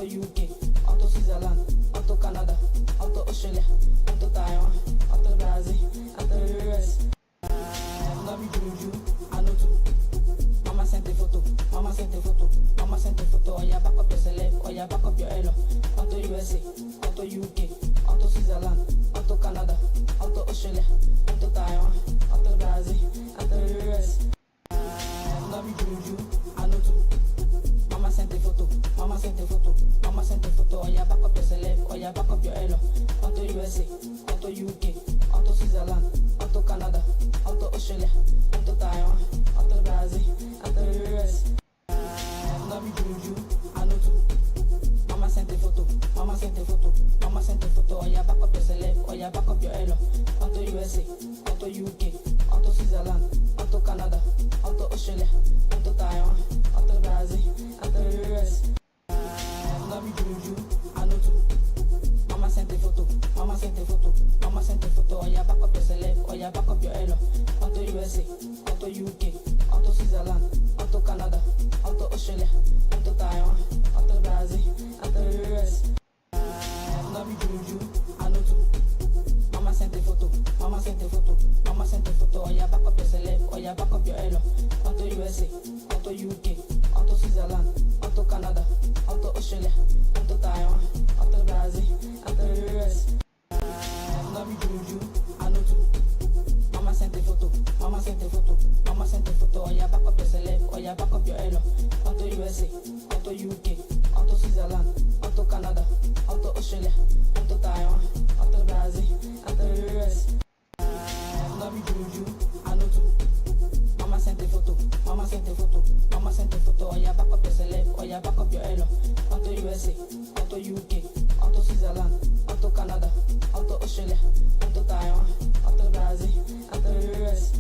onto UK, onto Switzerland, onto Canada, onto Australia, onto Taiwan, onto Brazil, onto the US. No be juju, I know too. Mama sent a photo, mama sent a photo, mama sent a photo. Oh yeah, back up your celeb, oh yeah, back up your elo. Onto USA, onto UK, onto Switzerland, onto Canada, onto Australia, onto Taiwan, onto Brazil, onto the US. No be juju, I know too. Mama sent a photo, mama sent a photo, mama sent a photo. Oh yeah, back up your celeb, oh yeah, back up your elo. Onto USA, onto UK, onto Switzerland, onto Canada, onto Australia, onto Taiwan, onto Brazil, onto the US. No be juju, I know too. Mama sent a photo, mama sent a photo, mama sent a photo. Oh yeah, back up your celeb, oh yeah, back up your elo. Onto USA, onto UK, onto Switzerland, onto Canada, onto Australia, onto Taiwan, onto Brazil, onto the US. No be juju, I know too. Mama sent a photo, mama sent a photo, mama sent a photo. Oh yeah, back up your celeb, oh yeah, back up your elo. Onto USA, onto UK, onto Switzerland, onto Canada, onto Australia, onto Taiwan, onto Brazil, onto the US. No be juju, I know too. Mama sent a photo, mama sent a photo, mama sent a photo. Oh yeah, back up your celeb, oh yeah, back up your elo. Onto USA, onto UK, onto Switzerland, onto Canada, onto Australia, onto Taiwan, onto Brazil, onto the US. No be juju, I know too. Mama sent a photo, mama sent a photo, mama sent a photo. Oh yeah, back up your celeb, oh yeah, back up your elo. Onto USA, onto UK, onto Switzerland, onto Canada, onto Australia, onto Taiwan, onto Brazil, onto the US. No be juju, I know too. Mama sent a photo, mama sent a photo, mama sent a photo. Oh yeah, back up your celeb, oh yeah, back up your elo. Onto USA, onto UK, onto Switzerland, onto Canada, onto Australia, onto Taiwan, onto Brazil, onto the US.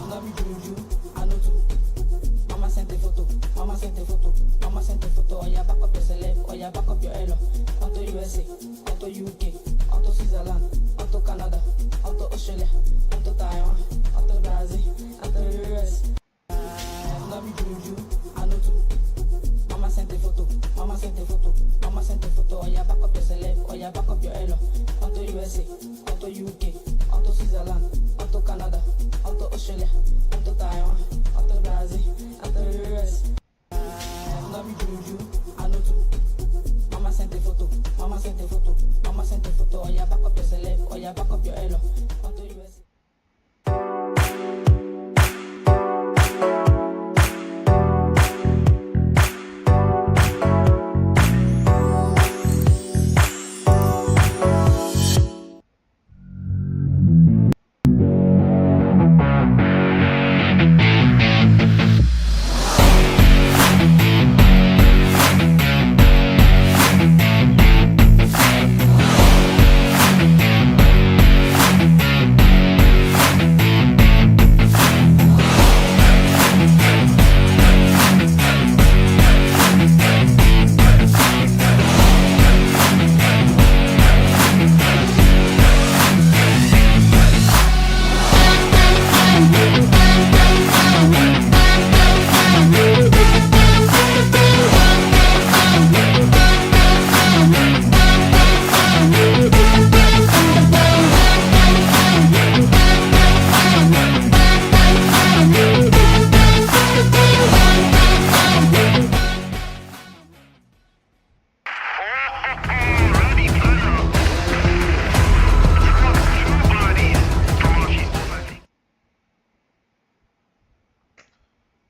No be juju, I know too. Mama sent a photo, mama sent a photo, mama sent a photo. Oh yeah, back up your celeb, oh yeah, back up your elo. Onto USA, onto UK, onto Switzerland, onto Canada, onto Australia, onto Taiwan, onto Brazil, onto the US. No be juju, I know too. Mama sent a photo, mama sent a photo, mama sent a photo. Oh yeah, back up your celeb, oh yeah, back up your elo. Onto USA, onto UK, onto Switzerland, onto Canada, onto Australia, onto Taiwan, onto Brazil, onto the US. No be juju, I know too. Mama sent a photo, mama sent a photo, mama sent a photo. Oh yeah, back up your celeb, oh yeah, back up your elo. Onto USA.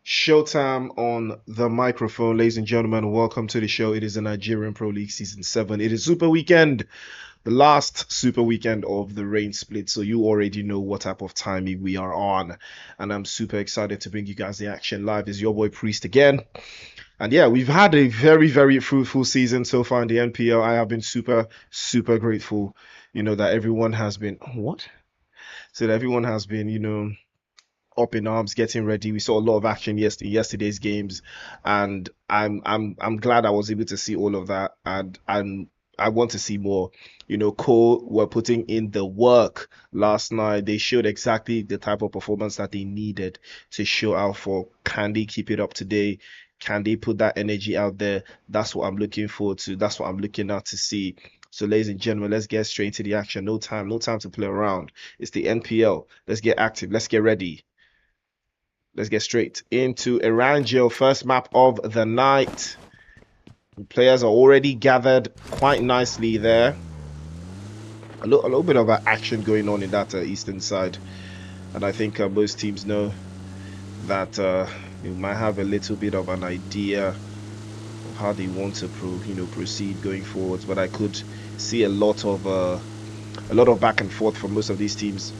Showtime on the microphone, ladies and gentlemen. Welcome to the show. It is the Nigerian Pro League Season 7. It is Super Weekend, the last Super Weekend of the rain split. So you already know what type of timing we are on. And I'm super excited to bring you guys the action live. It's your boy Priest again. And yeah, we've had a very, very fruitful season so far in the NPL. I have been super, super grateful, that everyone has been, So that everyone has been, up in arms, getting ready. We saw a lot of action yesterday's games, and I'm glad I was able to see all of that, and I want to see more. Cole were putting in the work last night. They showed exactly the type of performance that they needed to show out for. Can they keep it up today? Can they put that energy out there? That's what I'm looking forward to. That's what I'm looking out to see. So, ladies and gentlemen, let's get straight into the action. No time to play around. It's the NPL. Let's get active. Let's get ready. Let's get straight into Erangel, first map of the night. The players are already gathered quite nicely there. A little bit of action going on in that eastern side, and I think most teams know that you might have a little bit of an idea of how they want to proceed going forwards. But I could see a lot of back and forth from most of these teams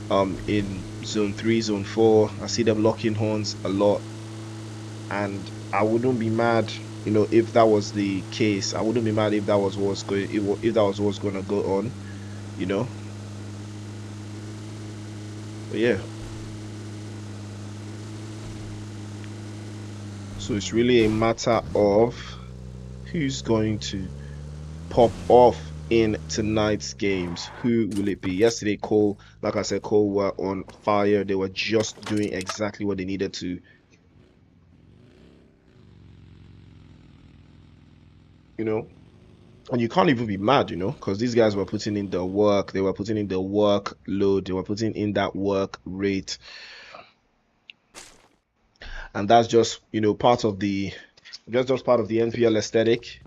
in zone 3, zone 4. I see them locking horns a lot, and I wouldn't be mad, if that was the case. I wouldn't be mad if that was what's going to go on, But yeah. So it's really a matter of who's going to pop off in tonight's games. Who will it be? Yesterday, Cole, like I said, Cole were on fire. They were just doing exactly what they needed to. And you can't even be mad, because these guys were putting in the work. They were putting in the workload. They were putting in that work rate. And that's just, part of the NPL aesthetic,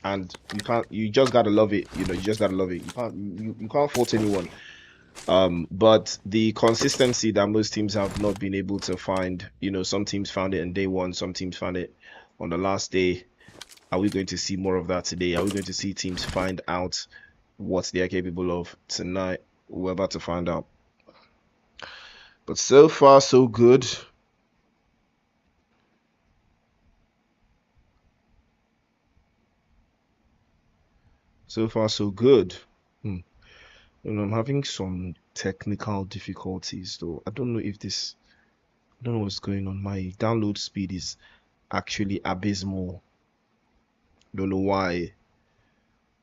and you just gotta love it, you just gotta love it. You can't fault anyone. But the consistency that most teams have not been able to find, some teams found it on day one, some teams found it on the last day. Are we going to see more of that today? Are we going to see teams find out what they are capable of tonight? We're about to find out. But so far, so good. So far, so good. I'm having some technical difficulties, though. I don't know what's going on. My download speed is actually abysmal. Don't know why.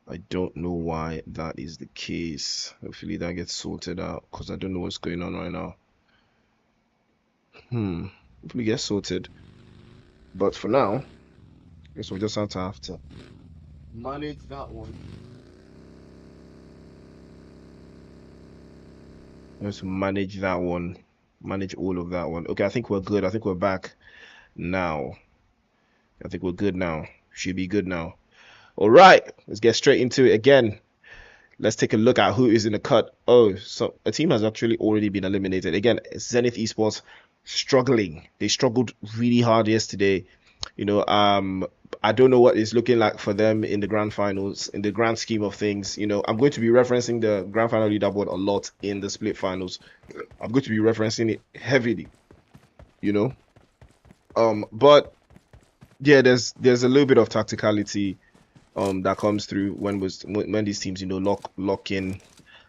I don't know why that is the case. Hopefully that gets sorted out, because I don't know what's going on right now. Hopefully it gets sorted. But for now, I guess we'll just have to manage that one. Let's manage that one. Manage all of that one. Okay, I think we're good. I think we're back now. I think we're good now. Should be good now. All right, let's get straight into it again. Let's take a look at who is in the cut. Oh, so a team has actually already been eliminated. Again, Zenith Esports struggling. They struggled really hard yesterday. I don't know what it's looking like for them in the grand finals, in the grand scheme of things. I'm going to be referencing the grand final leaderboard a lot in the split finals. I'm going to be referencing it heavily, but yeah, there's a little bit of tacticality that comes through when these teams lock in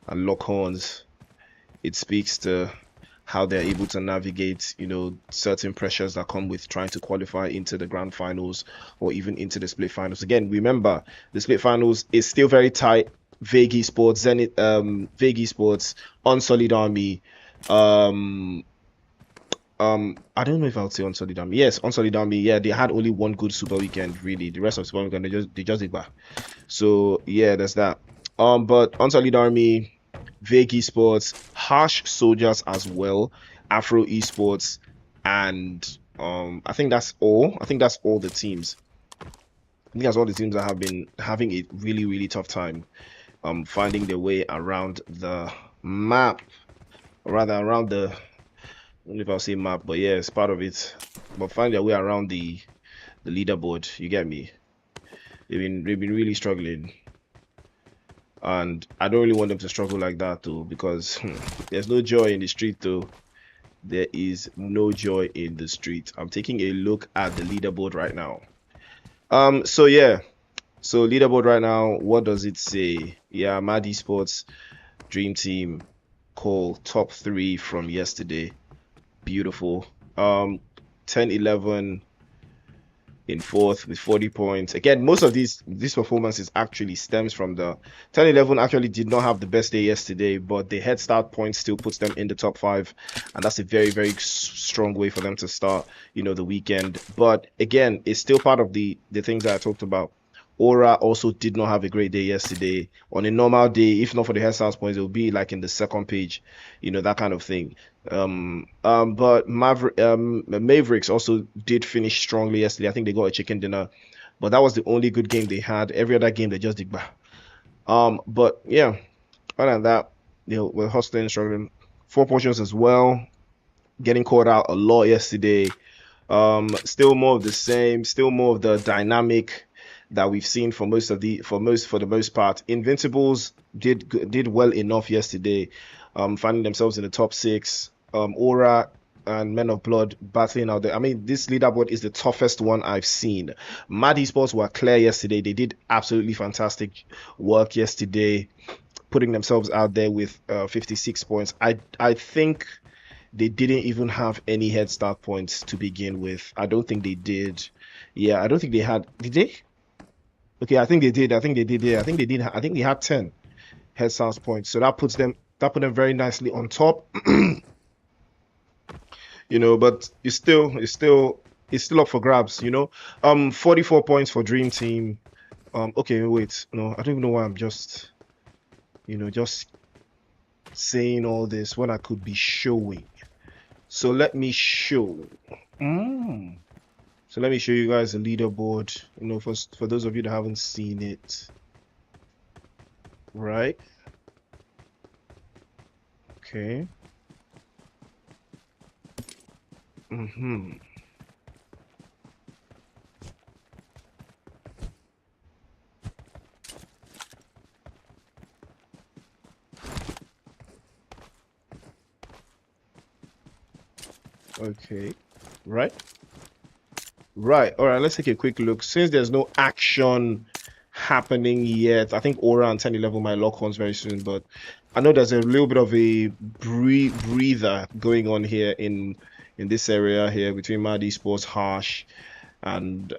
and lock horns. It speaks to how they're able to navigate certain pressures that come with trying to qualify into the grand finals or even into the split finals. Again, remember, the split finals is still very tight. Vikendi Sports, Zenith, Vikendi Sports, Unsolid Army, I don't know if I'll say Unsolid Army. Yes, Unsolid Army. Yeah, they had only one good super weekend, really. The rest of the super weekend, they just did bad. So yeah, there's that. But Unsolid Army, Vikendi Sports, Harsh Soldiers as well, Afro Esports, and I think that's all. I think that's all the teams. I think that's all the teams that have been having a really, really tough time finding their way around the map, or rather around the, I don't know if I'll say map, but yeah, it's part of it. But find their way around the leaderboard. You get me? They've been really struggling, and I don't really want them to struggle like that though, because there's no joy in the street though. There is no joy in the street. I'm taking a look at the leaderboard right now. So yeah, so leaderboard right now. What does it say? Yeah, Mad Esports, Dream Team, Cole, top 3 from yesterday. Beautiful. 10, 11, in fourth with 40 points. Again, most of these performances actually stems from the 10-11 actually did not have the best day yesterday, but the head start point still puts them in the top 5, and that's a very, very strong way for them to start, the weekend. But again, it's still part of the things that I talked about. Aura also did not have a great day yesterday. On a normal day, if not for the head start points, it would be like in the second page, that kind of thing. But Mavericks also did finish strongly yesterday. I think they got a chicken dinner, but that was the only good game they had. Every other game they just did bah. But yeah, other than that, they were hustling, struggling. 4 portions as well, getting caught out a lot yesterday. Still more of the same, still more of the dynamic that we've seen for for the most part. Invincibles did well enough yesterday, finding themselves in the top 6. Aura and Men of Blood battling out there. I mean, this leaderboard is the toughest one I've seen. Mad Esports were clear yesterday. They did absolutely fantastic work yesterday, putting themselves out there with 56 points. I think they didn't even have any head start points to begin with. I don't think they did. Yeah, I don't think they had. Did they? Okay, I think they did. Yeah, I think they did. I think they had 10 head start points. So that put them very nicely on top. But it's still up for grabs. 44 points for Dream Team. Okay, wait, no, I don't even know why I'm just saying all this when I could be showing. So let me show. So let me show you guys the leaderboard. For those of you that haven't seen it, right? Okay. Okay. Right. All right, let's take a quick look. Since there's no action happening yet, I think Aura and 10-11 might lock horns very soon, but I know there's a little bit of a breather going on here in this area here between Mad Esports, Harsh, and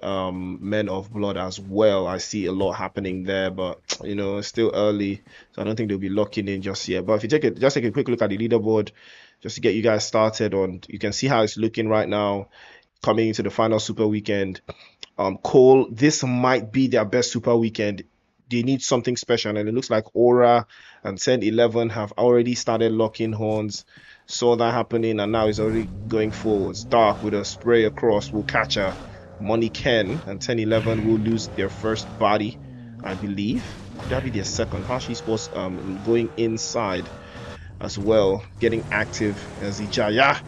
Men of Blood as well. I see a lot happening there, but it's still early, so I don't think they'll be locking in just yet. But if you just take a quick look at the leaderboard, just to get you guys started on, you can see how it's looking right now, coming into the final super weekend. Cole, this might be their best super weekend. They need something special, and it looks like Aura and 10-11 have already started locking horns. Saw that happening, and now it's already going forwards. Dark with a spray across will catch a Money Ken, and 10-11 will lose their first body, I believe. Could that be their second? Harsh Esports going inside as well, getting active as Ijaya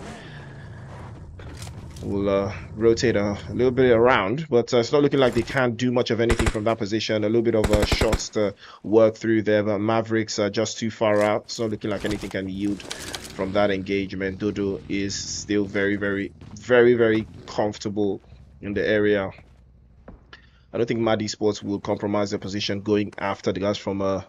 will rotate a little bit around, but it's not looking like they can't do much of anything from that position. A little bit of shots to work through there, but Mavericks are just too far out. It's not looking like anything can yield from that engagement. Dodo is still very, very, very, very comfortable in the area. I don't think Mad Esports will compromise their position going after the guys from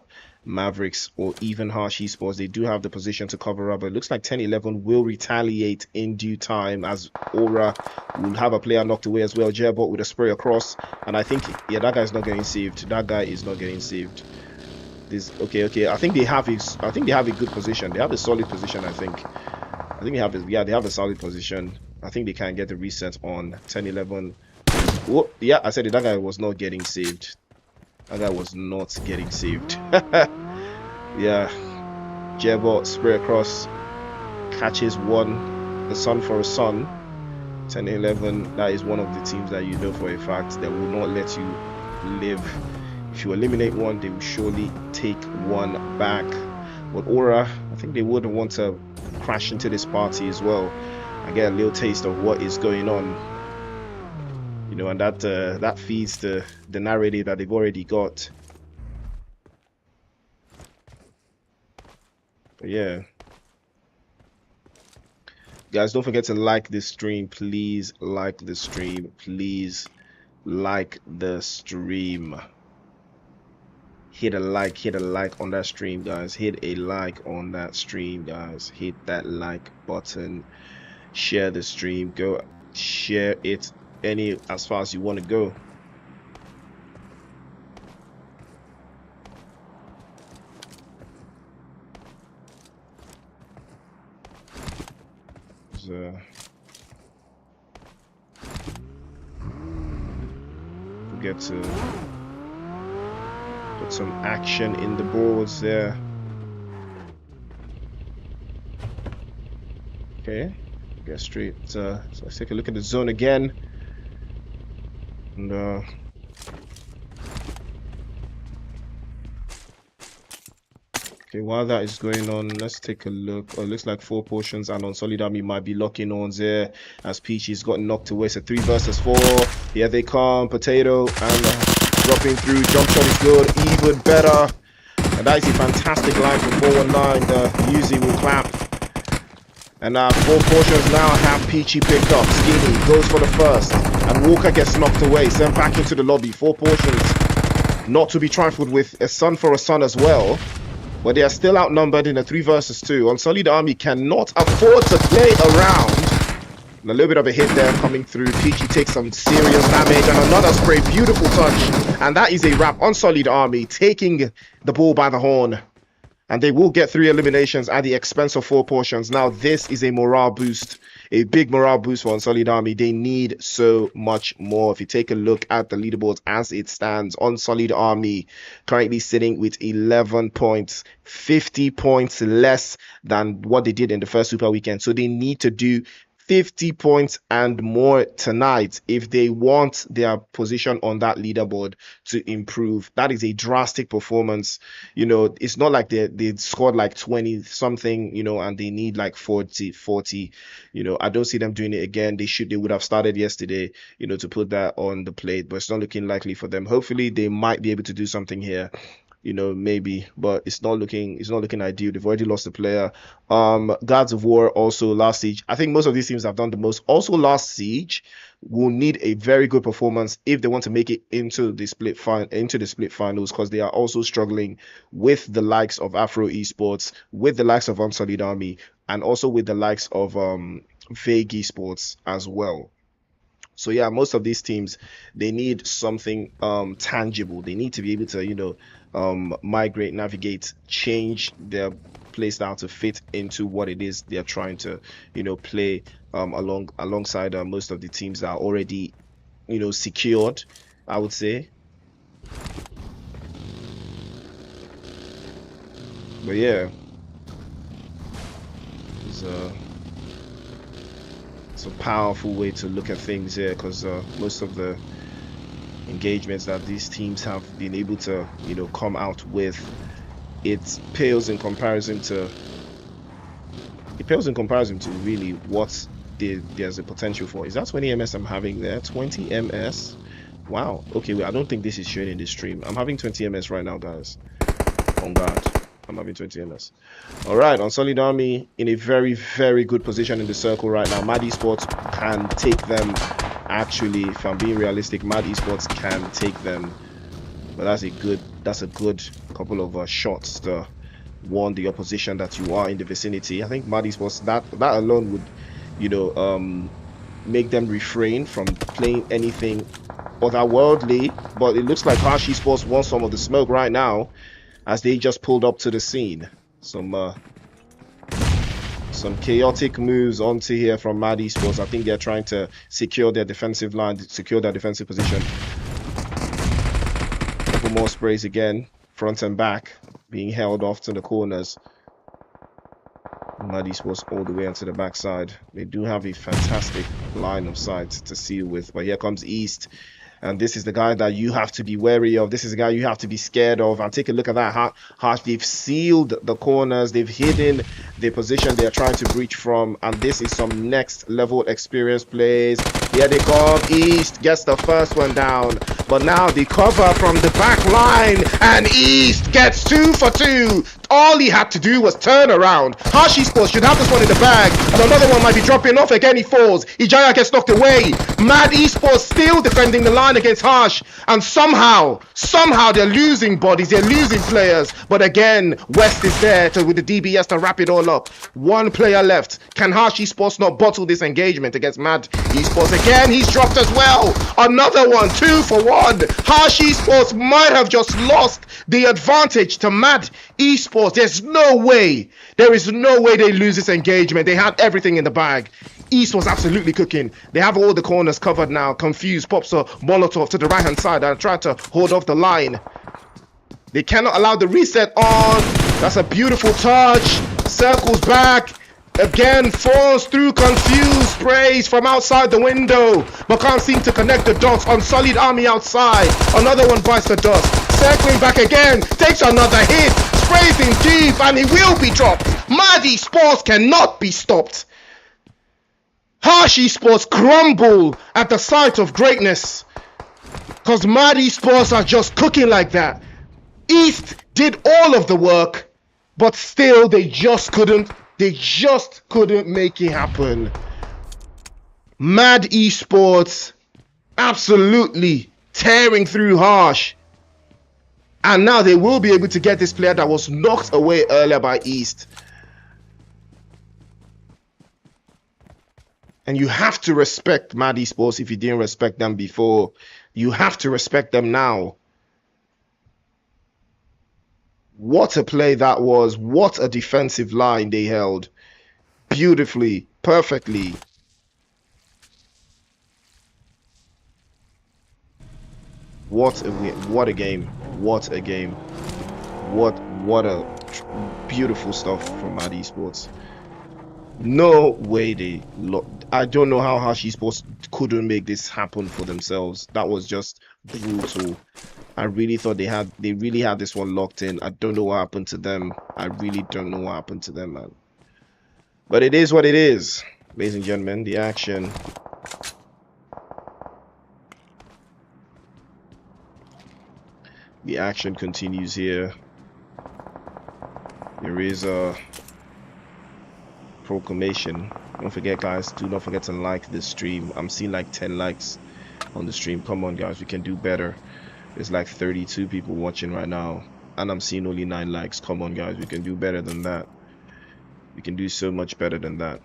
Mavericks or even Harsh Esports. They do have the position to cover up, but it looks like 10-11 will retaliate in due time, as Aura will have a player knocked away as well. Jerbot with a spray across, and I think, yeah, that guy's not getting saved. That guy is not getting saved. Okay. I think they have a good position. They have a solid position. I think they have a solid position. I think they can get the reset on 10-11. Oh, yeah, I said it. That guy was not getting saved. That guy was not getting saved. Yeah. Jerbot spray across, catches one. The Sun for a Sun. 10-11. That is one of the teams that you know for a fact that will not let you live. If you eliminate one, they will surely take one back. But Aura, I think they would want to crash into this party as well and get a little taste of what is going on. And that feeds the narrative that they've already got. But yeah, guys, don't forget to like this stream. Please like the stream. Please like the stream. Hit a like on that stream, guys. Hit a like on that stream, guys. Hit that like button. Share the stream. Go share it as far as you want to go. Get to put some action in the boards there. Okay, get straight. So let's take a look at the zone again. And okay, while that is going on, let's take a look. Oh, it looks like 4 portions, and Unsullied Army might be locking on there as Peachy's got knocked away. So 3 versus 4. Here they come. Potato and dropping through. Jump shot is good, even better. And that is a fantastic line from 419. The Uzi will clap. And 4 portions now have Peachy picked up. Skinny goes for the first, and Walker gets knocked away, sent back into the lobby. 4 portions, not to be trifled with. A son for a son as well. But they are still outnumbered in a 3 versus 2. Unsullied Army cannot afford to play around. And a little bit of a hit there coming through. Peachy takes some serious damage, and another spray. Beautiful touch. And that is a wrap. Unsullied Army taking the bull by the horn. And they will get 3 eliminations at the expense of 4 portions. Now, this is a morale boost. A big morale boost for Unsullied Army. They need so much more. If you take a look at the leaderboards as it stands, Unsullied Army currently sitting with 11 points. 50 points less than what they did in the first Super Weekend. So they need to do 50 points and more tonight if they want their position on that leaderboard to improve. That is a drastic performance. You know, it's not like they scored like 20 something, you know, and they need like 40. You know, I don't see them doing it again. They would have started yesterday, you know, to put that on the plate, but it's not looking likely for them. Hopefully they might be able to do something here. You know, maybe, but it's not looking ideal. They've already lost a player. Guards of War also last siege. I think most of these teams have done the most. Also last siege will need a very good performance if they want to make it into the split finals, because they are also struggling with the likes of Afro Esports, with the likes of Unsullied Army, and also with the likes of Vague Esports as well. So yeah, most of these teams, they need something tangible. They need to be able to, you know, migrate, navigate, change their play style to fit into what it is they're trying to, you know, play alongside most of the teams that are already, you know, secured, I would say. But yeah, it's a powerful way to look at things here, because most of the engagements that these teams have been able to, you know, come out with, it pales in comparison to really what there's a potential for. Is that 20 ms I'm having there? 20 ms? Wow. Okay, wait, I don't think this is showing in the stream. I'm having 20 ms right now, guys. On guard, I'm having 20 ms. All right, Unsullied Army in a very, very good position in the circle right now. Mad Esports can take them. Actually, if I'm being realistic, Mad Esports can take them, but that's a good couple of shots to warn the opposition that you are in the vicinity. I think Mad Esports, that alone would, you know, make them refrain from playing anything otherworldly. But it looks like Harsh Esports wants some of the smoke right now, as they just pulled up to the scene. Some chaotic moves onto here from Mad Esports. I think they're trying to secure their defensive line, secure their defensive position. A couple more sprays again, front and back, being held off to the corners. Mad Esports all the way onto the backside. They do have a fantastic line of sight to seal with, but here comes East. And this is the guy that you have to be wary of. This is the guy you have to be scared of. And take a look at that. Harsh, they've sealed the corners. They've hidden the position they're trying to breach from. And this is some next level experience plays. Here they come. East gets the first one down. But now the cover from the back line. And East gets 2 for 2. All he had to do was turn around. Harsh Esports should have this one in the bag, and another one might be dropping off. Again, he falls. Ijaya gets knocked away. Mad Esports still defending the line against Harsh, and somehow they're losing bodies, they're losing players. But again, West is there with the DBS to wrap it all up. One player left. Can Harsh Esports not bottle this engagement against Mad Esports? Again, he's dropped as well. Another one, 2 for 1. Harsh Esports might have just lost the advantage to Mad Esports. There's no way. There is no way they lose this engagement. They had everything in the bag. Esports absolutely cooking. They have all the corners covered now. Confused pops a Molotov to the right hand side and try to hold off the line. They cannot allow the reset on. That's a beautiful touch. Circles back. Again, falls through, confused, sprays from outside the window, but can't seem to connect the dots on solid army outside. Another one bites the dust. Circling back again, takes another hit, sprays in deep, and he will be dropped. Mad Esports cannot be stopped. Harsh Esports crumble at the sight of greatness, because Mad Esports are just cooking like that. East did all of the work, but still they just couldn't make it happen. Mad Esports absolutely tearing through Harsh. And now they will be able to get this player that was knocked away earlier by East. And you have to respect Mad Esports if you didn't respect them before. You have to respect them now. What a play that was. What a defensive line they held. Beautifully, perfectly. What a game. What a game. What a beautiful stuff from Mad Esports. No way they I don't know how Harsh Esports couldn't make this happen for themselves. That was just brutal. I really thought they really had this one locked in. I don't know what happened to them. I really don't know what happened to them, man. But it is what it is, ladies and gentlemen. The action. The action continues here. There is a proclamation. Don't forget, guys, do not forget to like this stream. I'm seeing like 10 likes on the stream. Come on, guys, we can do better. There's like 32 people watching right now, and I'm seeing only 9 likes. Come on, guys, we can do better than that. We can do so much better than that.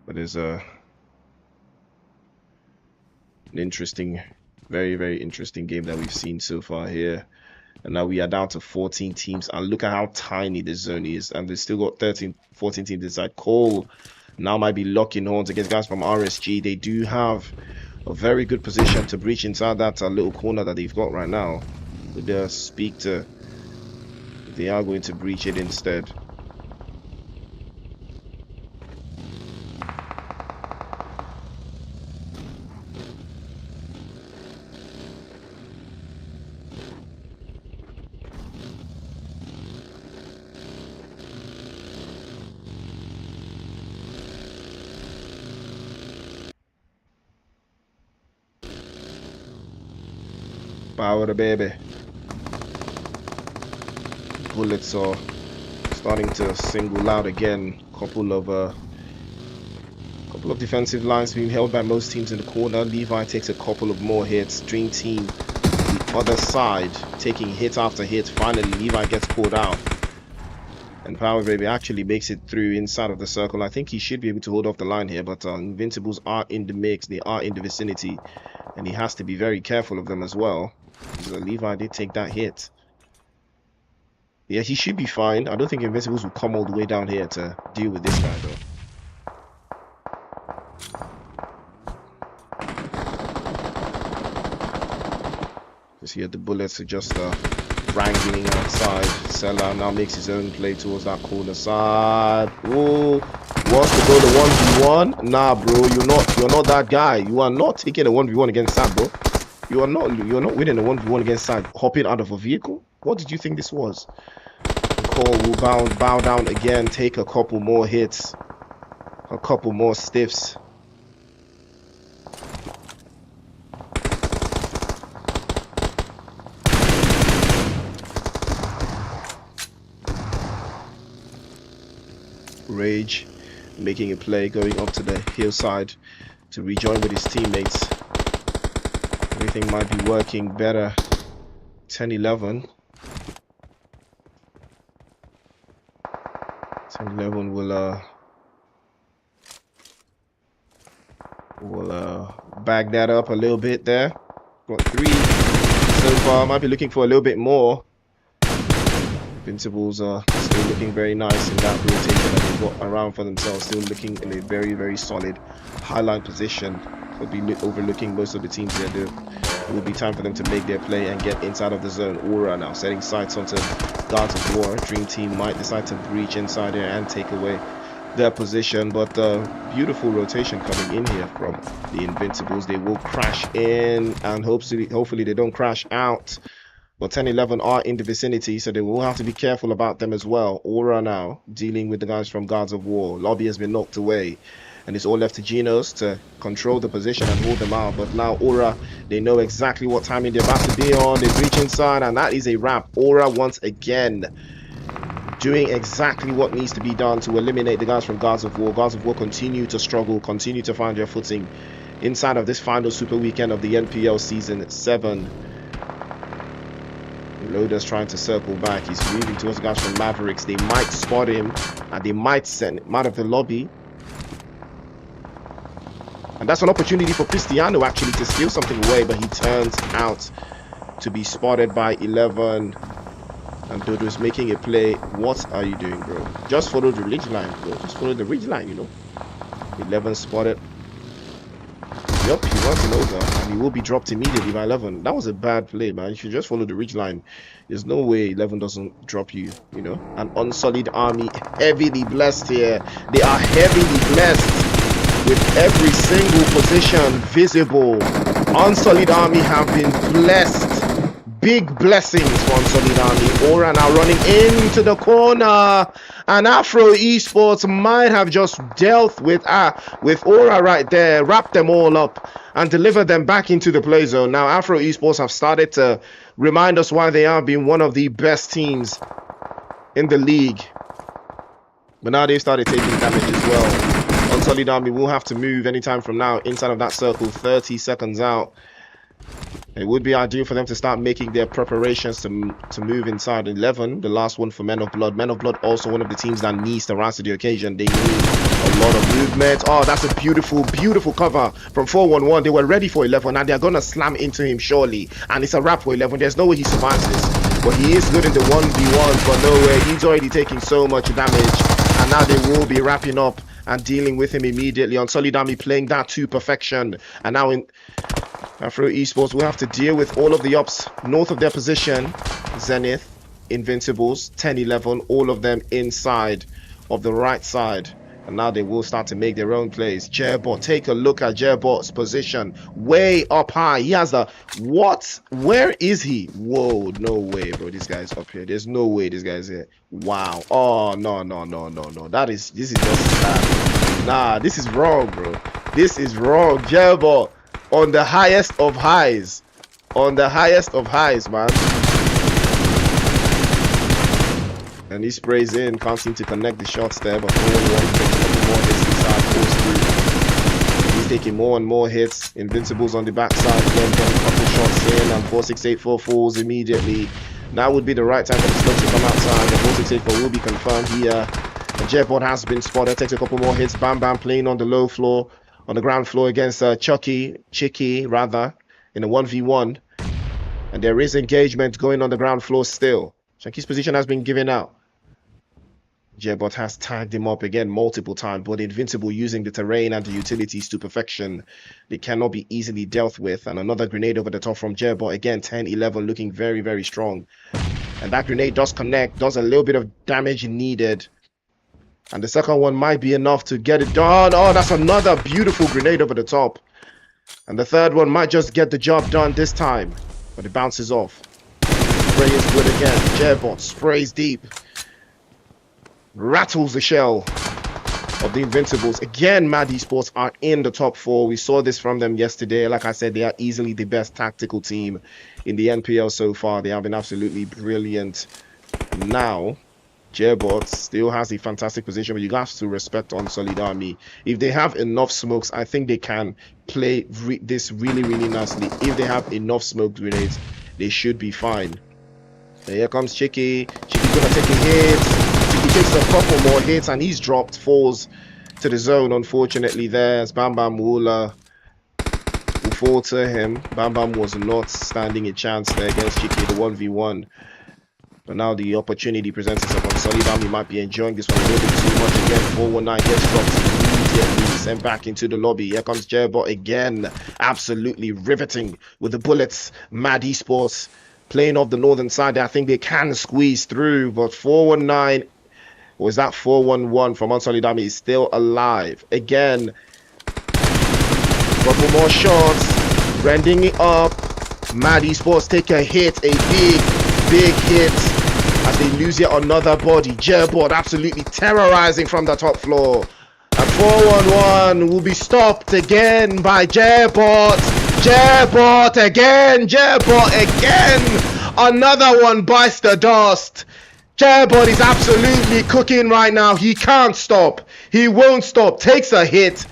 But there's an interesting, very, very interesting game that we've seen so far here. And now we are down to 14 teams, and look at how tiny this zone is. And they've still got 14 teams inside. Cole now might be locking horns against guys from RSG. They do have a very good position to breach inside that little corner that they've got right now. With the speak to, they are going to breach it instead. Power the baby. Bullets are starting to single out again. Couple of defensive lines being held by most teams in the corner. Levi takes a couple of more hits. Dream Team the other side taking hit after hit. Finally, Levi gets pulled out, and Power Baby actually makes it through inside of the circle. I think he should be able to hold off the line here, but Invincibles are in the mix. They are in the vicinity, and he has to be very careful of them as well. So Levi did take that hit. Yeah, he should be fine. I don't think Invincibles will come all the way down here to deal with this guy, though. Just here, the bullets are just wrangling outside. Seller now makes his own play towards that corner side. Oh, wants to go to 1v1. Nah, bro, you're not that guy. You are not taking a 1v1 against Sad, bro. You're not winning a 1v1 against Sad hopping out of a vehicle. What did you think this was? Cole will bow down again, take a couple more hits, a couple more stiffs. Rage making a play, going up to the hillside to rejoin with his teammates. Everything might be working better. 10-11. 10-11 will bag that up a little bit there. Got 3 so far. Might be looking for a little bit more. Invincibles are still looking very nice in that rotation that they've got around for themselves. Still looking in a very, very solid highline position. Could be overlooking most of the teams here. It will be time for them to make their play and get inside of the zone. Aura now setting sights onto Guards of War. Dream Team might decide to breach inside here and take away their position, but beautiful rotation coming in here from the Invincibles. They will crash in, and hopefully they don't crash out. But 10-11 are in the vicinity, so they will have to be careful about them as well. Aura now dealing with the guys from Guards of War. Lobby has been knocked away, and it's all left to Genos to control the position and hold them out. But now Aura, they know exactly what timing they're about to be on. They breach inside, and that is a wrap. Aura once again doing exactly what needs to be done to eliminate the guys from Guards of War. Guards of War continue to struggle, continue to find their footing inside of this final super weekend of the NPL Season 7. Loader's trying to circle back. He's moving towards the guys from Mavericks. They might spot him, and they might send him out of the lobby. And that's an opportunity for Cristiano actually to steal something away, but he turns out to be spotted by 11. And Dodo's making a play. What are you doing, bro? Just follow the ridge line, bro. Just follow the ridge line, you know. 11 spotted. Yup, he wants an over, and he will be dropped immediately by 11. That was a bad play, man. You should just follow the ridge line. There's no way 11 doesn't drop you, you know. An Unsullied Army, heavily blessed here. They are heavily blessed with every single position visible. Unsullied Army have been blessed. Big blessings for Unsullied Army. Aura now running into the corner, and Afro Esports might have just dealt with Aura right there, wrapped them all up and delivered them back into the play zone. Now Afro Esports have started to remind us why they have been one of the best teams in the league, but now they've started taking damage as well. Unsullied Army will have to move anytime from now inside of that circle. 30 seconds out. It would be ideal for them to start making their preparations to move inside. 11, the last one for Men of Blood. Men of Blood also one of the teams that needs to rise to the occasion. They need a lot of movement. Oh, that's a beautiful, beautiful cover from 411. They were ready for 11, and they're going to slam into him surely. And it's a wrap for 11. There's no way he survives this. But he is good in the 1v1, but no way. He's already taking so much damage. And now they will be wrapping up and dealing with him immediately. Unsullied Army playing that to perfection. And now in Afro Esports will have to deal with all of the ops north of their position. Zenith, Invincibles, 10-11, all of them inside of the right side. And now they will start to make their own plays. Jerbot, take a look at Jerbot's position. Way up high. He has the... What? Where is he? Whoa, no way, bro. This guy's up here. There's no way this guy's here. Wow. Oh, no. This is just bad. Nah, this is wrong, bro. This is wrong. Jerbot on the highest of highs. On the highest of highs, man. And he sprays in, can't seem to connect the shots there, but 4-1 takes a couple more hits inside, pulls through. He's taking more and more hits. Invincibles on the backside, then getting a couple shots in, and 4-6-8-4 falls immediately. Now would be the right time for the smoke to come outside. The 4-6-8-4 will be confirmed here. The Jetbot has been spotted, takes a couple more hits. Bam Bam playing on the low floor, on the ground floor against Chicky rather, in a 1v1. And there is engagement going on the ground floor still. Chucky's position has been given out. Jebot has tagged him up again multiple times, but Invincible using the terrain and the utilities to perfection. They cannot be easily dealt with. And another grenade over the top from Jebot. Again, 10-11 looking very, very strong. And that grenade does connect, does a little bit of damage needed. And the second one might be enough to get it done. Oh, that's another beautiful grenade over the top. And the third one might just get the job done this time. But it bounces off. Spray is good again. Jebot sprays deep. Rattles the shell of the Invincibles. Again, Mad Esports are in the top 4. We saw this from them yesterday. Like I said, they are easily the best tactical team in the NPL so far. They have been absolutely brilliant. Now, Jebot still has a fantastic position, but you have to respect on Solid Army. If they have enough smokes, I think they can play this really, really nicely. If they have enough smoke grenades, they should be fine. And here comes Chicky. Chicky's gonna take a hit. Chicky takes a couple more hits and he's dropped, falls to the zone, unfortunately. There's Bam Bam Woola will fall to him. Bam Bam was not standing a chance there against Chicky, the 1v1. But now the opportunity presents itself on Solid Army. Might be enjoying this one a little bit too much again. 419 gets dropped immediately, sent back into the lobby. Here comes Jerbot again. Absolutely riveting with the bullets. Mad Esports playing off the northern side. I think they can squeeze through, but 419, or is that 411 from Unsolid Army, is still alive. Again, couple more shots, rending it up. Mad Esports take a hit, a big hit, as they lose yet another body. Jerbot absolutely terrorizing from the top floor. And 411 will be stopped again by Jerbot. Jerbot again. Another one bites the dust. Jerbot is absolutely cooking right now. He can't stop. He won't stop. Takes a hit.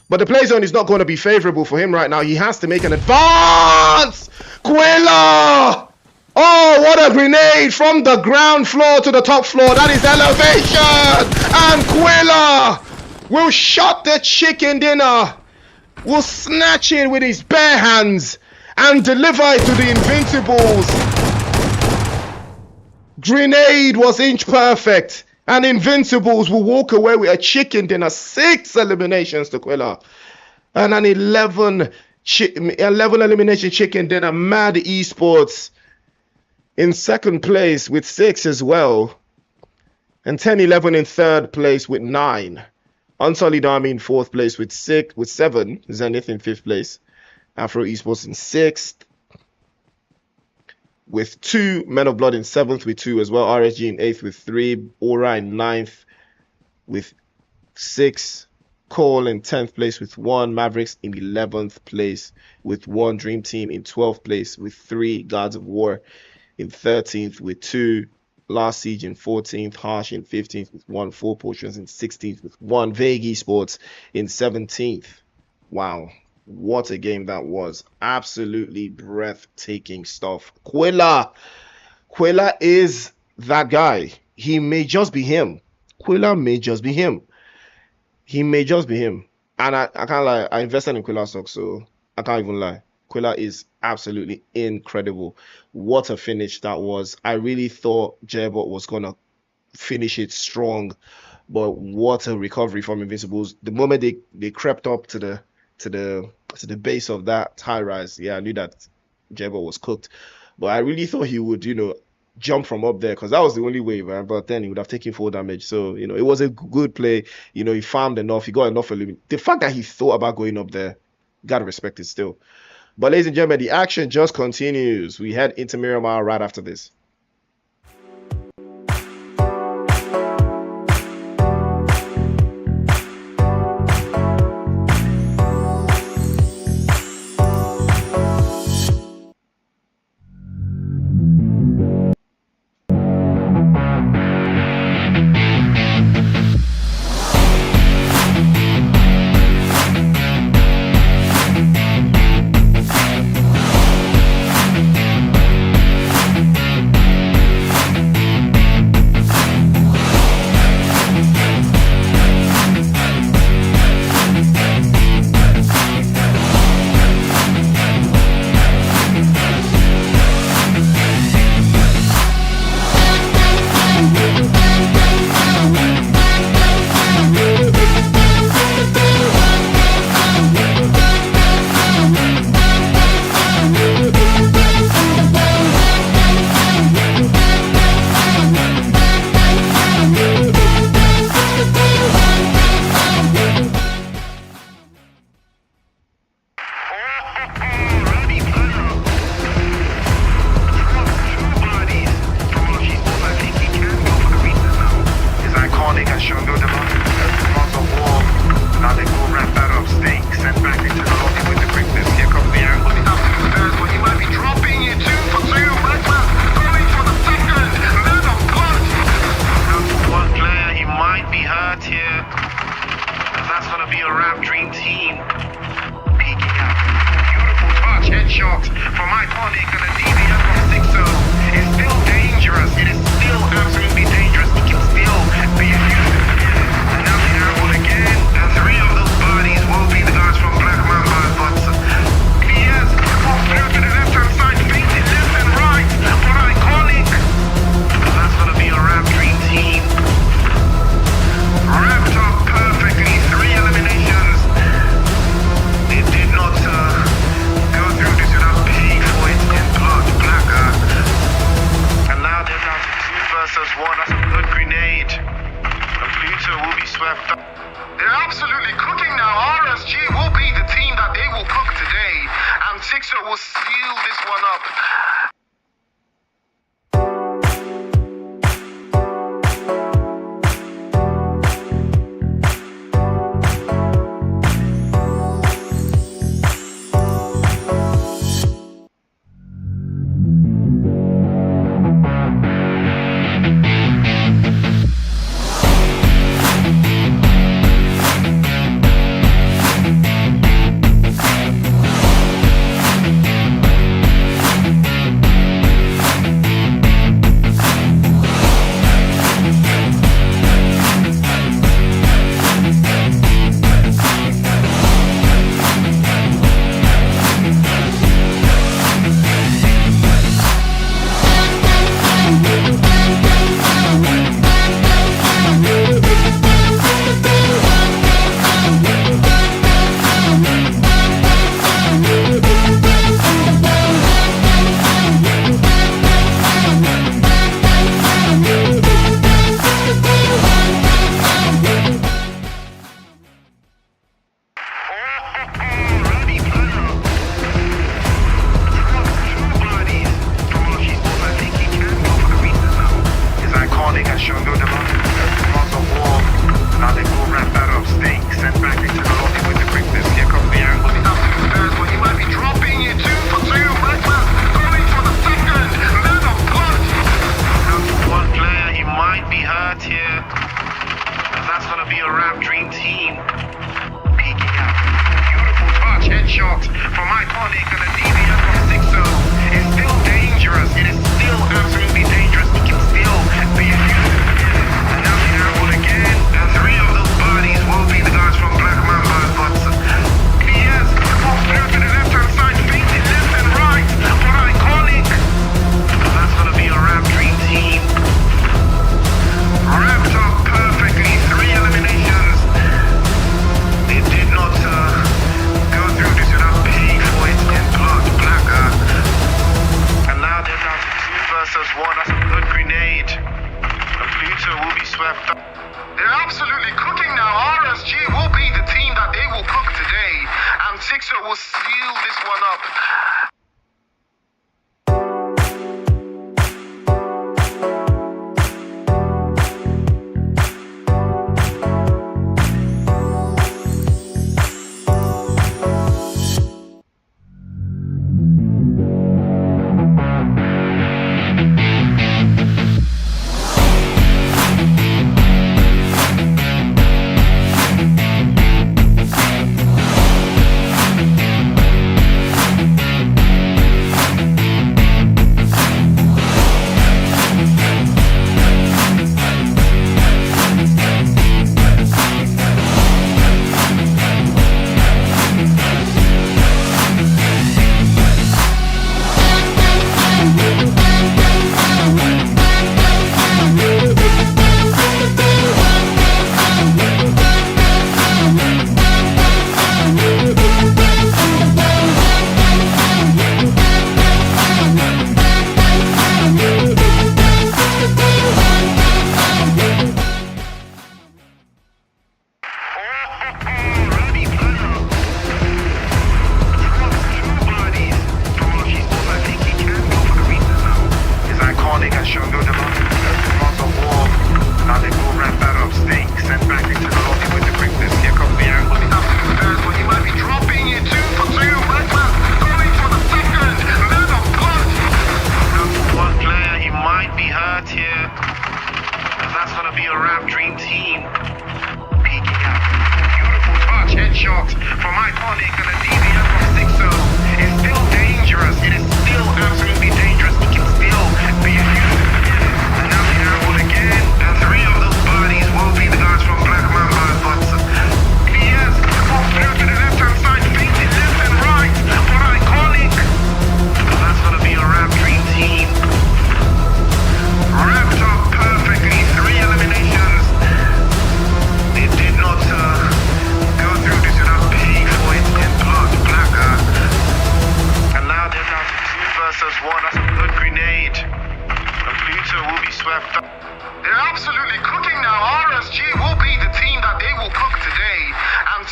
But the play zone is not going to be favorable for him right now. He has to make an advance. Quilla! Oh, what a grenade from the ground floor to the top floor. That is elevation. And Quilla will shut the chicken dinner. Will snatch it with his bare hands and deliver it to the Invincibles. Grenade was inch perfect. And Invincibles will walk away with a chicken dinner. 6 eliminations to Quilla. And an 11 elimination chicken dinner. Mad Esports in second place with 6 as well. And 10-11 in third place with 9. Unsolid Army in fourth place with 7. Zenith in fifth place. Afro Esports in 6th. With 2, Men of Blood in 7th with 2 as well. RSG in 8th with 3. Aura in 9th with 6. Cole in 10th place with 1. Mavericks in 11th place with 1. Dream Team in 12th place with 3. Gods of War in 13th with 2. Last Siege in 14th. Harsh in 15th with 1. 4 Potions in 16th with 1. Vague Esports in 17th. Wow. What a game that was. Absolutely breathtaking stuff. Quilla is that guy. He may just be him. Quilla may just be him. He may just be him. And I can't lie. I invested in Quilla stock, so I can't even lie. Quilla is absolutely incredible. What a finish that was. I really thought Jerbot was going to finish it strong. But what a recovery from Invincibles. The moment they crept up to the base of that high rise, yeah, I knew that Jerbot was cooked. But I really thought he would, jump from up there, because that was the only way, man. But then he would have taken 4 damage. So, it was a good play. He farmed enough. He got enough elimination. The fact that he thought about going up there, gotta respect it still. But ladies and gentlemen, the action just continues. We head into Miramar right after this. seal this one up.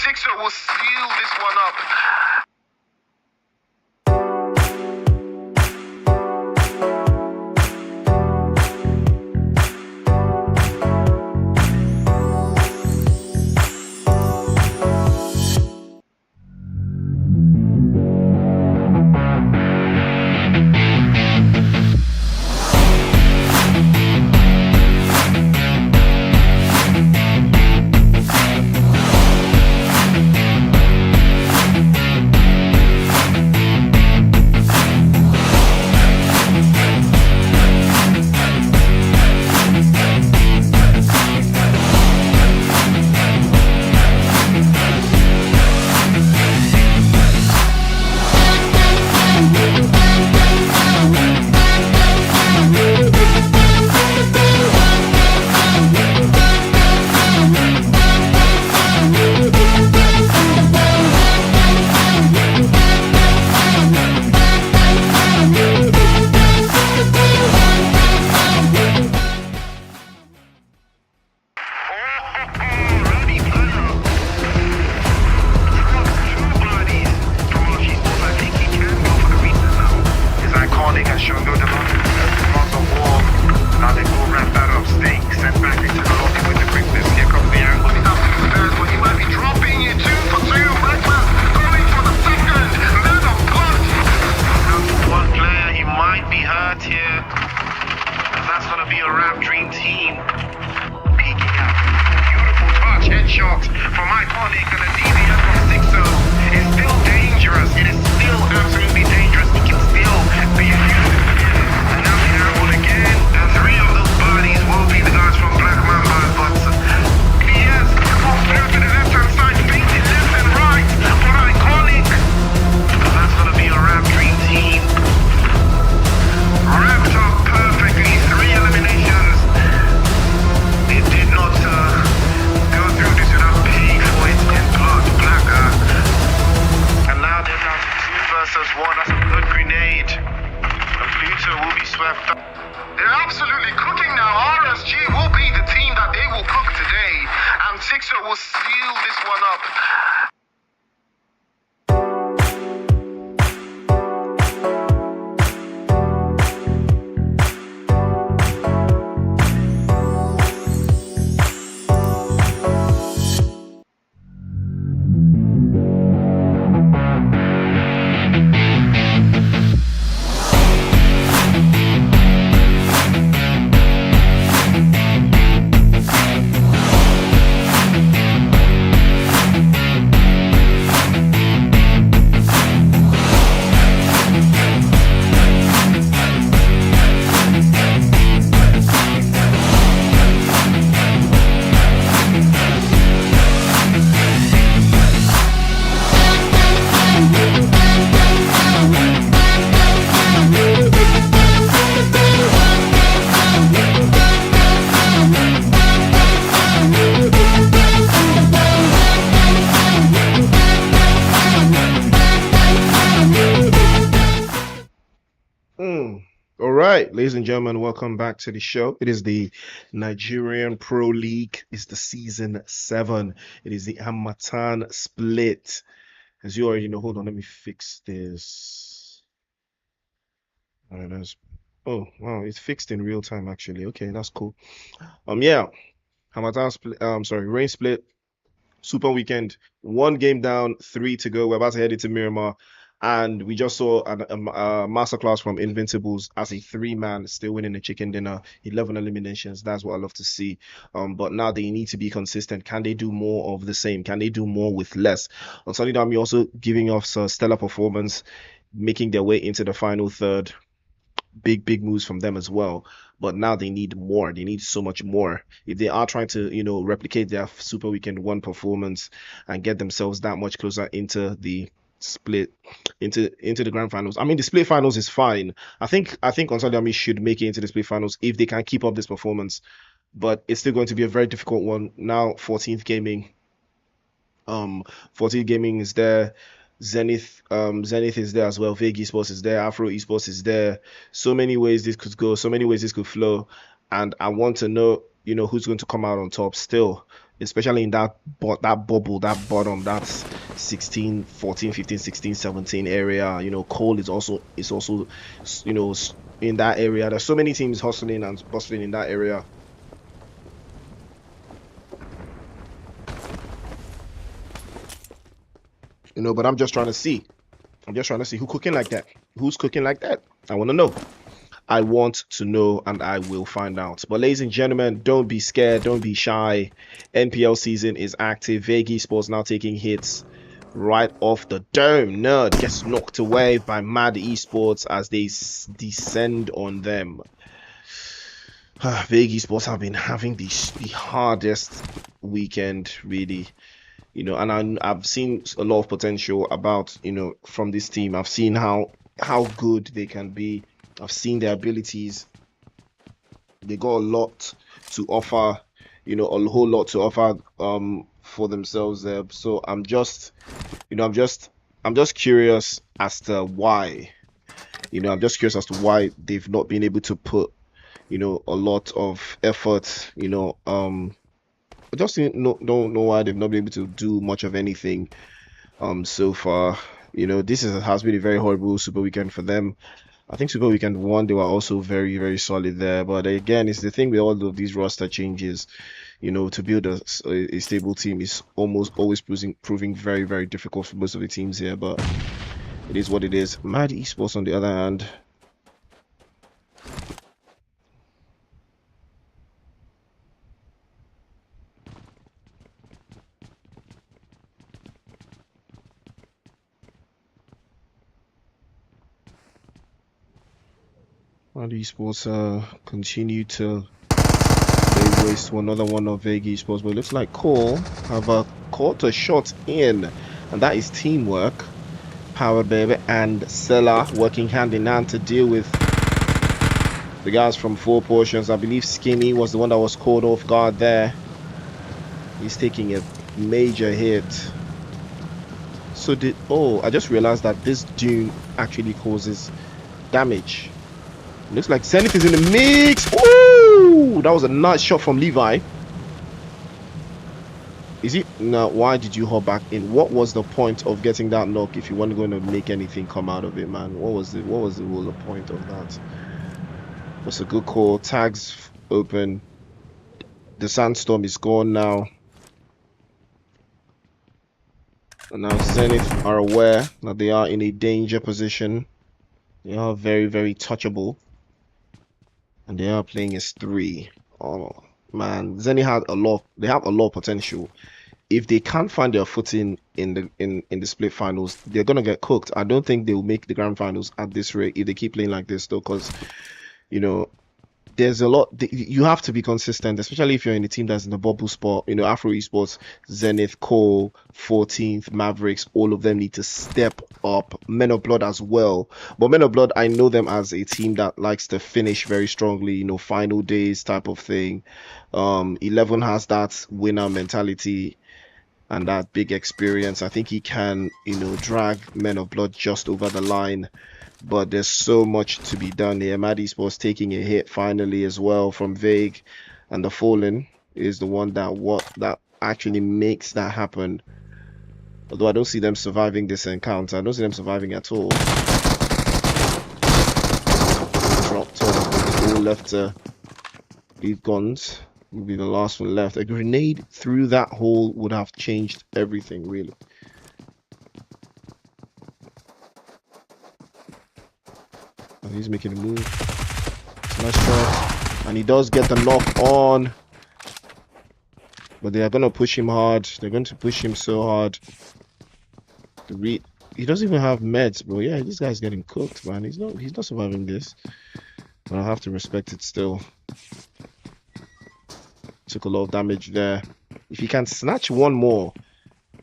Sixer will seal this one up. Action, go to Mount of War. Now they will wrap that up. Stay sent back into the lobby with the quickness. Here comes the angle. He's up to the first, but he might be dropping it 2 for 2. Magma going for the second. Man of God. Down to one player. He might be hurt here. And that's going to be a Rap Dream team. Peeking out. Beautiful touch. Headshot from Iconic and a DVS from Sixo. It's still dangerous. It is still absolutely dangerous. It can still be a huge. And now the airborne again. And 3 of those bodies will be the guys from Black Mamba. But yes, falls through to the left-hand side, fainted left and right. But Iconic. And that's going to be a Rap Dream team. Wrapped up perfectly. 3 eliminations. It did not go through this without paying for it in blood. Blacker. And now they're down to 2 versus 1. That's a good grenade. And Pluto will be swept up. They're absolutely cooking now. RSG will be the team that they will cook today. And Sixer will seal this one up. All right, ladies and gentlemen, welcome back to the show. It is the Nigerian Pro League. It's the season 7. It is the Harmattan split. As you already know, hold on, let me fix this. All right, oh wow, it's fixed in real time actually. Okay, that's cool. Yeah, Harmattan split. Rain split. Super weekend. 1 game down, 3 to go. We're about to head into Miramar. And we just saw a masterclass from Invincibles as a 3-man, still winning the chicken dinner, 11 eliminations. That's what I love to see. But now they need to be consistent. Can they do more of the same? Can they do more with less? On Sunday, Dami also giving us a stellar performance, making their way into the final third. Big moves from them as well. But now they need more. They need so much more. If they are trying to, replicate their Super Weekend 1 performance and get themselves that much closer into the split into the grand finals. I mean, the split finals is fine. I think Consolidami should make it into the split finals if they can keep up this performance, but it's still going to be a very difficult one. Now 14th Gaming is there, Zenith is there as well, Vig Esports is there, Afro Esports is there. So many ways this could go, so many ways this could flow, and I want to know who's going to come out on top still, especially in that bubble, that bottom, that's 16, 14, 15, 16, 17 area. Cole is also in that area. There's so many teams hustling and bustling in that area. But I'm just trying to see who's cooking like that. I want to know. I want to know, and I will find out. But ladies and gentlemen, don't be scared, don't be shy. NPL season is active. Vikendi Sports now taking hits right off the dome. Nerd gets knocked away by Mad Esports as they descend on them. Vikendi Sports have been having the hardest weekend, really. And I've seen a lot of potential about, from this team. I've seen how good they can be. I've seen their abilities. They got a lot to offer, a whole lot to offer for themselves there. So I'm just curious as to why. I'm just curious as to why they've not been able to put, a lot of effort. I just don't know why they've not been able to do much of anything so far. This has been a very horrible Super Weekend for them. I think Super Weekend 1, they were also very, very solid there. But again, it's the thing with all of these roster changes, you know, to build a stable team is almost always proving very, very difficult for most of the teams here. But it is what it is. Mad Esports, on the other hand, continue to lay waste to another one of Vikendi Esports, but it looks like Cole have caught a shot in, and that is teamwork. Power Baby and Sella working hand in hand to deal with the guys from 4 Portions. I believe Skinny was the one that was caught off guard there. He's taking a major hit. So I just realized that this dune actually causes damage. Looks like Zenith is in the mix. Ooh, that was a nice shot from Levi. Is it now? Why did you hold back in? What was the point of getting that knock if you weren't going to make anything come out of it, man? What was the real point of that? That's a good call. Tags open. The sandstorm is gone now. And now Zenith are aware that they are in a danger position. They are very, very touchable. And they are playing as 3. Oh man, Zenith had a lot. They have a lot of potential. If they can't find their footing in the split finals, they're gonna get cooked. I don't think they will make the grand finals at this rate if they keep playing like this, though, because you know there's a lot. You have to be consistent, especially if you're in a team that's in the bubble spot. You know, Afro Esports, Zenith, Cole, 14th, Mavericks, all of them need to step up. Men of Blood as well. But Men of Blood, I know them as a team that likes to finish very strongly, you know, final days type of thing. 11 has that winner mentality and that big experience. I think he can, you know, drag Men of Blood just over the line. But there's so much to be done here. Mad Esports taking a hit finally as well from Vague, and the Fallen is the one that actually makes that happen. Although I don't see them surviving this encounter. I don't see them surviving at all. Dropped off. All left to leave guns. Will be the last one left. A grenade through that hole would have changed everything, really. He's making a move. Nice shot. And he does get the knock on. But they are going to push him hard. They're going to push him so hard. He doesn't even have meds, bro. Yeah, this guy's getting cooked, man. He's not surviving this. But I have to respect it still. Took a lot of damage there. If he can snatch one more,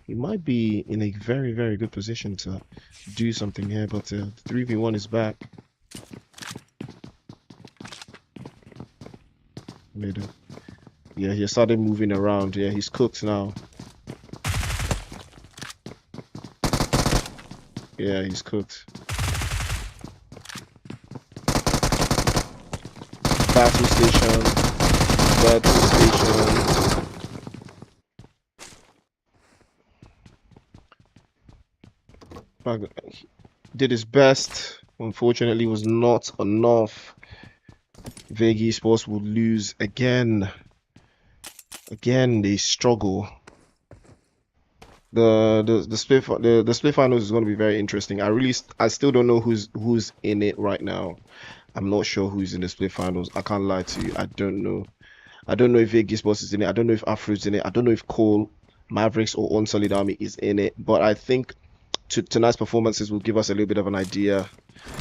he might be in a very, very good position to do something here. But 3v1 is back. Yeah, he started moving around. Yeah, he's cooked now. Yeah, he's cooked. Battle station. Did his best. Unfortunately, was not enough. Vikendi Esports would lose again. Again, they struggle. The split finals is going to be very interesting. I still don't know who's in it right now. I'm not sure who's in the split finals. I can't lie to you. I don't know. I don't know if Vikendi Esports is in it. I don't know if Afro's in it. I don't know if Cole, Mavericks, or Unsolid Army is in it. But I think tonight's performances will give us a little bit of an idea,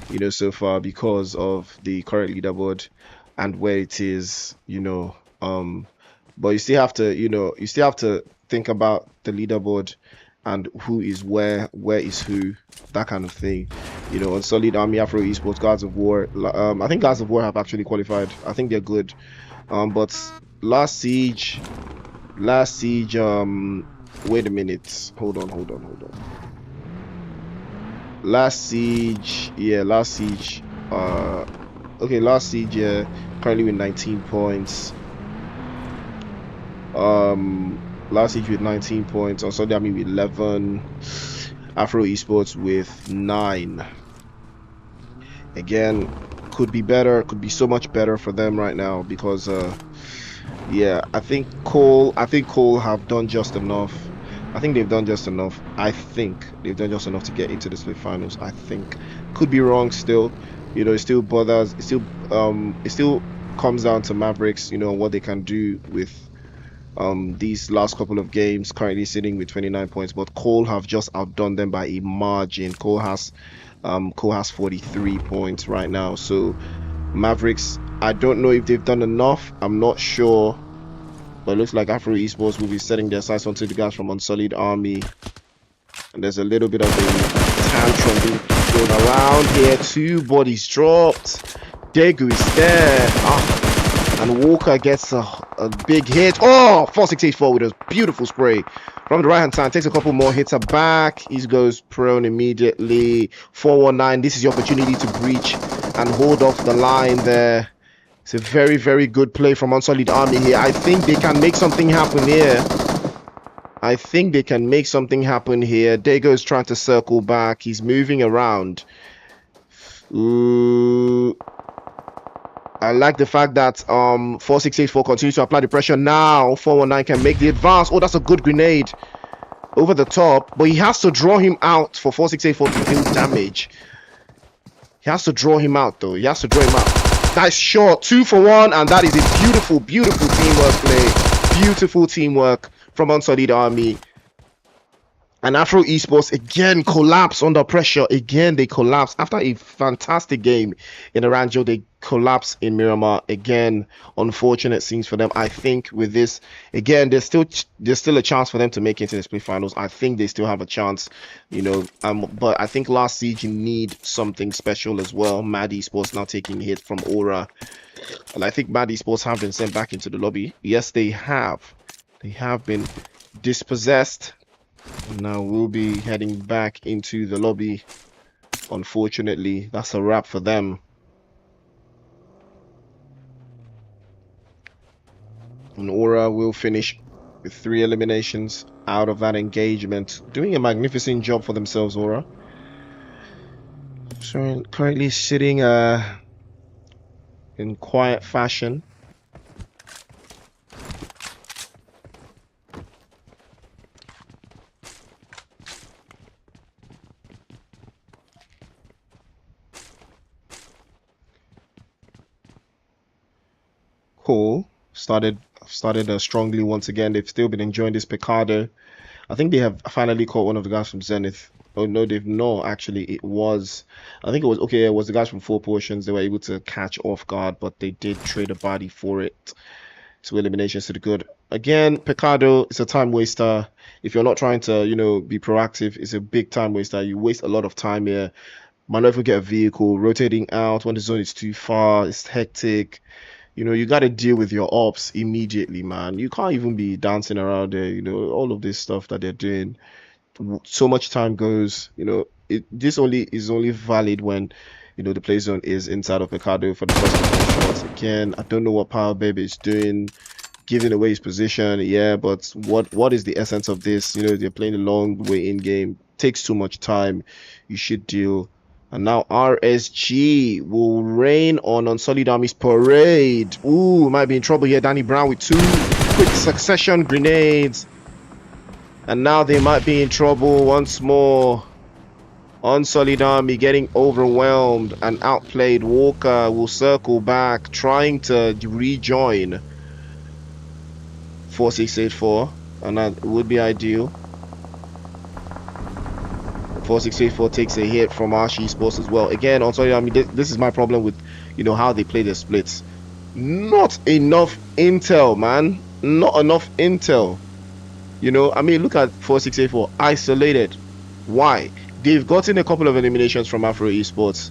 you know, so far, because of the current leaderboard and where it is, you know. But you still have to, think about the leaderboard and who is where is who, that kind of thing. You know, on Solid Army, Afro Esports, Guards of War. I think Guards of War have actually qualified. I think they're good. But Last Siege. Wait a minute. Hold on. Last Siege. Okay, Last Siege, currently with 19 points. Last Siege with 19 points. Also, I mean with 11. Afro Esports with 9. Again, could be better, could be so much better for them right now because yeah, I think Cole have done just enough. I think they've done just enough. I think they've done just enough to get into the split finals. I think, could be wrong still. You know, it still bothers. It still comes down to Mavericks. You know what they can do with these last couple of games. Currently sitting with 29 points, but Cole have just outdone them by a margin. Cole has 43 points right now. So Mavericks, I don't know if they've done enough. I'm not sure. But it looks like Afro Esports will be setting their sights onto the guys from Unsullied Army. And there's a little bit of a tantrum being thrown around here. 2 bodies dropped. Degu is there. And Walker gets a big hit. Oh, 4684 with a beautiful spray. From the right-hand side, takes a couple more hits her back. He goes prone immediately. 419, this is your opportunity to breach and hold off the line there. It's a very, very good play from Unsullied Army here. I think they can make something happen here. Dago is trying to circle back. He's moving around. Ooh. I like the fact that 4684 continues to apply the pressure now. 419 can make the advance. Oh, that's a good grenade over the top. But he has to draw him out for 4684 to deal damage. He has to draw him out, though. Nice shot, 2 for 1, and that is a beautiful, beautiful teamwork play. Beautiful teamwork from Unsullied Army. And Afro Esports again collapse under pressure. Again, they collapse after a fantastic game in Aranjo. They collapse in Miramar. Again, unfortunate scenes for them. I think with this, again, there's still a chance for them to make it into the split finals. I think they still have a chance, you know. But I think last siege you need something special as well. Mad Esports now taking hit from Aura, and I think Mad Esports have been sent back into the lobby. Yes, they have. They have been dispossessed. Now we'll be heading back into the lobby. Unfortunately, that's a wrap for them. And Aura will finish with 3 eliminations out of that engagement. Doing a magnificent job for themselves, Aura. So currently sitting in quiet fashion. Cole started strongly once again. They've still been enjoying this Picado. I think they have finally caught one of the guys from Zenith. Oh no, they've not actually. It was the guys from 4 Portions. They were able to catch off guard, but they did trade a body for it. 2 eliminations to the good. Again, Picado is a time waster. If you're not trying to, you know, be proactive, it's a big time waster. You waste a lot of time here. Might not even get a vehicle, rotating out when the zone is too far. It's hectic. You know, you got to deal with your ops immediately, man. You can't even be dancing around there, you know, all of this stuff that they're doing. So much time goes, you know, this is only valid when, you know, the play zone is inside of Picado for the first couple shots. Again, I don't know what Power Baby is doing, giving away his position, yeah, but what is the essence of this? You know, they're playing a long way in game, takes too much time. You should deal. And now RSG will rain on Unsullied Army's parade. Ooh, might be in trouble here. Danny Brown with 2 quick succession grenades. And now they might be in trouble once more. Unsullied Army getting overwhelmed and outplayed. Walker will circle back, trying to rejoin 4684. And that would be ideal. 4684 takes a hit from Archie Sports as well. Again, also, I mean, this is my problem with, you know, how they play their splits. Not enough intel, man. Not enough intel. You know, I mean, look at 4684 isolated. Why? They've gotten a couple of eliminations from Afro Esports.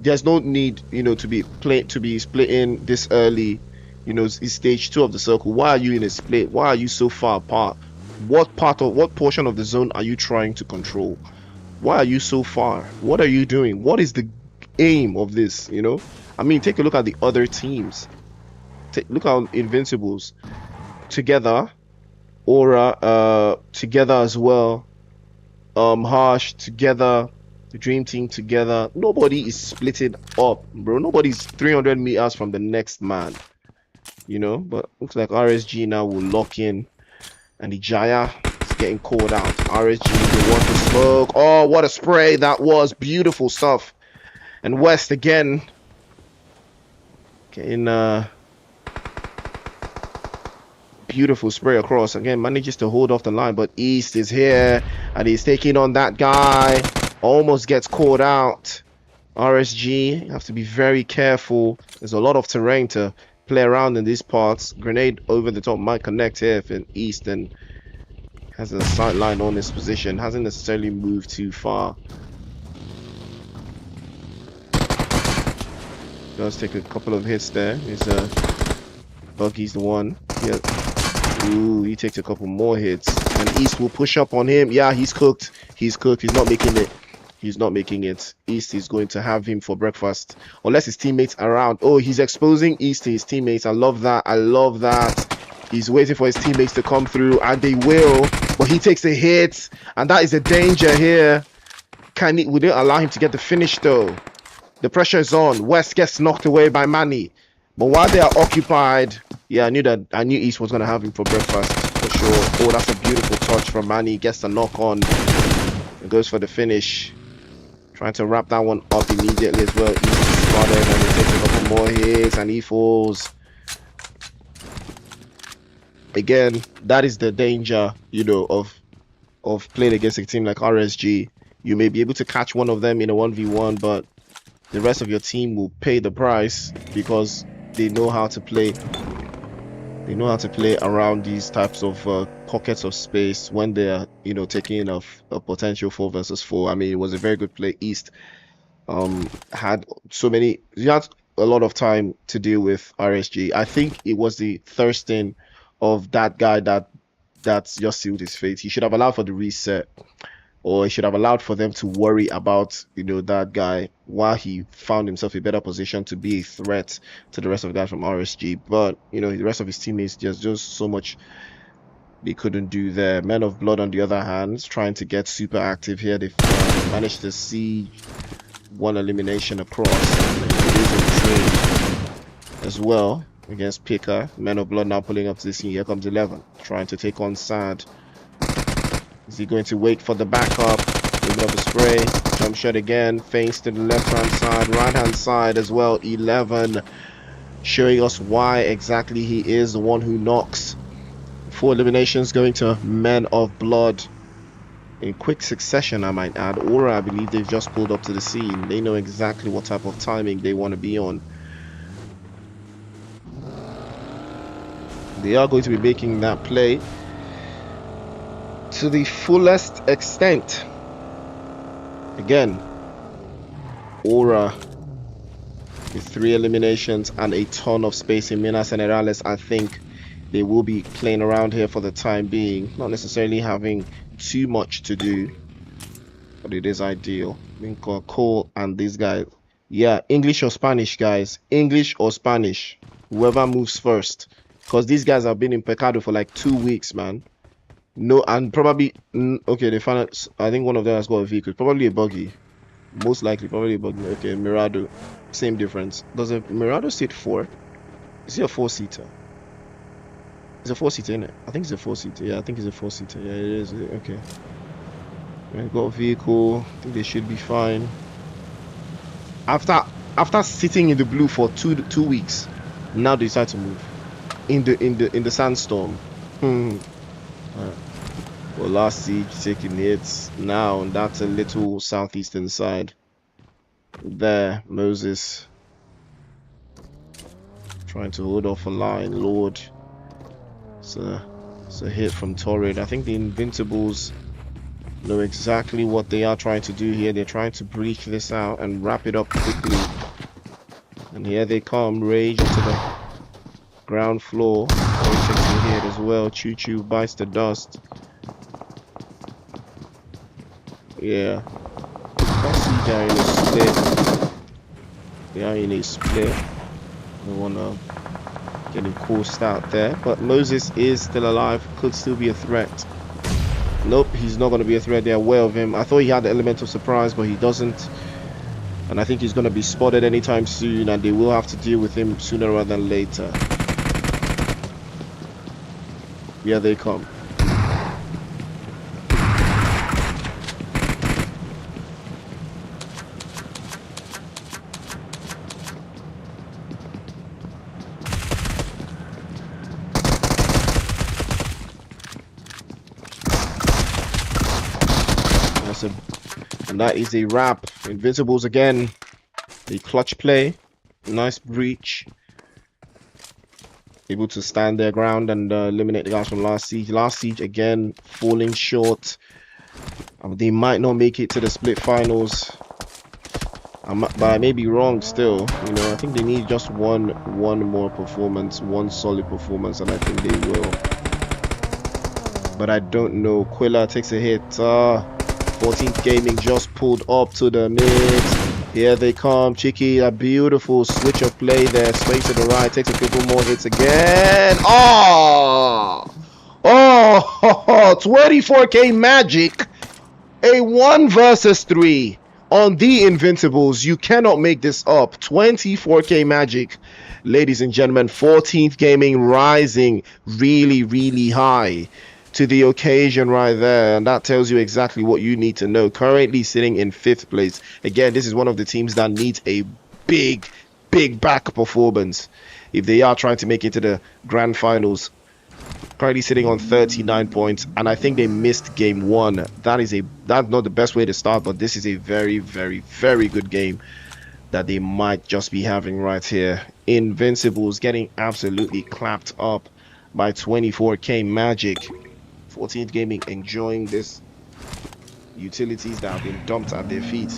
There's no need, you know, to be splitting this early. You know, it's stage 2 of the circle. Why are you in a split? Why are you so far apart? What portion of the zone are you trying to control? Why are you so far? What are you doing? What is the aim of this, you know? I mean, take a look at the other teams. Look at Invincibles. Together. Aura, together as well. Harsh, together. The dream team together. Nobody is splitting up, bro. Nobody's 300 meters from the next man. You know, but looks like RSG now will lock in. And the Jaya is getting called out. RSG, they want to smoke. Oh, what a spray that was. Beautiful stuff. And West again. Getting beautiful spray across. Again, manages to hold off the line. But East is here. And he's taking on that guy. Almost gets called out. RSG, you have to be very careful. There's a lot of terrain to play around in these parts. Grenade over the top might connect here if in East and has a sight line on his position. Hasn't necessarily moved too far. Does take a couple of hits there. He's Buggy's the one. Yeah. Ooh, he takes a couple more hits. And East will push up on him. Yeah, he's cooked. He's cooked. He's not making it. He's not making it. East is going to have him for breakfast. Unless his teammates are around. Oh, he's exposing East to his teammates. I love that. I love that. He's waiting for his teammates to come through. And they will. But he takes a hit. And that is a danger here. We didn't allow him to get the finish though. The pressure is on. West gets knocked away by Manny. But while they are occupied. Yeah, I knew East was going to have him for breakfast. For sure. Oh, that's a beautiful touch from Manny. Gets the knock on. It goes for the finish. Trying to wrap that one up immediately as well. East is spotted and he takes a couple more hits and he falls. Again, that is the danger, you know, of playing against a team like RSG. You may be able to catch one of them in a 1v1, but the rest of your team will pay the price because they know how to play. They know how to play around these types of pockets of space when they're, you know, taking a potential 4 versus 4. I mean, it was a very good play. East had a lot of time to deal with RSG. I think it was the thirsting of that guy that's just sealed his fate. He should have allowed for the reset, or he should have allowed for them to worry about, you know, that guy while he found himself a better position to be a threat to the rest of the guys from RSG. But, you know, the rest of his teammates, there's just so much they couldn't do there. Men of Blood, on the other hand, trying to get super active here. They've managed to see one elimination across. And it is in trade as well against Picker. Men of Blood now pulling up to the scene. Here comes 11, trying to take on Sad. Is he going to wait for the backup? Moving up the spray. Jump shot again. Feints to the left hand side. Right hand side as well. 11. Showing us why exactly he is the one who knocks. 4 eliminations going to Men of Blood. In quick succession, I might add. Aura, I believe they've just pulled up to the scene. They know exactly what type of timing they want to be on. They are going to be making that play to the fullest extent. Again, Aura with 3 eliminations and a ton of space in Minas Generales. I think they will be playing around here for the time being, not necessarily having too much to do, but it is ideal. I think Cole and this guy, yeah, English or Spanish, guys. English or Spanish, whoever moves first, because these guys have been in Pecado for like 2 weeks, man. No, and probably okay, they found out. I think one of them has got a vehicle, probably a buggy, most likely probably a buggy. Okay, Mirado, same difference. Does a Mirado sit 4? Is it a 4-seater? It's a 4-seater, isn't it? I think it's a 4-seater. Yeah, I think it's a 4-seater. Yeah, it is. Okay, I've got a vehicle. I think they should be fine. After sitting in the blue for two weeks, now they decide to move in the sandstorm. Well, last siege taking hits. Now that's a little southeastern side. There, Moses trying to hold off a line. Lord, it's a hit from Torrid. I think the Invincibles know exactly what they are trying to do here. They're trying to breach this out and wrap it up quickly. And here they come, rage into the ground floor. Oh, takes a hit as well. Choo Choo bites the dust. Yeah. I see they're in a split. They are in a split. I wanna get him coursed out there. But Moses is still alive, could still be a threat. Nope, he's not going to be a threat. They're aware of him. I thought he had the element of surprise, but he doesn't. And I think he's going to be spotted anytime soon, and they will have to deal with him sooner rather than later. Here they come. And that is a wrap. Invincibles again. A clutch play. Nice breach. Able to stand their ground and eliminate the guys from last siege. Last siege again falling short. They might not make it to the split finals. But I may be wrong still. You know, I think they need just one more performance, one solid performance, and I think they will. But I don't know. Quilla takes a hit. 14th Gaming just pulled up to the mid. Here they come. Cheeky, a beautiful switch of play there. Swings to the right. Takes a couple more hits again. Oh! 24K Magic. A 1 versus 3 on the Invincibles. You cannot make this up. 24K Magic. Ladies and gentlemen, 14th Gaming rising really, really high to the occasion right there, and that tells you exactly what you need to know. Currently sitting in 5th place. Again, this is one of the teams that needs a big back performance if they are trying to make it to the grand finals. Currently sitting on 39 points, and I think they missed game 1. That's not the best way to start, but this is a very good game that they might just be having right here. Invincibles getting absolutely clapped up by 24K Magic. 14th Gaming enjoying this utilities that have been dumped at their feet.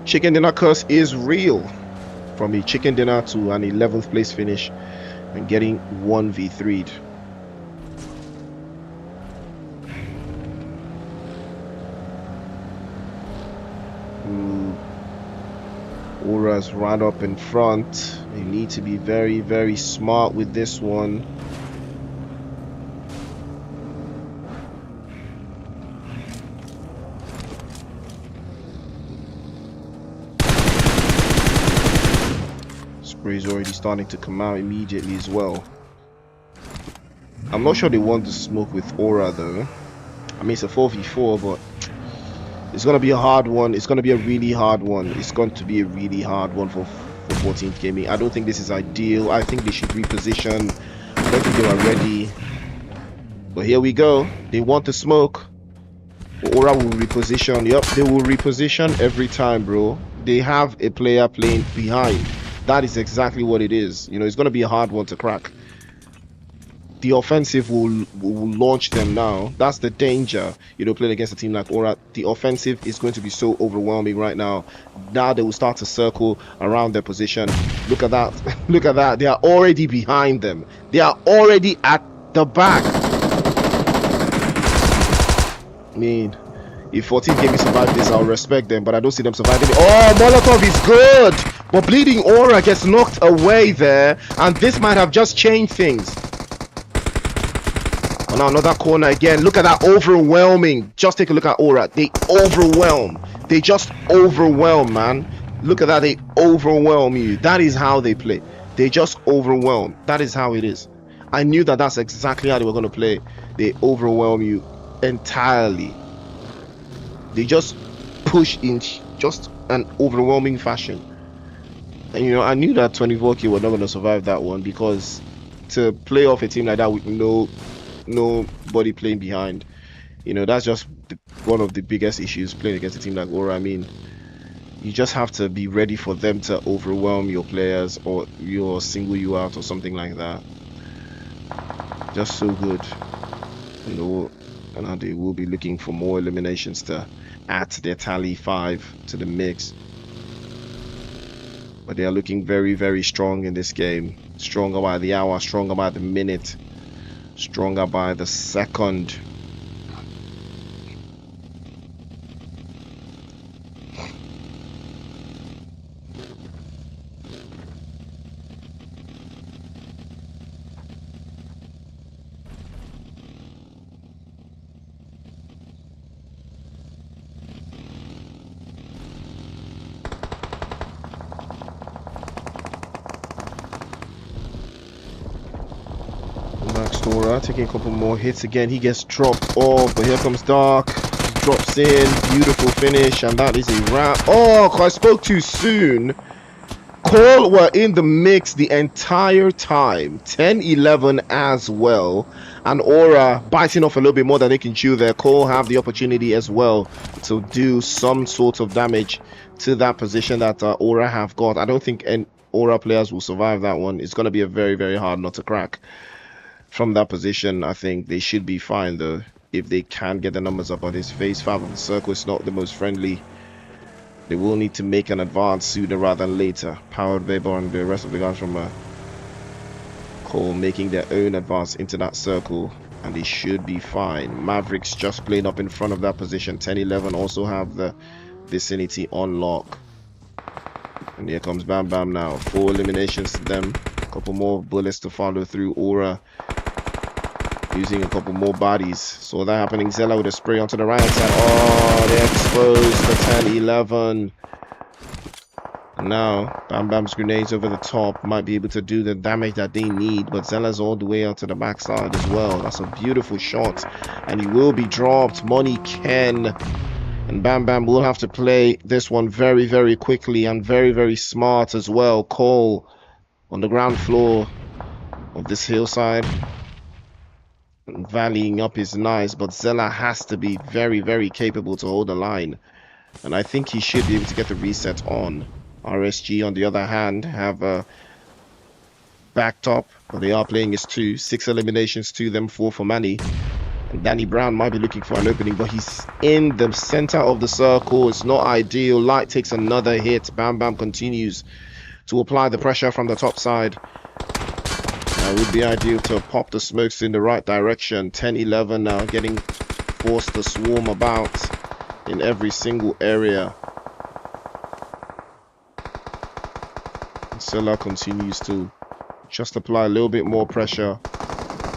Chicken dinner curse is real. From a chicken dinner to an 11th place finish and getting 1v3'd. Aura's right up in front. They need to be very smart with this one. Spray's already starting to come out immediately as well. I'm not sure they want to smoke with Aura though. I mean, it's a 4v4, but it's going to be a hard one. It's going to be a really hard one. It's going to be a really hard one for 14th Gaming. I don't think this is ideal. I think they should reposition. I don't think they are ready. But here we go. They want to smoke. Aura will reposition. Yep, they will reposition every time, bro. They have a player playing behind. That is exactly what it is. You know, it's going to be a hard one to crack. The offensive will launch them now. That's the danger, you know, playing against a team like Aura. The offensive is going to be so overwhelming right now. Now they will start to circle around their position. Look at that. Look at that. They are already behind them. They are already at the back. I mean, if 14 Gaming survive this, I'll respect them, but I don't see them surviving it. Oh, Molotov is good, but Bleeding Aura gets knocked away there, and this might have just changed things. Oh, now another corner again. Look at that overwhelming. Just take a look at Aura. They overwhelm. They just overwhelm, man. Look at that. They overwhelm you. That is how they play. They just overwhelm. That is how it is. I knew that that's exactly how they were going to play. They overwhelm you entirely. They just push in just an overwhelming fashion. And you know, I knew that 24K were not going to survive that one, because to play off a team like that with nobody playing behind, you know, that's just one of the biggest issues playing against a team like Aura. I mean, you just have to be ready for them to overwhelm your players, or you'll single you out or something like that. Just so good, you know. And now they will be looking for more eliminations to add their tally 5 to the mix. But they are looking very strong in this game. Stronger by the hour, stronger by the minute, stronger by the second. against Aura, taking a couple more hits again. He gets dropped off, but here comes Dark. Drops in, beautiful finish, and that is a wrap. Oh, I spoke too soon. Cole were in the mix the entire time. 10-11 as well. And Aura biting off a little bit more than they can chew there. Cole have the opportunity as well to do some sort of damage to that position that Aura have got. I don't think any Aura players will survive that one. It's going to be a very, very hard nut to crack from that position. I think they should be fine though if they can get the numbers up on his face. 5 of the circle is not the most friendly. They will need to make an advance sooner rather than later. Powered Weber and the rest of the guys from Cole making their own advance into that circle, and they should be fine. Mavericks just playing up in front of that position. 10-11 also have the vicinity on lock. And here comes Bam Bam now. 4 eliminations to them. A couple more bullets to follow through. Aura using a couple more bodies. Saw that happening. Zella with a spray onto the right hand side. Oh, they're exposed to 10-11. And now Bam Bam's grenades over the top might be able to do the damage that they need, but Zella's all the way out to the backside as well. That's a beautiful shot, and he will be dropped. Money Ken, and Bam Bam will have to play this one very, very quickly and very, very smart as well. Cole on the ground floor of this hillside, valleying up is nice, but Zella has to be very, very capable to hold the line, and I think he should be able to get the reset on. RSG on the other hand have backed up, but they are playing as 2. 6 eliminations to them, 4 for Manny. And Danny Brown might be looking for an opening, but he's in the center of the circle. It's not ideal. Light takes another hit. Bam Bam continues to apply the pressure from the top side. It would be ideal to pop the smokes in the right direction. 10-11 now, getting forced to swarm about in every single area. Zella continues to just apply a little bit more pressure.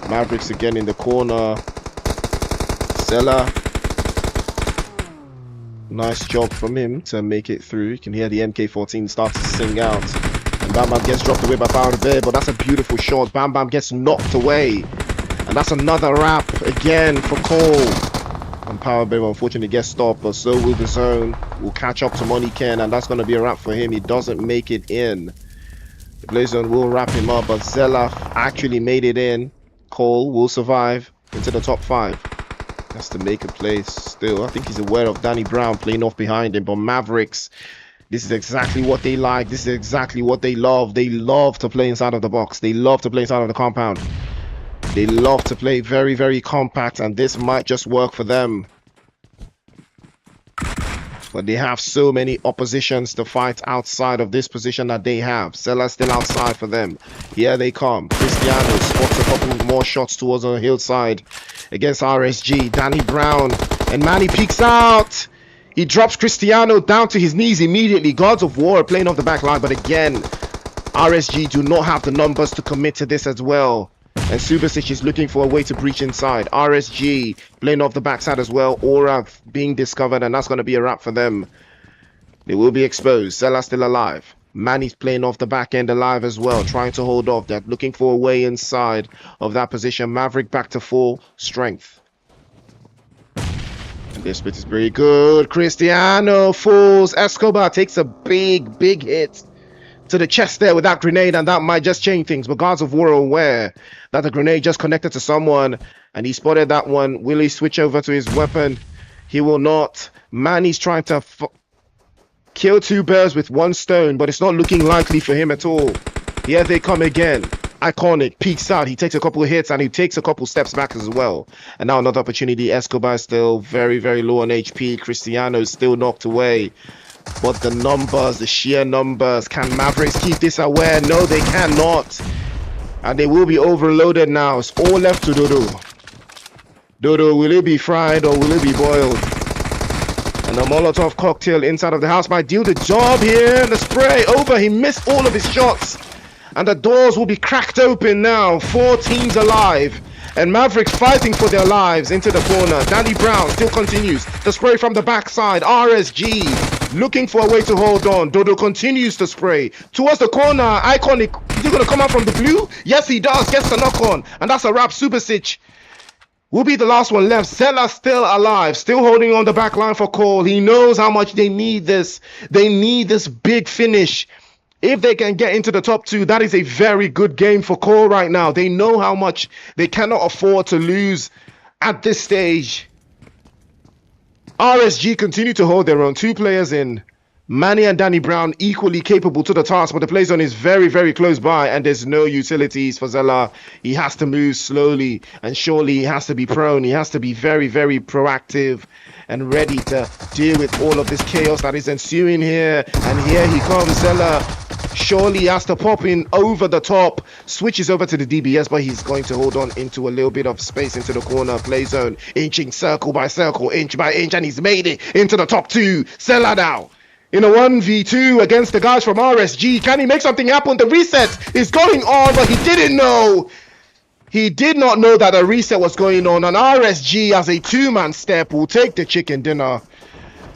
Mavericks again in the corner. Zella, nice job from him to make it through. You can hear the MK14 start to sing out, and Bam Bam gets dropped away by Power Bear, but that's a beautiful shot. Bam Bam gets knocked away, and that's another wrap again for Cole. And Power Bear unfortunately gets stopped, but so will the zone. Will catch up to Money Ken, and that's going to be a wrap for him. He doesn't make it in. The Blaze Zone will wrap him up, but Zella actually made it in. Cole will survive into the top 5. Has to make a play still. I think he's aware of Danny Brown playing off behind him, but Mavericks, this is exactly what they like. This is exactly what they love. They love to play inside of the box. They love to play inside of the compound. They love to play very, very compact, and this might just work for them. But they have so many oppositions to fight outside of this position that they have. Zella's still outside for them. Here they come. Cristiano spots a couple more shots towards the hillside against RSG. Danny Brown, and Manny peeks out. He drops Cristiano down to his knees immediately. Gods of War playing off the back line, but again, RSG do not have the numbers to commit to this as well. And Subasic is looking for a way to breach inside. RSG playing off the backside as well. Aura being discovered, and that's going to be a wrap for them. They will be exposed. Zella's still alive. Manny's playing off the back end alive as well, trying to hold off. They're looking for a way inside of that position. Maverick back to full strength. And this bit is very good. Cristiano falls. Escobar takes a big, big hit to the chest there with that grenade, and that might just change things. But Gods of War are aware that the grenade just connected to someone, and he spotted that one. Will he switch over to his weapon? He will not. Manny's trying to kill 2 birds with 1 stone, but it's not looking likely for him at all. Here they come again. Iconic peeks out. He takes a couple of hits, and he takes a couple steps back as well. And now another opportunity. Escobar is still very, very low on HP. Cristiano is still knocked away. But the numbers, the sheer numbers, can Mavericks keep this aware? No, they cannot. And they will be overloaded now. It's all left to Dodo. Dodo, will it be fried or will it be boiled? And a Molotov cocktail inside of the house might do the job here. The spray over. He missed all of his shots. And the doors will be cracked open now. 4 teams alive. And Mavericks fighting for their lives into the corner. Danny Brown still continues. The spray from the backside. RSG looking for a way to hold on. Dodo continues to spray towards the corner. Iconic, is he going to come out from the blue? Yes, he does. Gets the knock on, and that's a wrap. Super Sitch will be the last one left. Zella still alive, still holding on the back line for Cole. He knows how much they need this. They need this big finish. If they can get into the top 2, that is a very good game for Cole right now. They know how much they cannot afford to lose at this stage. RSG continue to hold their own. 2 players in. Manny and Danny Brown equally capable to the task, but the play zone is very, very close by, and there's no utilities for Zella. He has to move slowly, and surely he has to be prone. He has to be very, very proactive and ready to deal with all of this chaos that is ensuing here. And here he comes, Zella. Surely he has to pop in over the top. Switches over to the DBS, but he's going to hold on into a little bit of space into the corner. Play zone, inching circle by circle, inch by inch, and he's made it into the top 2. Zella now in a 1v2 against the guys from RSG. Can he make something happen? The reset is going on, but he didn't know. He did not know that a reset was going on. And RSG, as a 2-man step, will take the chicken dinner.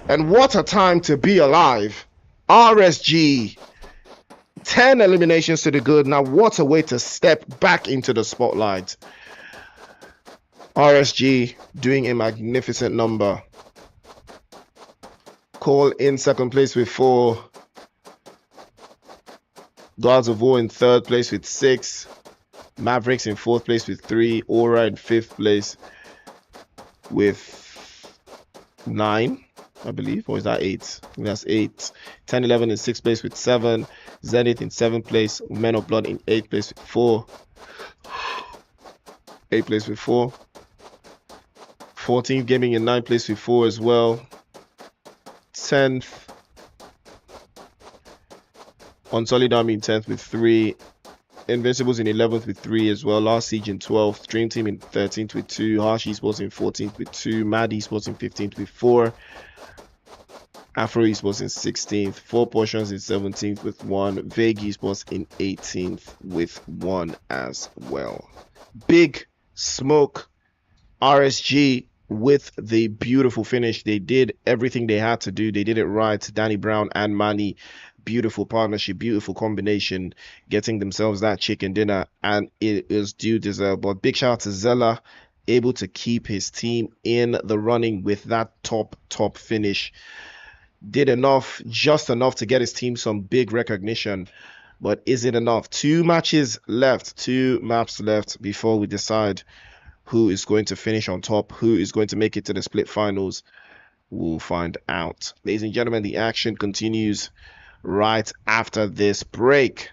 And what a time to be alive. RSG, 10 eliminations to the good. Now, what a way to step back into the spotlight. RSG doing a magnificent number. Cole in second place with 4. Guards of War in third place with 6. Mavericks in fourth place with 3. Aura in fifth place with 9, I believe. Or is that 8? I think that's 8. 10, 11 in sixth place with 7. Zenith in seventh place. Men of Blood in 8th place with 4. 8th place with 4. 14th Gaming in 9th place with 4 as well. 10th. Unsolid Army in 10th with 3. Invincibles in 11th with 3 as well. Last Siege in 12th. Dream Team in 13th with 2. Harsh Esports in 14th with 2. Mad Esports in 15th with 4. Afro Esports in 16th. 4 Portions in 17th with 1. Vague Esports in 18th with 1 as well. Big Smoke RSG with the beautiful finish. They did everything they had to do. They did it right. Danny Brown and Manny, beautiful partnership, beautiful combination, getting themselves that chicken dinner, and it is due deserved. But big shout out to Zella, able to keep his team in the running with that top finish. Did enough, just enough to get his team some big recognition. But is it enough? 2 matches left, 2 maps left before we decide who is going to finish on top, who is going to make it to the split finals. We'll find out. Ladies and gentlemen, the action continues right after this break.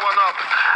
one up.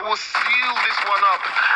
Will seal this one up.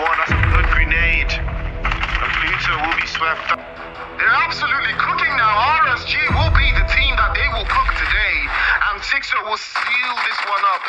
one. That's a good grenade. And Pluto will be swept up. They're absolutely cooking now. RSG will be the team that they will cook today. And Sixer will seal this one up.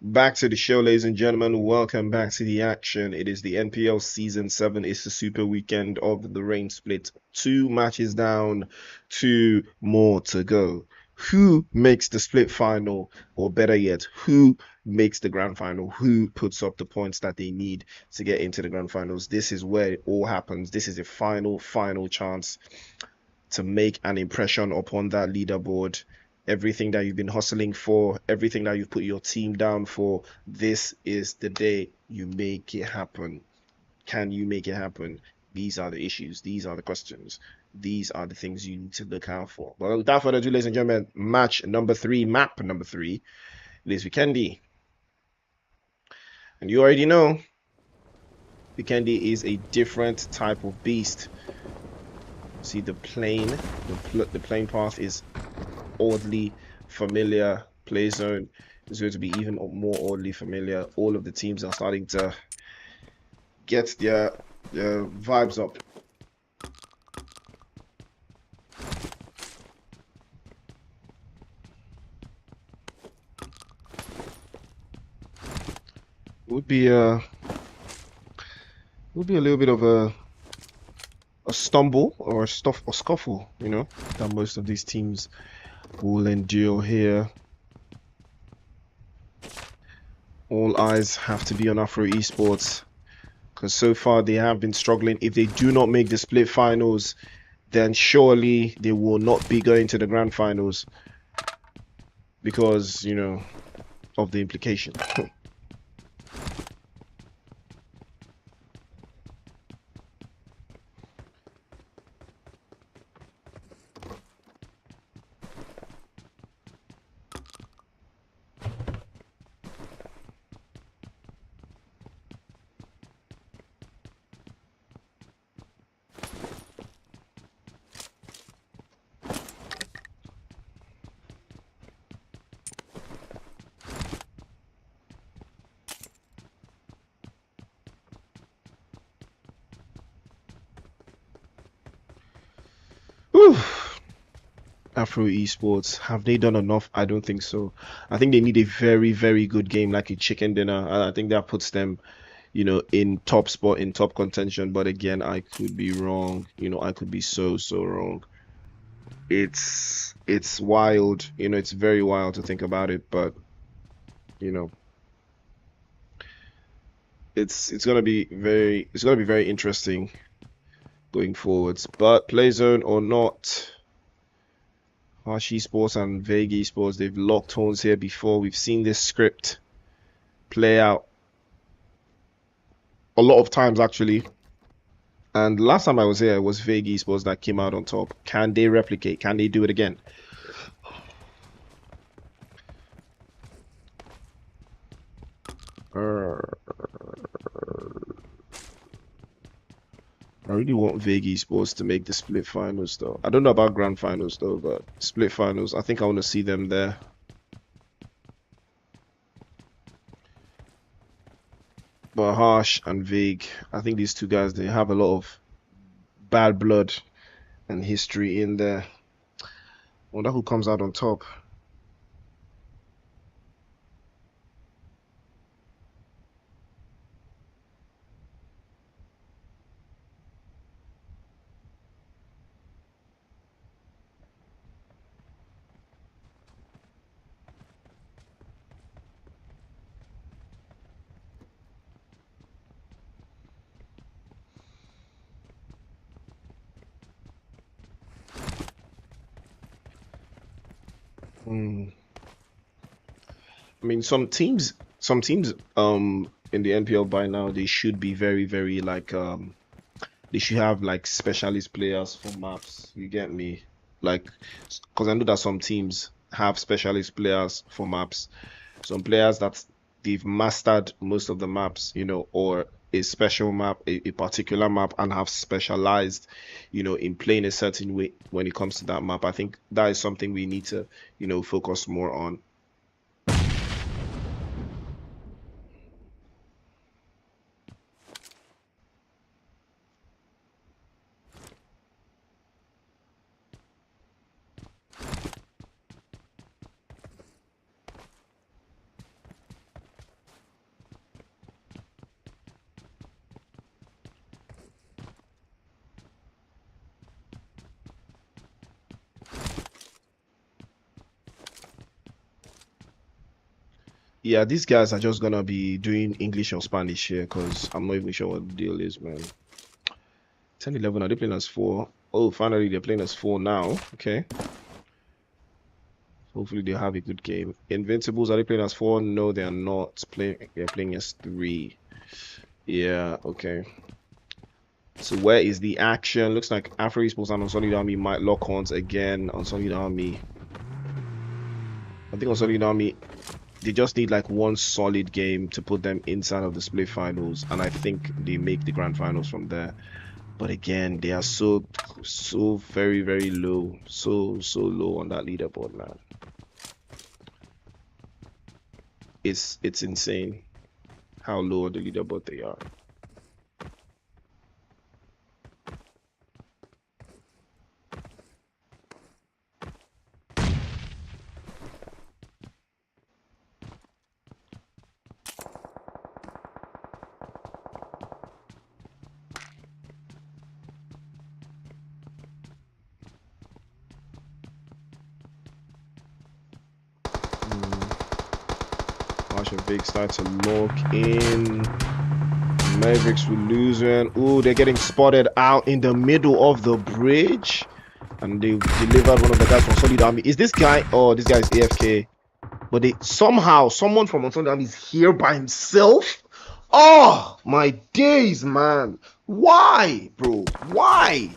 Back to the show, ladies and gentlemen. Welcome back to the action. It is the NPL Season 7. It's the super weekend of the rain split. 2 matches down, 2 more to go. Who makes the split final, or better yet, who makes the grand final? Who puts up the points that they need to get into the grand finals? This is where it all happens. This is a final chance to make an impression upon that leaderboard. Everything that you've been hustling for, everything that you've put your team down for, this is the day you make it happen. Can you make it happen? These are the issues. These are the questions. These are the things you need to look out for. Well, without further ado, ladies and gentlemen, match number 3, map number 3, it is Vikendi. And you already know, Vikendi is a different type of beast. See the plane, the plane path is oddly familiar. Play zone is going to be even more oddly familiar. All of the teams are starting to get their vibes up. Would be a little bit of a stumble or a scuffle, you know, that most of these teams will endure here. All eyes have to be on Afro Esports, because so far they have been struggling. If they do not make the split finals, then surely they will not be going to the grand finals, because, you know, of the implication. Afro Esports, have they done enough? I don't think so. I think they need a very good game, like a chicken dinner. I think that puts them, you know, in top spot, in top contention. But again, I could be wrong. You know, I could be so wrong. It's wild. You know, it's very wild to think about it. But, you know, it's gonna be very interesting going forwards. But play zone or not, Harsh Esports and Vague Esports, they've locked horns here before. We've seen this script play out a lot of times, actually. And last time I was here, it was Vague Esports that came out on top. Can they replicate? Can they do it again? I really want Vague Esports to make the split finals, though. I don't know about grand finals, though, but split finals, I think I want to see them there. But Harsh and Vague, I think these two guys, they have a lot of bad blood and history in there. Wonder who comes out on top. I mean, some teams in the NPL by now, they should be very, very like they should have like specialist players for maps. You get me? Like, because I know that some teams have specialist players for maps. Some players that they've mastered most of the maps, you know, or a special map, a particular map, and have specialized, you know, in playing a certain way when it comes to that map. I think that is something we need to, you know, focus more on. Yeah, these guys are just gonna be doing English or Spanish here because I'm not even sure what the deal is, man. 10-11, are they playing as 4? Oh, finally they're playing as 4 now. Okay. Hopefully they have a good game. Invincibles, are they playing as 4? No, they are not playing. They're playing as 3. Yeah, okay. So where is the action? Looks like Afro Esports and Unsolid Army might lock horns again. Unsolid Army. I think Unsolid Army, they just need like one solid game to put them inside of the split finals, and I think they make the grand finals from there. But again, they are so very, very low, so low on that leaderboard, man. It's insane how low on the leaderboard they are. Big start to lock in. Mavericks will lose, man. Ooh, they're getting spotted out in the middle of the bridge, and they delivered one of the guys from Solid Army. Is this guy? Oh, this guy is AFK. But they somehow, someone from Solid Army is here by himself. Oh my days, man! Why, bro? Why?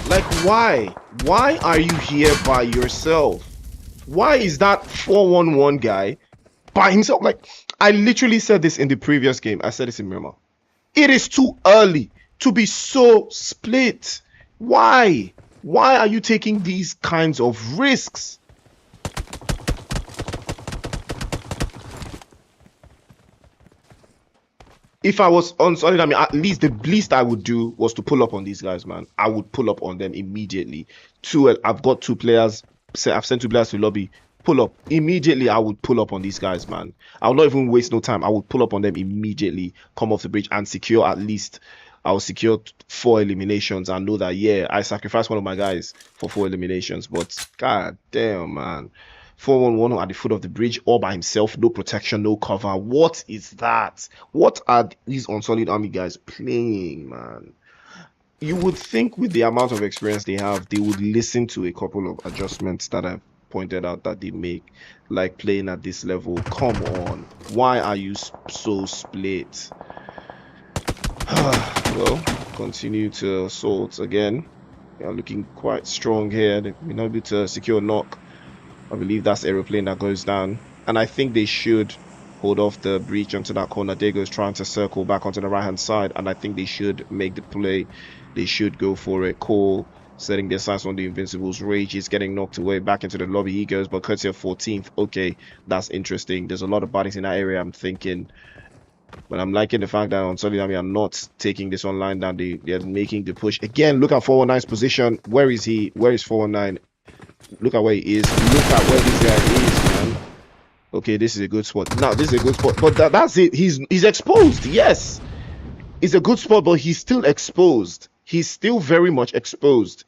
Like, why? Why are you here by yourself? Why is that 411 guy by himself? Like, I literally said this in the previous game. I said this in Miramar. It is too early to be so split. Why? Why are you taking these kinds of risks? If I was on Solid, I mean, at least the least I would do was to pull up on these guys, man. I would pull up on them immediately. I've got 2 players. I've sent 2 players to lobby. Pull up immediately. I would pull up on these guys, man. I would not even waste no time. I would pull up on them immediately, come off the bridge and secure at least. I'll secure 4 eliminations and know that, yeah, I sacrificed one of my guys for 4 eliminations. But god damn, man, 411 at the foot of the bridge all by himself, no protection, no cover. What is that? What are these Unsolid Army guys playing, man? you would think with the amount of experience they have, they would listen to a couple of adjustments that I've pointed out that they make, like playing at this level. Come on, why are you so split? Well, continue to assault again. They are looking quite strong here. They may not be able to secure a knock. I believe that's aeroplane that goes down, and I think they should hold off the breach onto that corner. Dago is trying to circle back onto the right hand side, and I think they should make the play. They should go for it. Cole setting their sights on the Invincibles. Rage is getting knocked away back into the lobby. He goes, but courtesy of 14th. Okay, that's interesting. There's a lot of bodies in that area, I'm thinking. But I'm liking the fact that on Solid Army are not taking this online down. They're making the push. Again, look at 419's position. Where is he? Where is 419? Look at where he is. Look at where this guy is, man. Okay, this is a good spot. Now, this is a good spot. But that's it. He's exposed. Yes. It's a good spot, but he's still exposed. He's still very much exposed.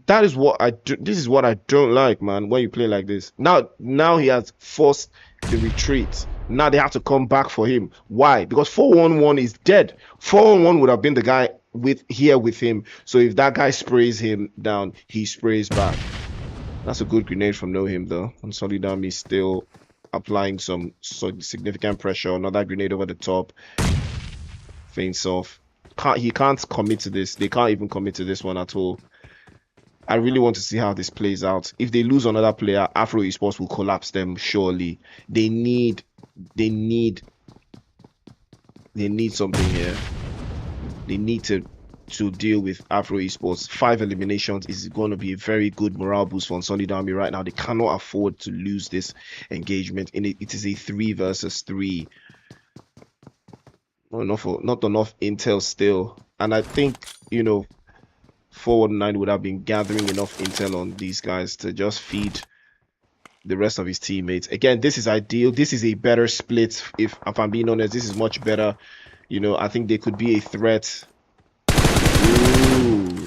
That is what I do. This is what I don't like, man, when you play like this. Now he has forced the retreat. Now they have to come back for him. Why? Because 411 is dead. 411 would have been the guy with him. So if that guy sprays him down, he sprays back. That's a good grenade from No Him though. And Solid Army still applying some significant pressure. Another grenade over the top. Feints off. He can't commit to this. They can't even commit to this one at all. I really want to see how this plays out. If they lose another player, Afro Esports will collapse them surely. They need something here. They need to deal with Afro Esports. 5 eliminations is going to be a very good morale boost for Solid Army right now. They cannot afford to lose this engagement. It is a 3 versus 3. Not enough intel still. And I think, 419 would have been gathering enough intel on these guys to just feed the rest of his teammates. Again, this is ideal. This is a better split. If I'm being honest, this is much better. I think they could be a threat.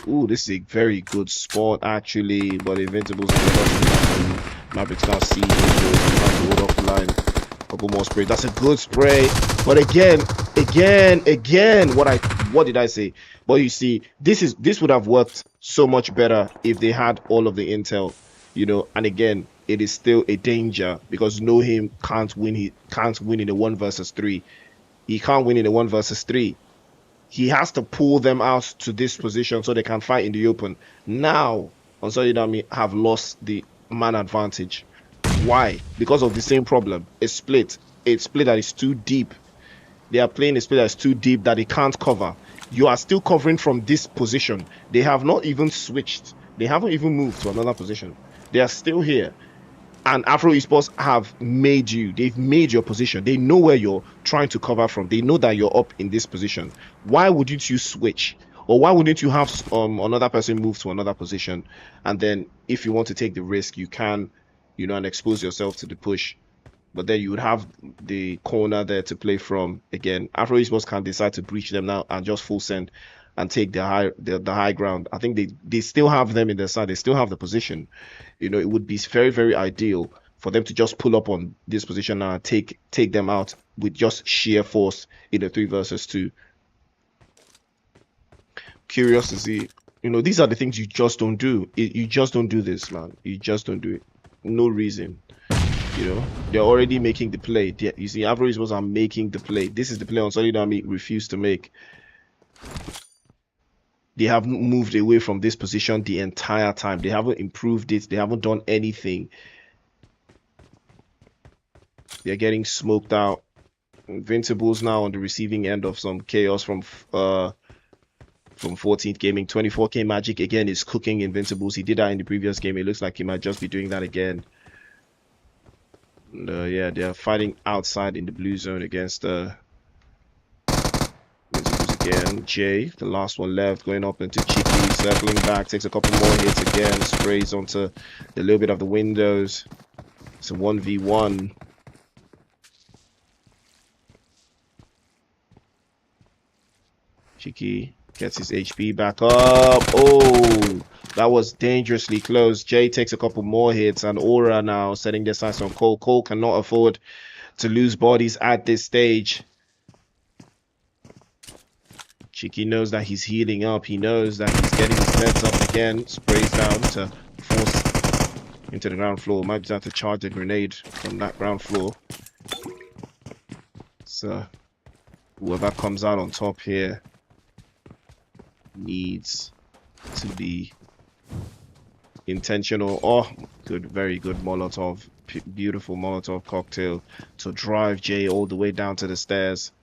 Ooh, this is a very good spot actually. But Invincibles and Mavericks now see him to hold off the line. Couple more spray. That's a good spray. But again, what did I say? But you see, this would have worked so much better if they had all of the intel, and again, it is still a danger because No Him can't win. He can't win in a 1 versus 3. He can't win in a 1 versus 3. He has to pull them out to this position so they can fight in the open. Now, Solid Army have lost the man advantage. Why? Because of the same problem. A split that is too deep. They are playing a split that is too deep that they can't cover. You are still covering from this position. They have not even switched. They haven't even moved to another position. They are still here. And Afro Esports have made you. They've made your position. They know where you're trying to cover from. They know that you're up in this position. Why wouldn't you switch? Or why wouldn't you have another person move to another position? And then if you want to take the risk, you can, and expose yourself to the push. But then you would have the corner there to play from. Again, Afro Esports can decide to breach them now and just full send and take the high ground. I think they still have them in their side. They still have the position. It would be very, very ideal for them to just pull up on this position and take them out with just sheer force in a 3 versus 2. Curious to see. These are the things you just don't do. You just don't do this, man. You just don't do it. No reason. They're already making the play. You see, Afro Esports are making the play. This is the play on Solid Army refused to make. They haven't moved away from this position the entire time. They haven't improved it. They haven't done anything. They're getting smoked out. Invincibles now on the receiving end of some chaos from 14th Gaming. 24K Magic again is cooking Invincibles. He did that in the previous game. It looks like he might just be doing that again. Yeah, they're fighting outside in the blue zone against Invincibles again. Jay, the last one left, going up into Cheeky, circling back, takes a couple more hits again, sprays onto the little bit of the windows. It's a 1v1. Cheeky gets his HP back up. Oh, that was dangerously close. Jay takes a couple more hits, and Aura now setting their sights on Cole. Cole cannot afford to lose bodies at this stage. Cheeky knows that he's healing up. He knows that he's getting his meds up again. Sprays down to force into the ground floor. Might just have to charge a grenade from that ground floor. So whoever comes out on top here needs to be intentional. Oh, good, very good Molotov. Beautiful Molotov cocktail to drive Jay all the way down to the stairs.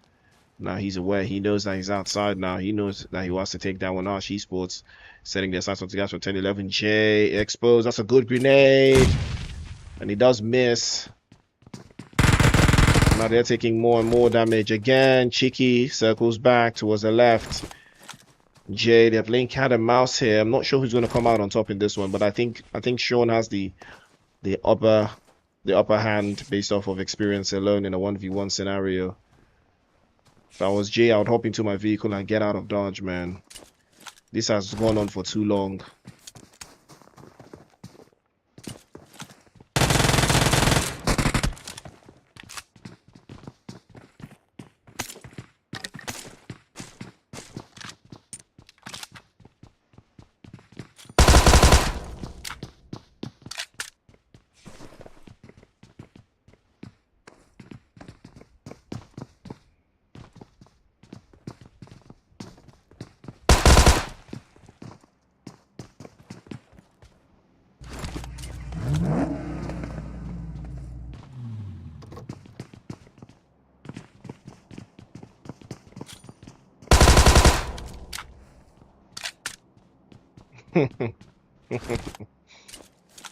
Now he's aware. He knows that he's outside now. He knows that he wants to take down one Arch Esports. Setting their sights on the gas from 10-11. Jay exposed. That's a good grenade. And he does miss. Now they're taking more and more damage. Again, Cheeky circles back towards the left. Jay, they're playing cat and mouse here. I'm not sure who's going to come out on top in this one, but I think Sean has the upper hand based off of experience alone in a 1v1 scenario. If I was Jay, I would hop into my vehicle and get out of Dodge, man. This has gone on for too long.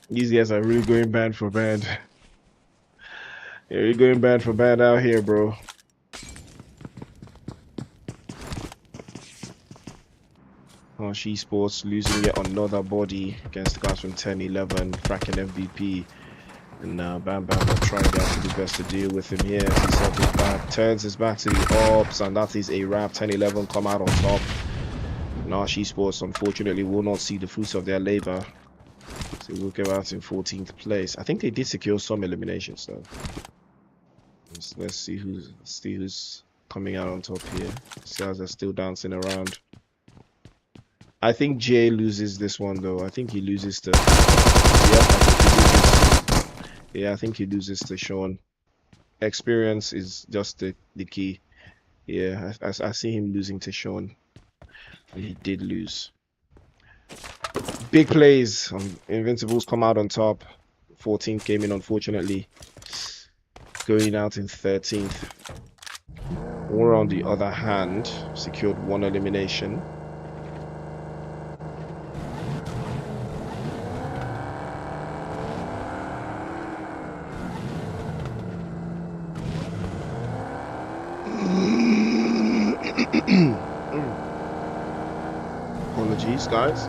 These guys are really going bad for bad. Yeah, you're going bad for bad out here, bro. Arch Esports losing yet another body against the guys from 10-11, fracking MVP. And now Bam Bam will try to do best to deal with him here. He circles back, turns his back to the ops, and that is a wrap. 10-11 come out on top. And Arch Esports unfortunately will not see the fruits of their labor. So we'll go out in 14th place. I think they did secure some eliminations though. Let's see who's coming out on top here. See how they're still dancing around. I think Jay loses this one though. I think he loses to I think he loses to Sean. Experience is just the key. Yeah, I see him losing to Sean. And he did lose. Big plays. Invincibles come out on top. 14th came in, unfortunately. Going out in 13th. Or on the other hand, secured one elimination. Apologies, guys.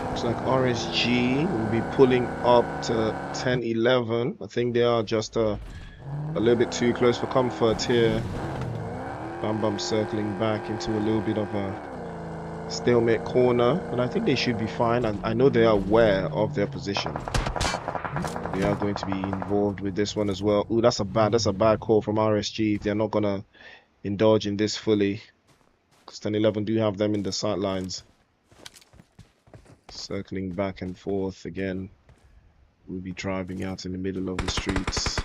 Looks like RSG will be pulling up to 10-11. I think they are just a little bit too close for comfort here. Bam Bam circling back into a little bit of a stalemate corner, but I think they should be fine. And I know they are aware of their position. They are going to be involved with this one as well. Ooh, that's a bad call from RSG. They're not gonna indulge in this fully. Because 10-11 do have them in the sidelines. Circling back and forth again. We'll be driving out in the middle of the streets.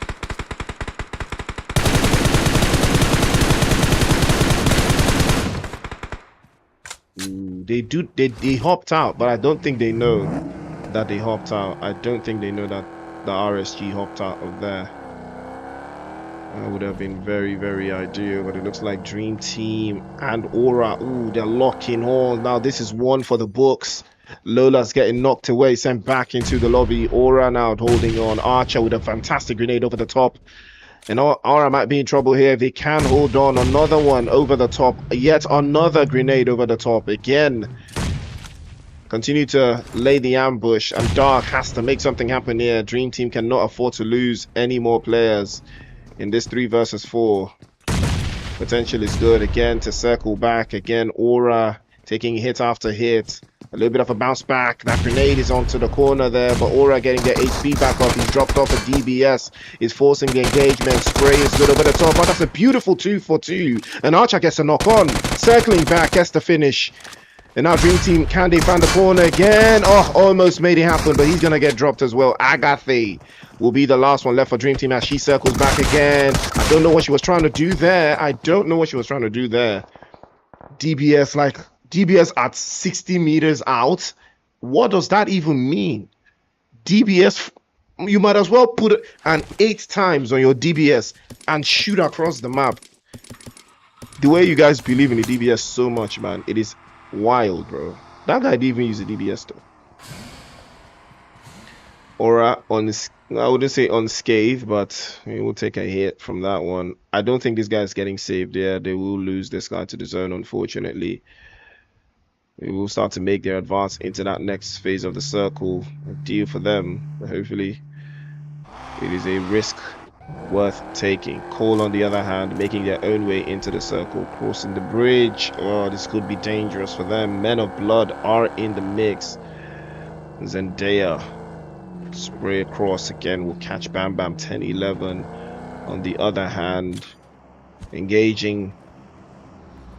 Ooh, they hopped out, but I don't think they know that they hopped out. I don't think they know that the RSG hopped out of there. That would have been very, very ideal, but it looks like Dream Team and Aura, ooh, they're locking horns. Now this is one for the books. Lola's getting knocked away, sent back into the lobby. Aura now holding on. Archer with a fantastic grenade over the top. And Aura might be in trouble here if they can hold on. Another one over the top. Yet another grenade over the top. Again, continue to lay the ambush. And Dark has to make something happen here. Dream Team cannot afford to lose any more players in this 3 versus 4. Potential is good again to circle back. Again, Aura taking hit after hit. A little bit of a bounce back. That grenade is onto the corner there, but Aura getting their HP back up. He's dropped off a DBS. Is forcing the engagement. Spray is good over the top. But that's a beautiful 2-for-2. And Archer gets a knock on. Circling back, gets the finish. And now Dream Team, can they find the corner again? Oh, almost made it happen, but he's going to get dropped as well. Agathe will be the last one left for Dream Team as she circles back again. I don't know what she was trying to do there. DBS at 60 meters out. What does that even mean? DBS, you might as well put an 8 times on your DBS and shoot across the map. The way you guys believe in the DBS so much, man, it is wild, bro. That guy didn't even use the DBS though. Aura I wouldn't say unscathed, but he will take a hit from that one. I don't think this guy's getting saved there. They will lose this guy to the zone, unfortunately. We will start to make their advance into that next phase of the circle. A deal for them, but hopefully it is a risk worth taking. Cole, on the other hand, making their own way into the circle, crossing the bridge. Oh, this could be dangerous for them. Men of Blood are in the mix. Zendaya spray across again, will catch Bam Bam. 10-11 on the other hand, engaging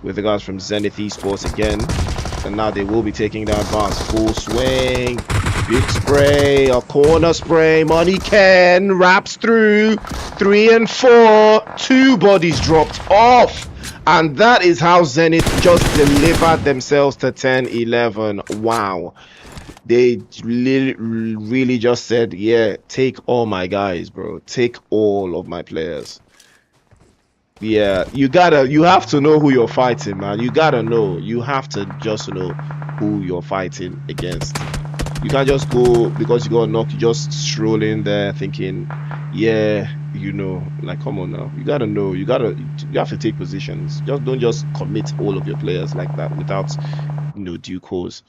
with the guys from Zenith Esports again. And now they will be taking the advance. Full swing. Big spray. A corner spray. Money Ken wraps through. 3 and 4. 2 bodies dropped off. And that is how Zenith just delivered themselves to 10-11. Wow. They really just said, yeah, take all my guys, bro. Take all of my players. Yeah, you have to know who you're fighting, man. You gotta know. You have to just know who you're fighting against. You can't just go because you got knocked. You just stroll in there thinking, yeah, you know, like, come on now. You gotta know. You have to take positions. Don't just commit all of your players like that without, you know, due cause.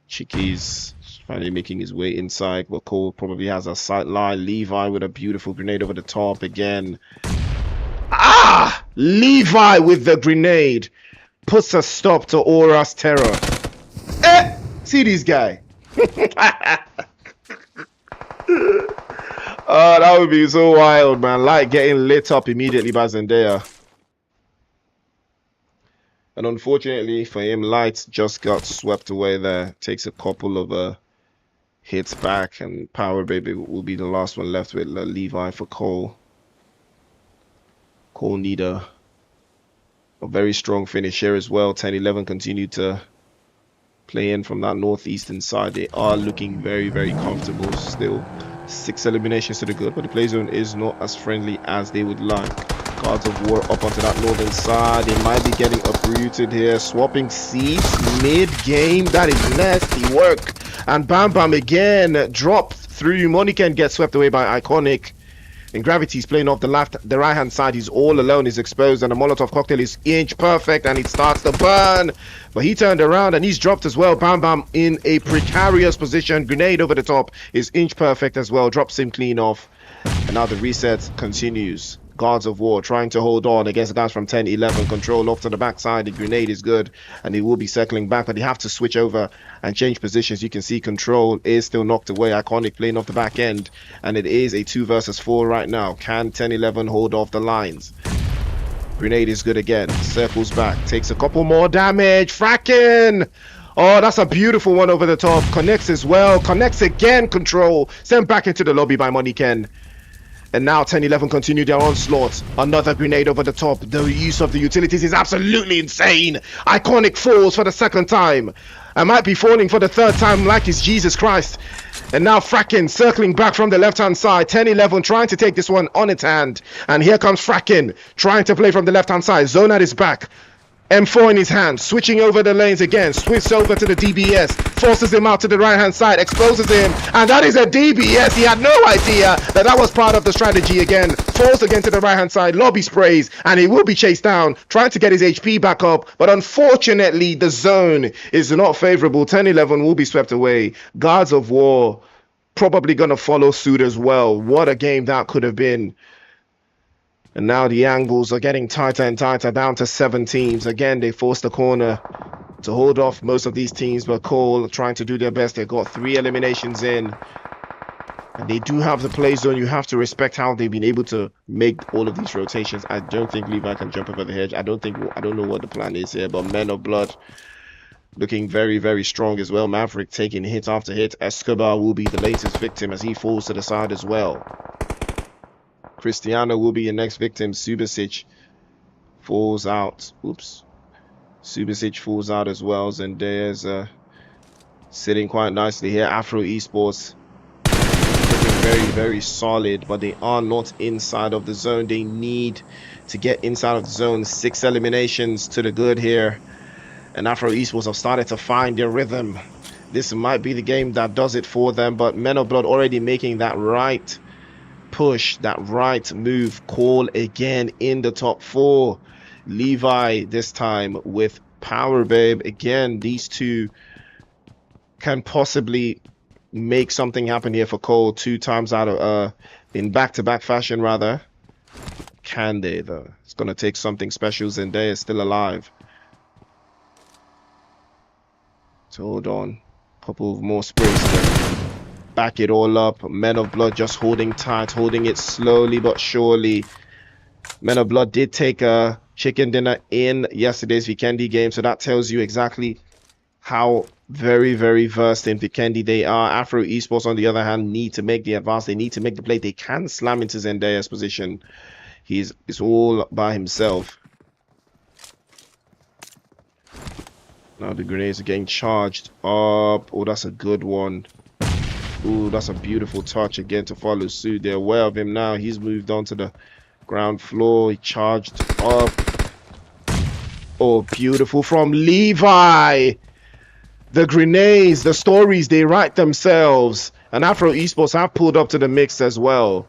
Chiki's finally making his way inside, but Cole probably has a sight line. Levi with a beautiful grenade over the top again. Ah! Levi with the grenade puts a stop to Aura's terror. See this guy. Oh, that would be so wild, man. Like getting lit up immediately by Zendaya. And unfortunately for him, Light just got swept away there. Takes a couple of hits back, and Power Baby will be the last one left with Levi for Cole. Cole need a very strong finish here as well. 10-11 continue to play in from that northeastern side. They are looking very, very comfortable still. 6 eliminations to the good, but the play zone is not as friendly as they would like. Gods of War up onto that northern side. They might be getting uprooted here. Swapping seats mid-game. That is nasty work. And Bam Bam again dropped through. Moniken gets swept away by Iconic. And Gravity's playing off the right-hand side. He's all alone. He's exposed, and the Molotov cocktail is inch perfect, and it starts to burn. But he turned around, and he's dropped as well. Bam Bam in a precarious position. Grenade over the top is inch perfect as well. Drops him clean off. And now the reset continues. Gods of War trying to hold on against the guys from 10-11. Control off to the backside. The grenade is good, and he will be circling back, but they have to switch over and change positions. You can see Control is still knocked away. Iconic playing off the back end, and it is a 2 versus 4 right now. Can 10-11 hold off the lines? Grenade is good again. Circles back. Takes a couple more damage. Fracking! Oh, that's a beautiful one over the top. Connects as well. Connects again. Control. Sent back into the lobby by Moniken. And now 10-11 continue their onslaught. Another grenade over the top. The use of the utilities is absolutely insane. Iconic falls for the 2nd time. I might be falling for the 3rd time like it's Jesus Christ. And now Frackin circling back from the left-hand side. 10-11 trying to take this one on its hand. And here comes Frackin trying to play from the left-hand side. Zonad is back. M4 in his hand, switching over the lanes again, switches over to the DBS, forces him out to the right hand side, exposes him, and that is a DBS. He had no idea that was part of the strategy again. Falls again to the right hand side, lobby sprays, and he will be chased down, trying to get his HP back up, but unfortunately the zone is not favorable. 10-11 will be swept away. Gods of War probably gonna follow suit as well. What a game that could have been. And now the angles are getting tighter and tighter, down to 7 teams. Again, they force the corner to hold off most of these teams, but Cole trying to do their best. They got 3 eliminations in, and they do have the play zone. You have to respect how they've been able to make all of these rotations. I don't think Levi can jump over the hedge. I don't know what the plan is here, but Men of Blood looking very, very strong as well. Maverick taking hit after hit. Escobar will be the latest victim as he falls to the side as well. Cristiano will be your next victim. Subasic falls out. Oops. Subasic falls out as well. Zendaya's sitting quite nicely here. Afro Esports looking very, very solid, but they are not inside of the zone. They need to get inside of the zone. 6 eliminations to the good here. And Afro Esports have started to find their rhythm. This might be the game that does it for them, but Men of Blood already making that right push, that right move. Call again in the top 4. Levi this time with Power Babe. Again, these two can possibly make something happen here for Cole 2 times out of in back-to-back fashion rather. Can they though? It's gonna take something special. Zendaya is still alive. So hold on, couple of more sprays to back it all up. Men of Blood just holding tight, holding it slowly but surely. Men of Blood did take a chicken dinner in yesterday's Vikendi game, so that tells you exactly how very, very versed in Vikendi they are. Afro Esports, on the other hand, need to make the advance. They need to make the play. They can slam into Zendaya's position. It's all by himself. Now the grenades are getting charged up. Oh, that's a good one. Oh, that's a beautiful touch again to follow suit. They're aware of him now. He's moved on to the ground floor. He charged up. Oh, beautiful from Levi. The grenades, the stories, they write themselves. And Afro Esports have pulled up to the mix as well.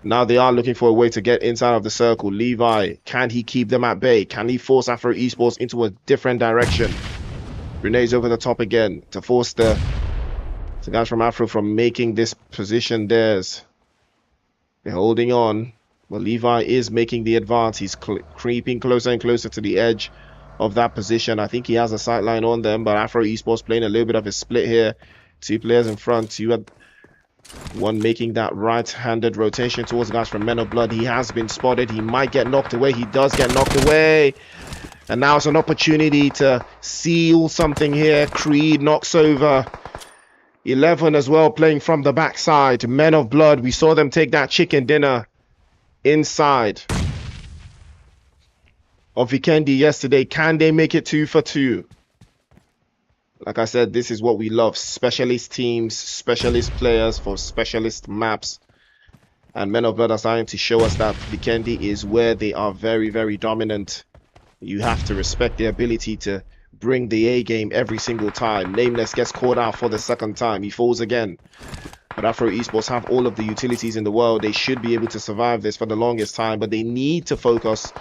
Now they are looking for a way to get inside of the circle. Levi, can he keep them at bay? Can he force Afro Esports into a different direction? Grenades over the top again to force the guys from Afro from making this position theirs. They're holding on, but Levi is making the advance. He's creeping closer and closer to the edge of that position. I think he has a sight line on them, but Afro Esports playing a little bit of a split here. 2 players in front. You had one making that right-handed rotation towards the guys from Men of Blood. He has been spotted. He might get knocked away. He does get knocked away. And now it's an opportunity to seal something here. Creed knocks over 11 as well, playing from the backside. Men of Blood, we saw them take that chicken dinner inside of Vikendi yesterday. Can they make it 2 for 2? Like I said, this is what we love. Specialist teams, specialist players for specialist maps. And Men of Blood are starting to show us that Vikendi is where they are very, very dominant. You have to respect their ability to bring the A game every single time. Nameless gets caught out for the 2nd time. He falls again. But Afro Esports have all of the utilities in the world. They should be able to survive this for the longest time. But they need to focus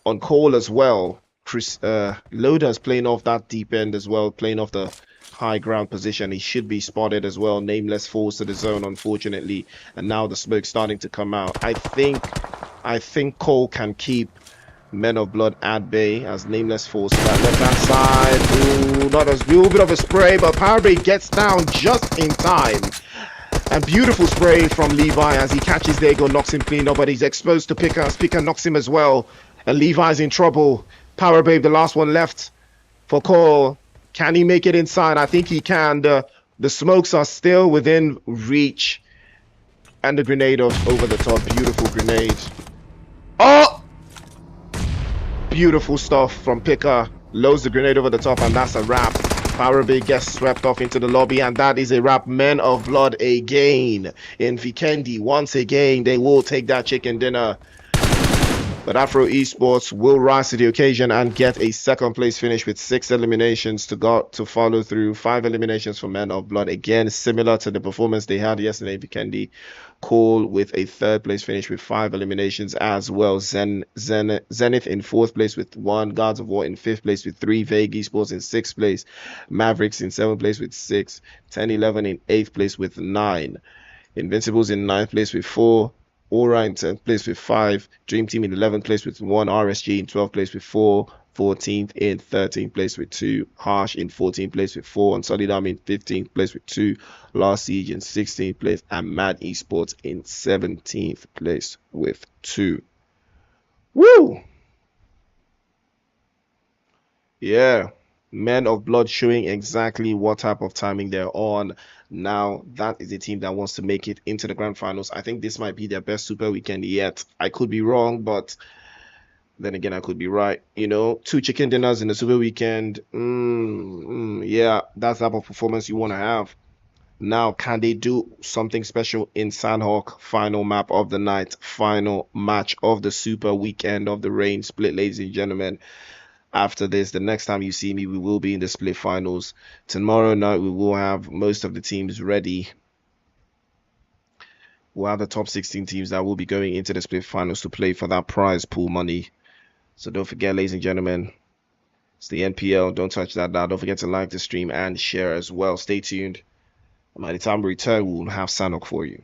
on Cole as well. Loda's playing off that deep end as well, playing off the high ground position. He should be spotted as well. Nameless falls to the zone, unfortunately, and now the smoke's starting to come out. I think Cole can keep Men of Blood at bay as Nameless falls to that left hand side. Ooh, not a little bit of a spray, but Powerbay gets down just in time. And beautiful spray from Levi as he catches there, go knocks him clean up, but he's exposed to Picker. Picker knocks him as well, and Levi's in trouble. Power Babe, the last one left for Cole. Can he make it inside? I think he can. The smokes are still within reach. And the grenade over the top. Beautiful grenade. Oh! Beautiful stuff from Picker. Loads the grenade over the top, and that's a wrap. Power Babe gets swept off into the lobby, and that is a wrap. Men of Blood again. In Vikendi, once again, they will take that chicken dinner. But Afro Esports will rise to the occasion and get a 2nd place finish with 6 eliminations to follow through. 5 eliminations for Men of Blood. Again, similar to the performance they had yesterday. Vikendi Cole with a 3rd place finish with 5 eliminations as well. Zenith in 4th place with 1. Guards of War in 5th place with 3. Vague Esports in 6th place. Mavericks in 7th place with 6. 10-11 in 8th place with 9. Invincibles in 9th place with 4. Aura in 10th place with 5, Dream Team in 11th place with 1, RSG in 12th place with 4, 14th in 13th place with 2, Harsh in 14th place with 4, and Solid Army in 15th place with 2, Last Siege in 16th place, and Mad Esports in 17th place with 2. Woo! Yeah, Men of Blood showing exactly what type of timing they're on. Now, that is a team that wants to make it into the grand finals. I think this might be their best super weekend yet. I could be wrong, but then again, I could be right. You know, 2 chicken dinners in the super weekend. Yeah, that's the type of performance you want to have. Now, can they do something special in Sanhok? Final map of the night, final match of the super weekend of the rain split, ladies and gentlemen. After this, the next time you see me, we will be in the split finals. Tomorrow night, we will have most of the teams ready. We'll have the top 16 teams that will be going into the split finals to play for that prize pool money. So don't forget, ladies and gentlemen, it's the NPL. Don't touch that dial. Don't forget to like the stream and share as well. Stay tuned. By the time we return, we'll have Sanhok for you.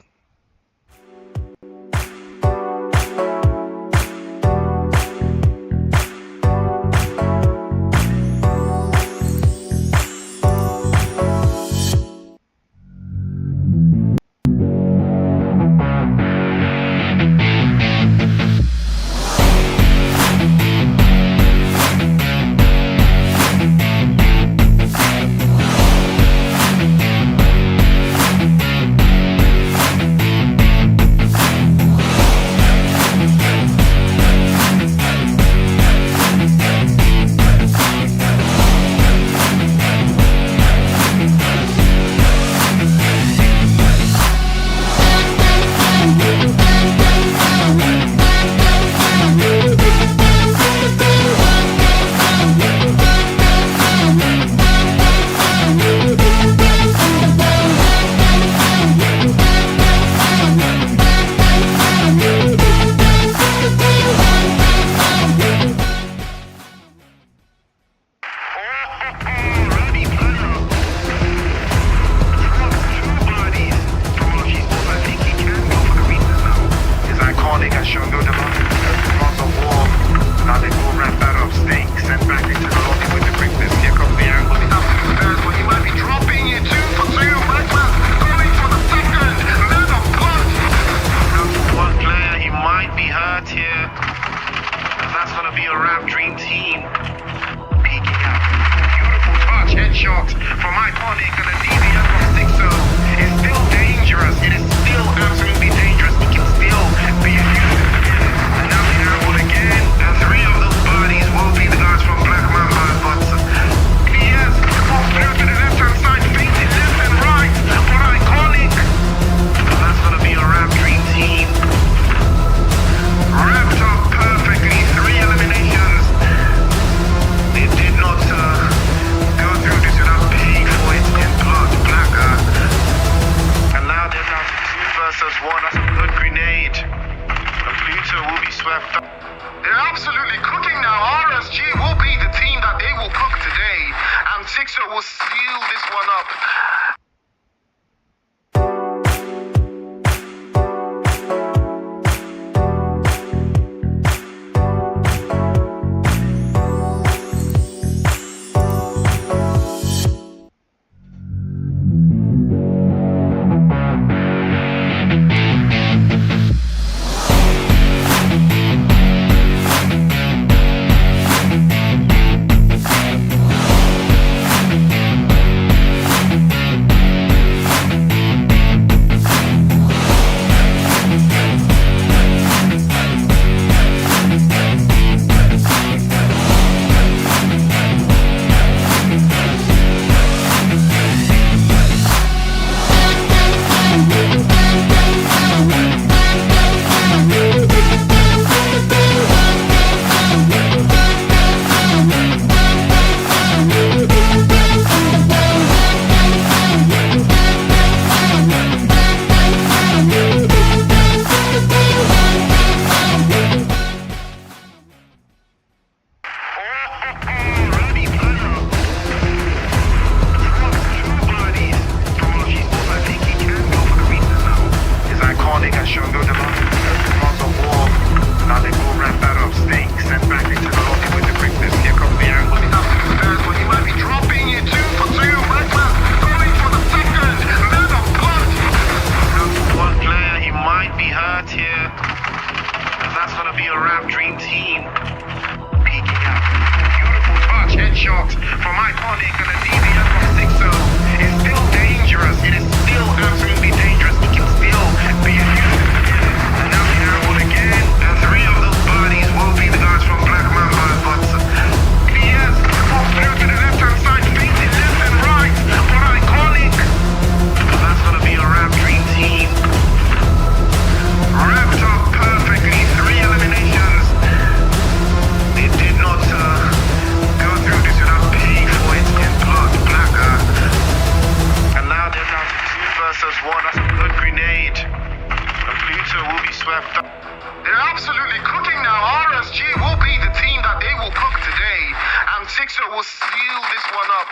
from Iconic and a DVM from Sixo is still dangerous. It is still absolutely dangerous. It can still be a huge. And now the airborne again. And three of those bodies will be the guys from Black Mamba. But he has walked through to the left-hand side, facing left and right. But Iconic. That's going to be a rap dream team. Wrapped up perfectly. 3 eliminations. It did not go through this without paying for it in blood. Blacker. And now they're down to 2 versus 1. That's a good grenade. And Pluto will be swept up. They're absolutely cooking now. RSG will be the team that they will cook today. And Sixer will seal this one up.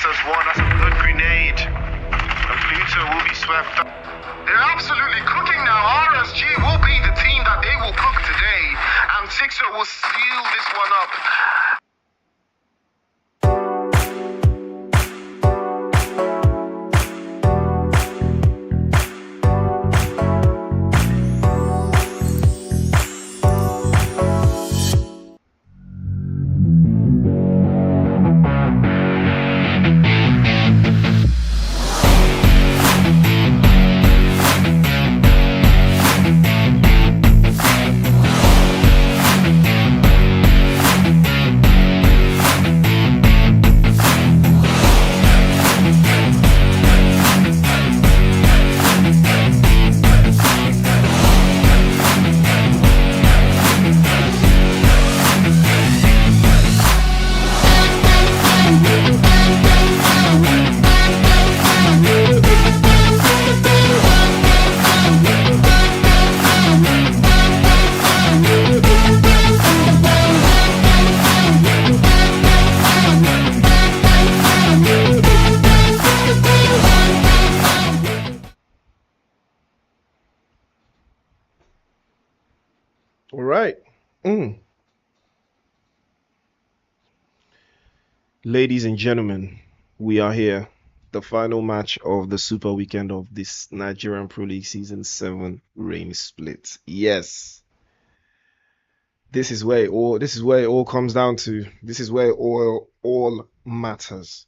versus 1. That's a good grenade. And Pluto will be swept up. They're absolutely cooking now. RSG will be the team that they will cook today. And Sixer will seal this one up. All right. Ladies and gentlemen, we are here. The final match of the super weekend of this Nigerian Pro League Season 7 rain split. Yes. This is where it all comes down to. This is where it all matters.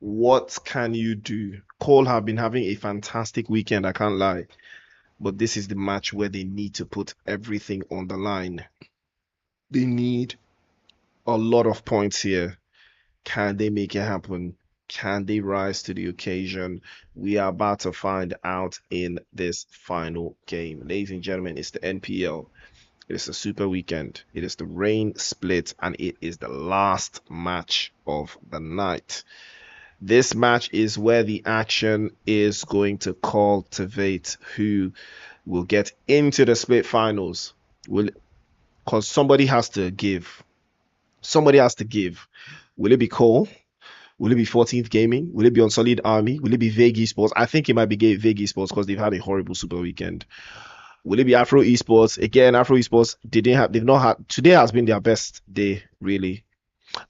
What can you do? Cole have been having a fantastic weekend, I can't lie. But this is the match where they need to put everything on the line. They need a lot of points here. Can they make it happen? Can they rise to the occasion? We are about to find out in this final game. Ladies and gentlemen, it's the NPL. It is the super weekend. It is the rain split, and it is the last match of the night. This match is where the action is going to cultivate who will get into the split finals. Because somebody has to give. Somebody has to give. Will it be Cole? Will it be 14th Gaming? Will it be Unsullied Army? Will it be Vikendi Sports? I think it might be Vikendi Sports because they've had a horrible super weekend. Will it be Afro Esports? Again, Afro Esports, today has been their best day, really.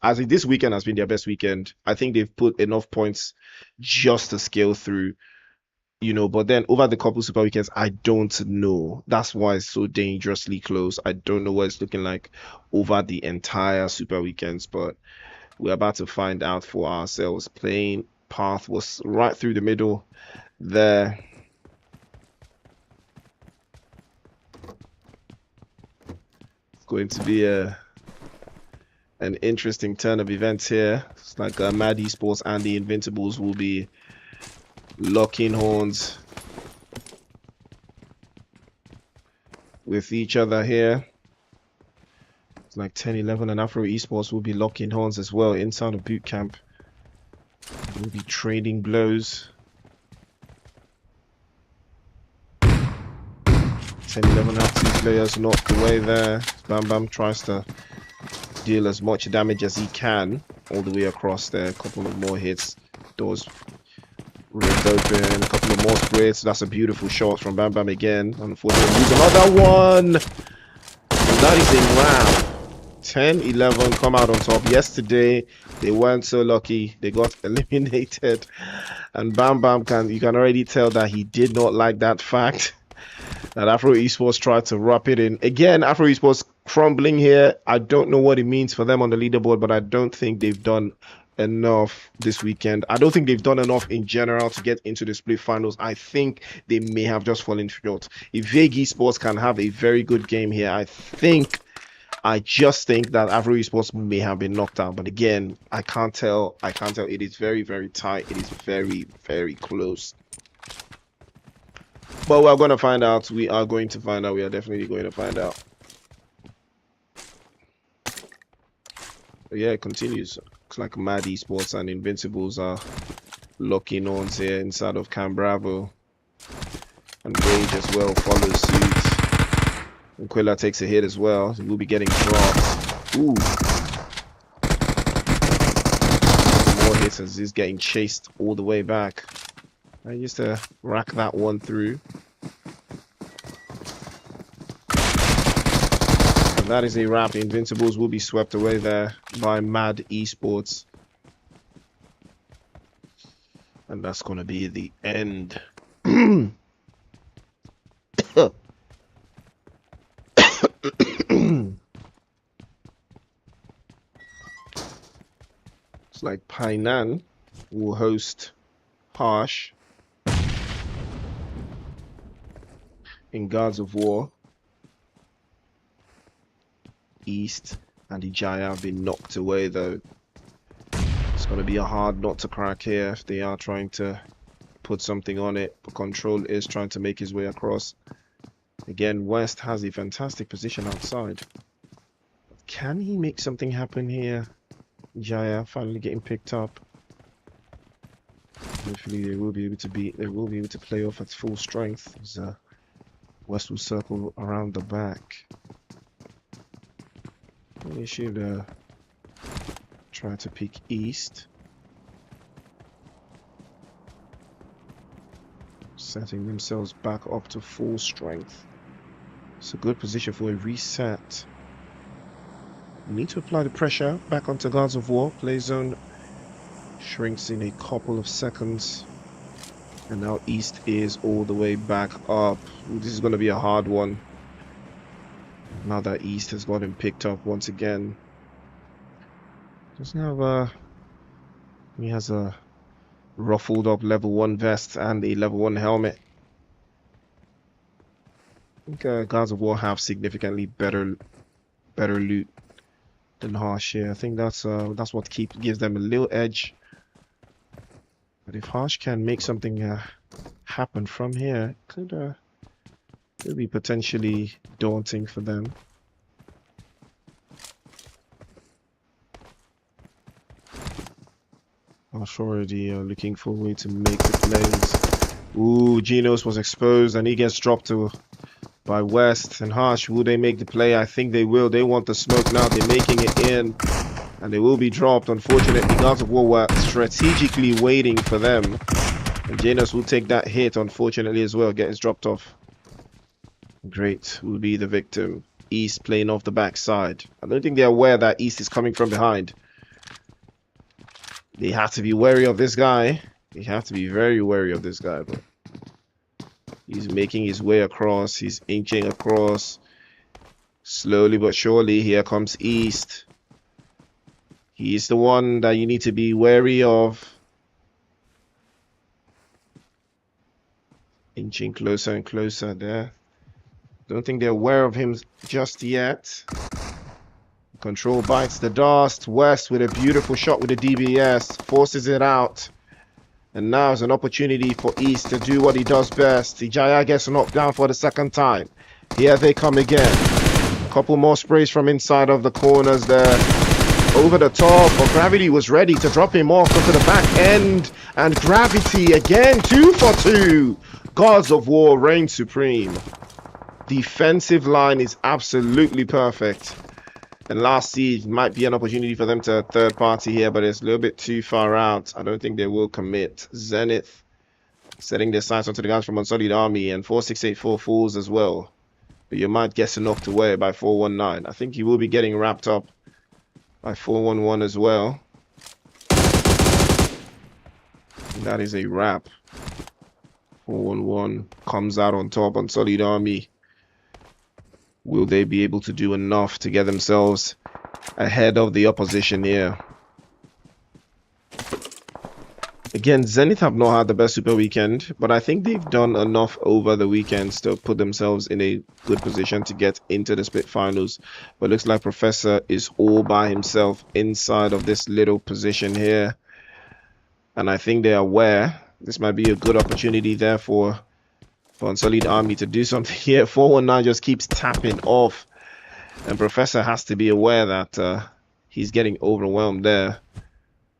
I think this weekend has been their best weekend. I think they've put enough points just to scale through, but then over the couple super weekends, I don't know. That's why it's so dangerously close. I don't know what it's looking like over the entire super weekends, but we're about to find out for ourselves. Playing path was right through the middle there. It's going to be an interesting turn of events here. It's like Mad Esports and the Invincibles will be locking horns with each other here. It's like 10-11 and Afro Esports will be locking horns as well inside of boot camp. We'll be trading blows. 10-11 have two players knocked away there. Bam Bam tries to deal as much damage as he can all the way across there. A couple of more hits. Doors ripped open. A couple of more sprays. That's a beautiful shot from Bam Bam again. Unfortunately, lose another one. And that is a round. 10-11 come out on top. Yesterday, they weren't so lucky. They got eliminated. And Bam Bam, you can already tell that he did not like that fact. That Afro Esports tried to wrap it in. Again, Afro Esports crumbling here. I don't know what it means for them on the leaderboard, but I don't think they've done enough this weekend. I don't think they've done enough in general to get into the split finals. I think they may have just fallen short. If Vikendi Sports can have a very good game here, I just think that Afro Esports may have been knocked out. But again, I can't tell. It is very, very tight. It is very, very close. But we're going to find out. We are going to find out. We are definitely going to find out. But yeah, it continues. Looks like Mad Esports and Invincibles are locking on here inside of Cam Bravo. And Rage as well follows suit. And Quilla takes a hit as well. He will be getting dropped. Ooh. More hits West as he's getting chased all the way back. I used to rack that one through. And that is a wrap. The Invincibles will be swept away there by Mad Esports. And that's going to be the end. It's like Painan will host Harsh in Gods of War. East and Ijaya have been knocked away though. It's going to be a hard nut to crack here if they are trying to put something on it. But Control is trying to make his way across. Again, West has a fantastic position outside. Can he make something happen here? Jaya finally getting picked up. Hopefully they will be able to play off at full strength as West will circle around the back. They should try to pick East. Setting themselves back up to full strength. It's a good position for a reset. You need to apply the pressure back onto Gods of War. Play zone shrinks in a couple of seconds. And now East is all the way back up. Ooh, this is going to be a hard one. Now that East has got him picked up once again. Doesn't have he has a ruffled up level 1 vest and a level 1 helmet. I think Gods of War have significantly better loot than Harsh here. I think that's what gives them a little edge. But if Harsh can make something happen from here, it could be potentially daunting for them. Harsh already looking for a way to make the plays. Ooh, Genos was exposed and he gets dropped by West. And Harsh, will they make the play? I think they will. They want the smoke now. They're making it in. And they will be dropped. Unfortunately, Gods of War were strategically waiting for them. And Genos will take that hit, unfortunately, as well. Gets dropped off. Great. Will be the victim. East playing off the backside. I don't think they're aware that East is coming from behind. They have to be wary of this guy. They have to be very wary of this guy. But he's making his way across. He's inching across. Slowly but surely, here comes East. He's the one that you need to be wary of. Inching closer and closer there. Don't think they're aware of him just yet. Control bites the dust. West with a beautiful shot with the DBS. Forces it out. And now is an opportunity for East to do what he does best. Ijaya gets knocked down for the second time. Here they come again. A couple more sprays from inside of the corners there. Over the top, but Gravity was ready to drop him off onto the back end. And Gravity again, 2 for 2. Gods of War reign supreme. Defensive line is absolutely perfect. And last siege might be an opportunity for them to third party here, but it's a little bit too far out. I don't think they will commit. Zenith setting their sights onto the guys from Unsullied Army and 4684 Fools as well. But you might get knocked away by 419. I think he will be getting wrapped up by 411 as well. And that is a wrap. 411 comes out on top on Solid Army. Will they be able to do enough to get themselves ahead of the opposition here? Again, Zenith have not had the best super weekend, but I think they've done enough over the weekends to put themselves in a good position to get into the split finals. But it looks like Professor is all by himself inside of this little position here. And I think they're aware this might be a good opportunity there for Unsullied Army to do something here. 419 just keeps tapping off. And Professor has to be aware that he's getting overwhelmed there.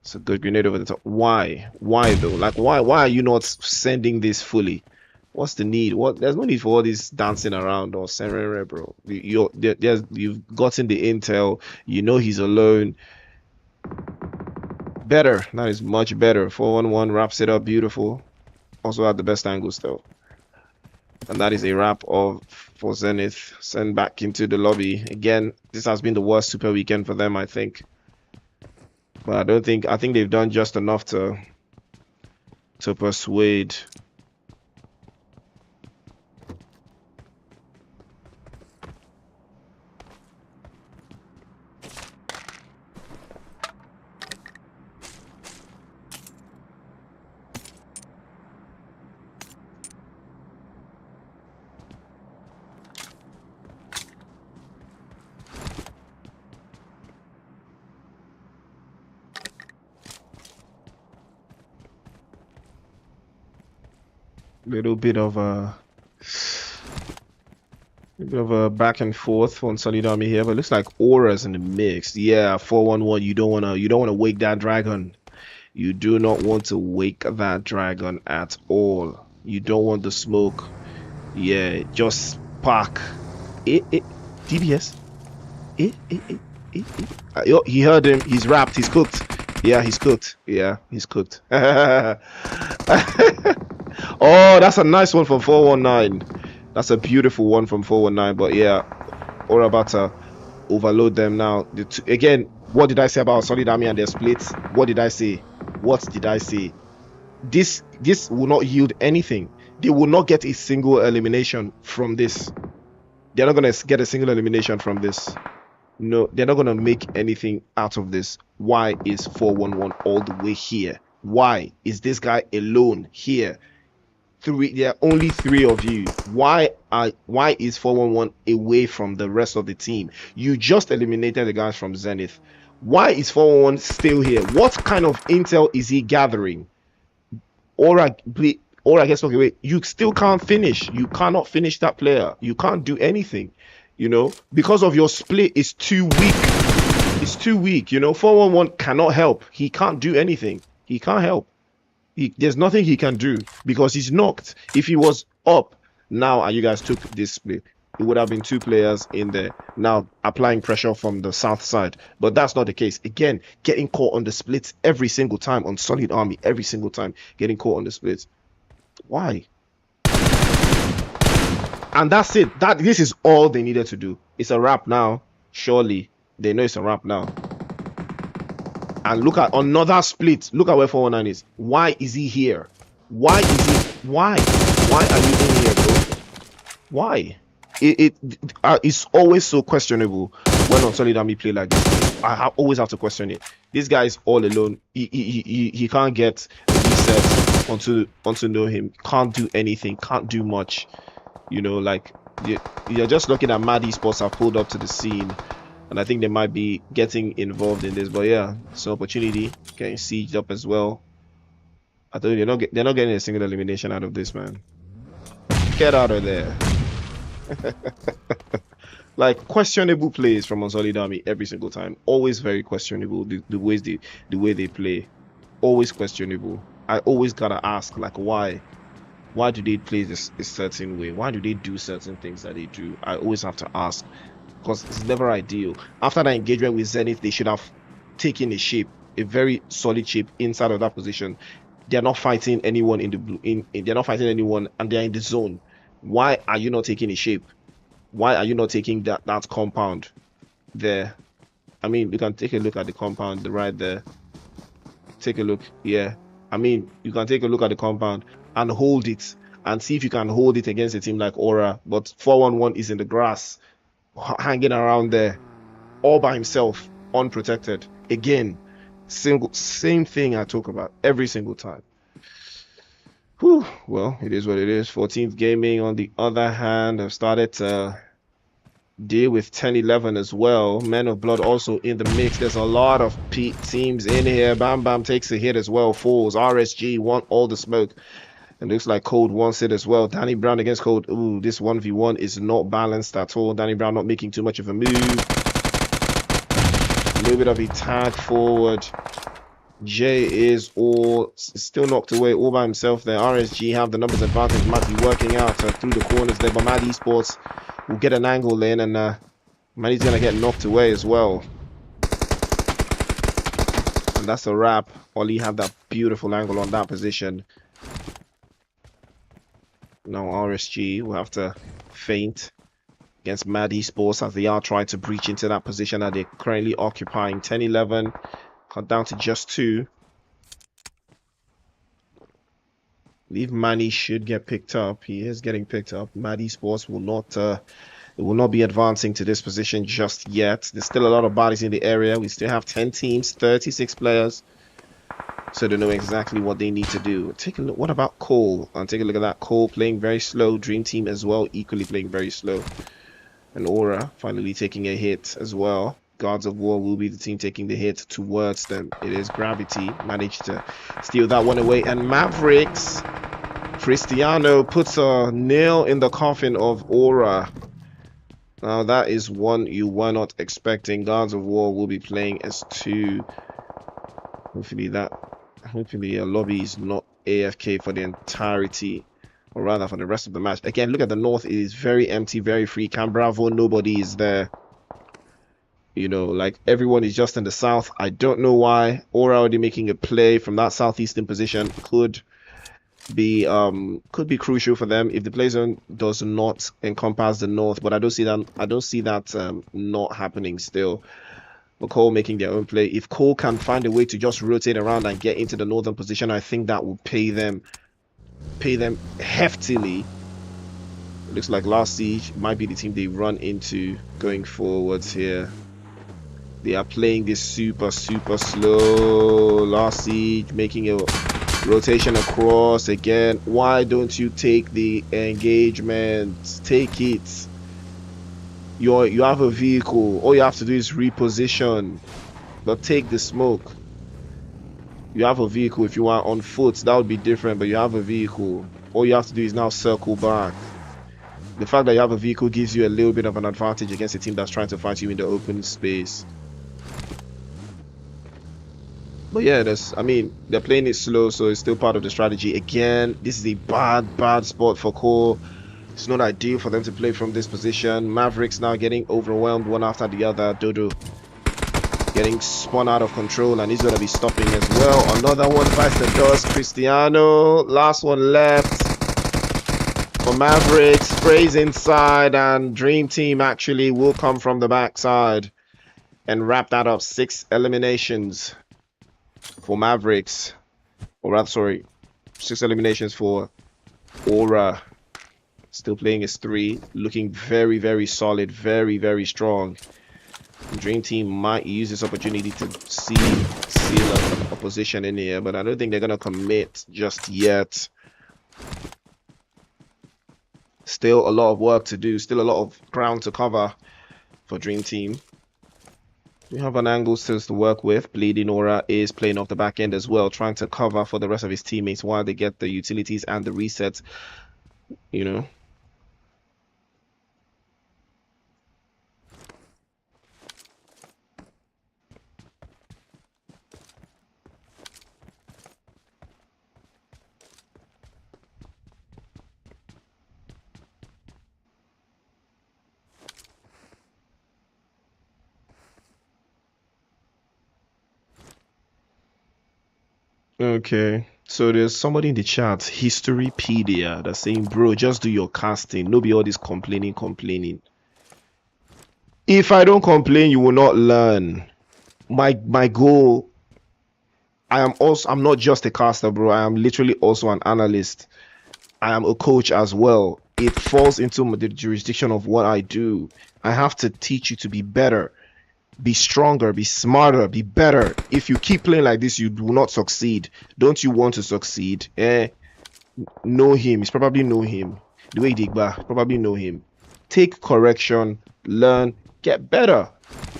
It's a good grenade over the top. Why? Why though? Like why are you not sending this fully? What's the need? There's no need for all this dancing around or serere, bro. You've gotten the intel. You know he's alone. Better. That is much better. 4-1-1 wraps it up beautiful. Also had the best angles though. And that is a wrap of for Zenith. Send back into the lobby. Again, this has been the worst super weekend for them, I think. But I think they've done just enough to persuade. Little bit of a back and forth on Solid Army here, but it looks like Aura's in the mix. Yeah, 4-1-1. You don't wanna wake that dragon. You do not want to wake that dragon at all. You don't want the smoke. Yeah, just park. DBS. He heard him. He's wrapped. He's cooked. Yeah, he's cooked. Yeah, he's cooked. Oh, that's a nice one from 419. That's a beautiful one from 419. But yeah, we're about to overload them now. Again, what did I say about Solid Army and their splits? What did I say? This will not yield anything. They will not get a single elimination from this. They're not gonna get a single elimination from this. No, they're not gonna make anything out of this. Why is 411 all the way here? Why is this guy alone here? There are only 3 of you. Why is 411 away from the rest of the team? You just eliminated the guys from Zenith. Why is 411 still here? What kind of intel is he gathering? Or I guess, okay, wait, you still can't finish. You cannot finish that player. You can't do anything, you know, because of your split is too weak. It's too weak, you know. 411 cannot help. He can't do anything. He can't help. There's nothing he can do because he's knocked. If he was up now and you guys took this split, it would have been 2 players in there now applying pressure from the south side. But that's not the case. Again, getting caught on the splits every single time on Solid Army, every single time getting caught on the splits. Why? And that's it. This is all they needed to do. It's a wrap now. Surely they know it's a wrap now. And look at another split. Look at where 419 is. Why is he here? Why are you in here, bro? Why? It's always so questionable when on Solid Army play like this. I always have to question it. This guy is all alone. He can't get a reset onto know him. Can't do anything. Can't do much. You know, like you're just looking at Mad Esports have pulled up to the scene. And I think they might be getting involved in this, but yeah, it's an opportunity. Getting sieged up as well. I told you they're not getting a single elimination out of this, man. Get out of there. Like questionable plays from Unsolid Army every single time. Always very questionable. The way they play, always questionable. I always gotta ask, like, why? Why do they play this a certain way? Why do they do certain things that they do? I always have to ask. Because it's never ideal. After that engagement with Zenith, they should have taken a shape, a very solid shape inside of that position. They're not fighting anyone in the blue. They're not fighting anyone, and they're in the zone. Why are you not taking a shape? Why are you not taking that compound there? I mean, you can take a look at the compound right there. Take a look. Yeah. I mean, you can take a look at the compound and hold it and see if you can hold it against a team like Aura. But 411 is in the grass, hanging around there all by himself, unprotected. Again, same thing I talk about every single time. Whew. Well, it is what it is. 14th Gaming, on the other hand, have started to deal with 10-11 as well. Men of Blood also in the mix. There's a lot of teams in here. Bam Bam takes a hit as well. Falls. RSG want all the smoke. It looks like Code wants it as well. Danny Brown against Code. Ooh, this 1v1 is not balanced at all. Danny Brown not making too much of a move. A little bit of a tag forward. Jay is still knocked away all by himself there. RSG have the numbers advantage. Might be working out through the corners there. But Mad Esports will get an angle in. And Maddie's going to get knocked away as well. And And that's a wrap. Oli have that beautiful angle on that position. Now RSG will have to feint against Mad Esports as they are trying to breach into that position that they're currently occupying. 10-11, cut down to just 2. I believe Manny should get picked up. He is getting picked up. Mad Esports will not be advancing to this position just yet. There's still a lot of bodies in the area. We still have 10 teams, 36 players. So they know exactly what they need to do. Take a look. What about Cole? And take a look at that. Cole playing very slow. Dream Team as well, equally playing very slow. And Aura finally taking a hit as well. Gods of War will be the team taking the hit towards them. It is Gravity. Managed to steal that one away. And Mavericks. Cristiano puts a nail in the coffin of Aura. Now that is one you were not expecting. Gods of War will be playing as 2. Hopefully Lobby is not AFK for the entirety, or rather for the rest of the match. Again, look at the north. It is very empty, very free. Cam Bravo, nobody is there. You know, like everyone is just in the south. I don't know why. Aura already making a play from that southeastern position could be crucial for them if the play zone does not encompass the north. But I don't see that not happening still. But Cole making their own play. If Cole can find a way to just rotate around and get into the northern position, I think that will pay them heftily. It looks like Last Siege might be the team they run into going forwards here. They are playing this super slow. Last Siege making a rotation across again. Why don't you take the engagement? Take it. You have a vehicle. All you have to do is reposition, but take the smoke. You have a vehicle. If you are on foot, that would be different, but you have a vehicle. All you have to do is now circle back. The fact that you have a vehicle gives you a little bit of an advantage against a team that's trying to fight you in the open space. But yeah, they're playing it slow, so it's still part of the strategy. Again, this is a bad spot for Cole. It's not ideal for them to play from this position. Mavericks now getting overwhelmed one after the other. Dodo getting spun out of control, and he's going to be stopping as well. Another one bites the dust. Cristiano, last one left for Mavericks. Sprays inside, and Dream Team actually will come from the backside and wrap that up. 6 eliminations for Mavericks. Or rather, sorry, 6 eliminations for Aura. Still playing as 3, looking very solid, very strong. Dream Team might use this opportunity to seal a position in here, but I don't think they're gonna commit just yet. Still a lot of work to do, still a lot of ground to cover for Dream Team. We have an angle still to work with. Bleeding Aura is playing off the back end as well, trying to cover for the rest of his teammates while they get the utilities and the resets, you know. Okay, so there's somebody in the chat, Historypedia, that's saying, bro, just do your casting. No be all this complaining. If I don't complain, you will not learn. My goal, I'm not just a caster, bro. I am literally also an analyst. I am a coach as well. It falls into the jurisdiction of what I do. I have to teach you to be better. Be stronger, be smarter, be better. If you keep playing like this, you will not succeed. Don't you want to succeed? Know him. It's probably know him. The way Digba, probably know him. Take correction, learn, get better.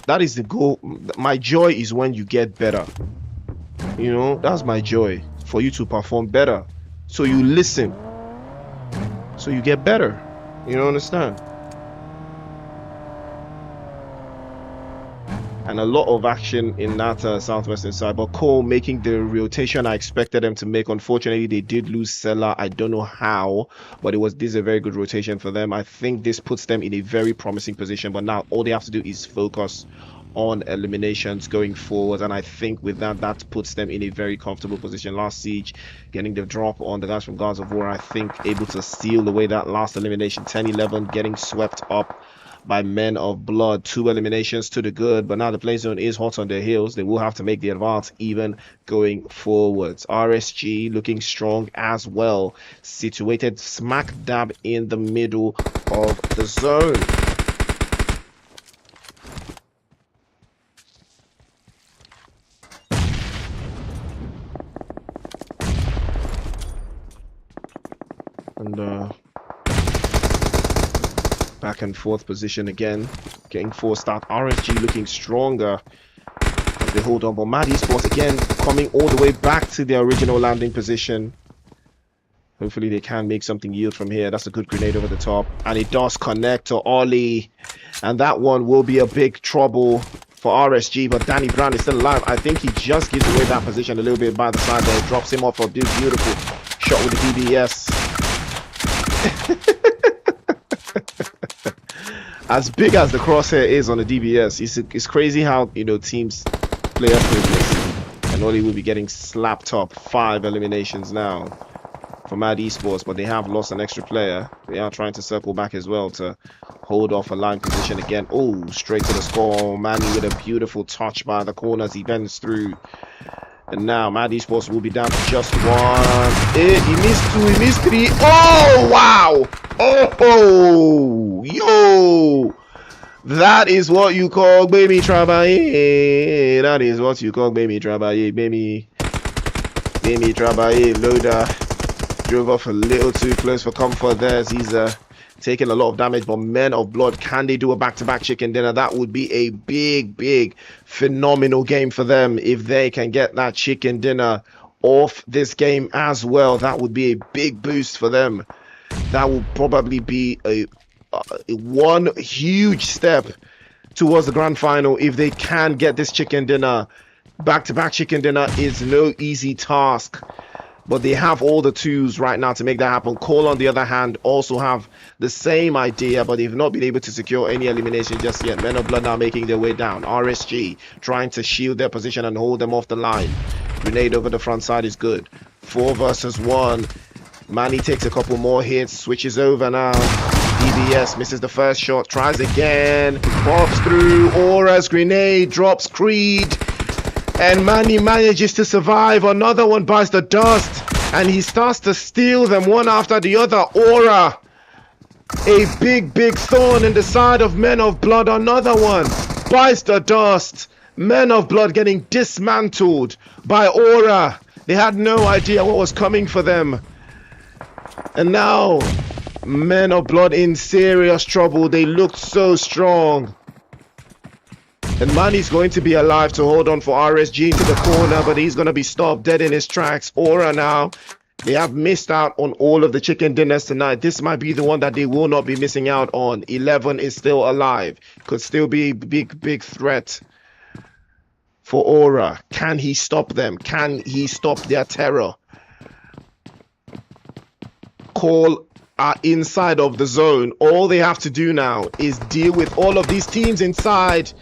That is the goal. My joy is when you get better. You know, that's my joy. For you to perform better. So you listen. So you get better. You don't understand? And a lot of action in that southwestern side. But Cole making the rotation I expected them to make. Unfortunately, they did lose Seller. I don't know how, but this is a very good rotation for them. I think this puts them in a very promising position. But now all they have to do is focus on eliminations going forward, and I think with that, that puts them in a very comfortable position. Last siege getting the drop on the guys from Gods of War, I think able to steal away that last elimination. 10-11 getting swept up by Men of Blood. 2 eliminations to the good, but now the play zone is hot on their heels. They will have to make the advance even going forwards. RSG looking strong as well, situated smack dab in the middle of the zone. And back and forth position again, getting forced out. RSG looking stronger as they hold on, but Mad Esports again coming all the way back to their original landing position. Hopefully they can make something yield from here. That's a good grenade over the top, and it does connect to Ollie, and that one will be a big trouble for RSG, but Danny Brown is still alive. I think he just gives away that position a little bit by the side there, drops him off for this beautiful shot with the DBS. As big as the crosshair is on the DBS, it's crazy how, you know, teams play up with this, and Oli will be getting slapped up. 5 eliminations now for Mad Esports, but they have lost an extra player. They are trying to circle back as well to hold off a line position again. Oh, straight to the score. Manny with a beautiful touch by the corners. He bends through. And now Mad Esports will be down to just 1. He missed 2, he missed 3. Oh, wow. Oh, yo. That is what you call baby travailler. That is what you call baby travailler. Baby travailler. Loader drove off a little too close for comfort there as he's taking a lot of damage, but Men of Blood, can they do a back-to-back chicken dinner? That would be a big phenomenal game for them if they can get that chicken dinner off this game as well. That would be a big boost for them. That will probably be a one huge step towards the grand final if they can get this chicken dinner. Back-to-back chicken dinner is no easy task, but they have all the tools right now to make that happen. Cole, on the other hand, also have the same idea, but they've not been able to secure any elimination just yet. Men of Blood now making their way down. RSG trying to shield their position and hold them off the line. Grenade over the front side is good. 4 versus 1. Manny takes a couple more hits, switches over now. DBS misses the first shot, tries again, pops through. Aura's grenade drops Creed, and Manny manages to survive. Another one bites the dust, and he starts to steal them one after the other. Aura, a big thorn in the side of Men of Blood. Another one bites the dust. Men of Blood getting dismantled by Aura. They had no idea what was coming for them, and now Men of Blood in serious trouble. They looked so strong. And Manny's going to be alive to hold on for RSG into the corner, but he's going to be stopped dead in his tracks. Aura now, they have missed out on all of the chicken dinners tonight. This might be the one that they will not be missing out on. 11 is still alive. Could still be a big threat for Aura. Can he stop them? Can he stop their terror? Call are inside of the zone. All they have to do now is deal with all of these teams inside.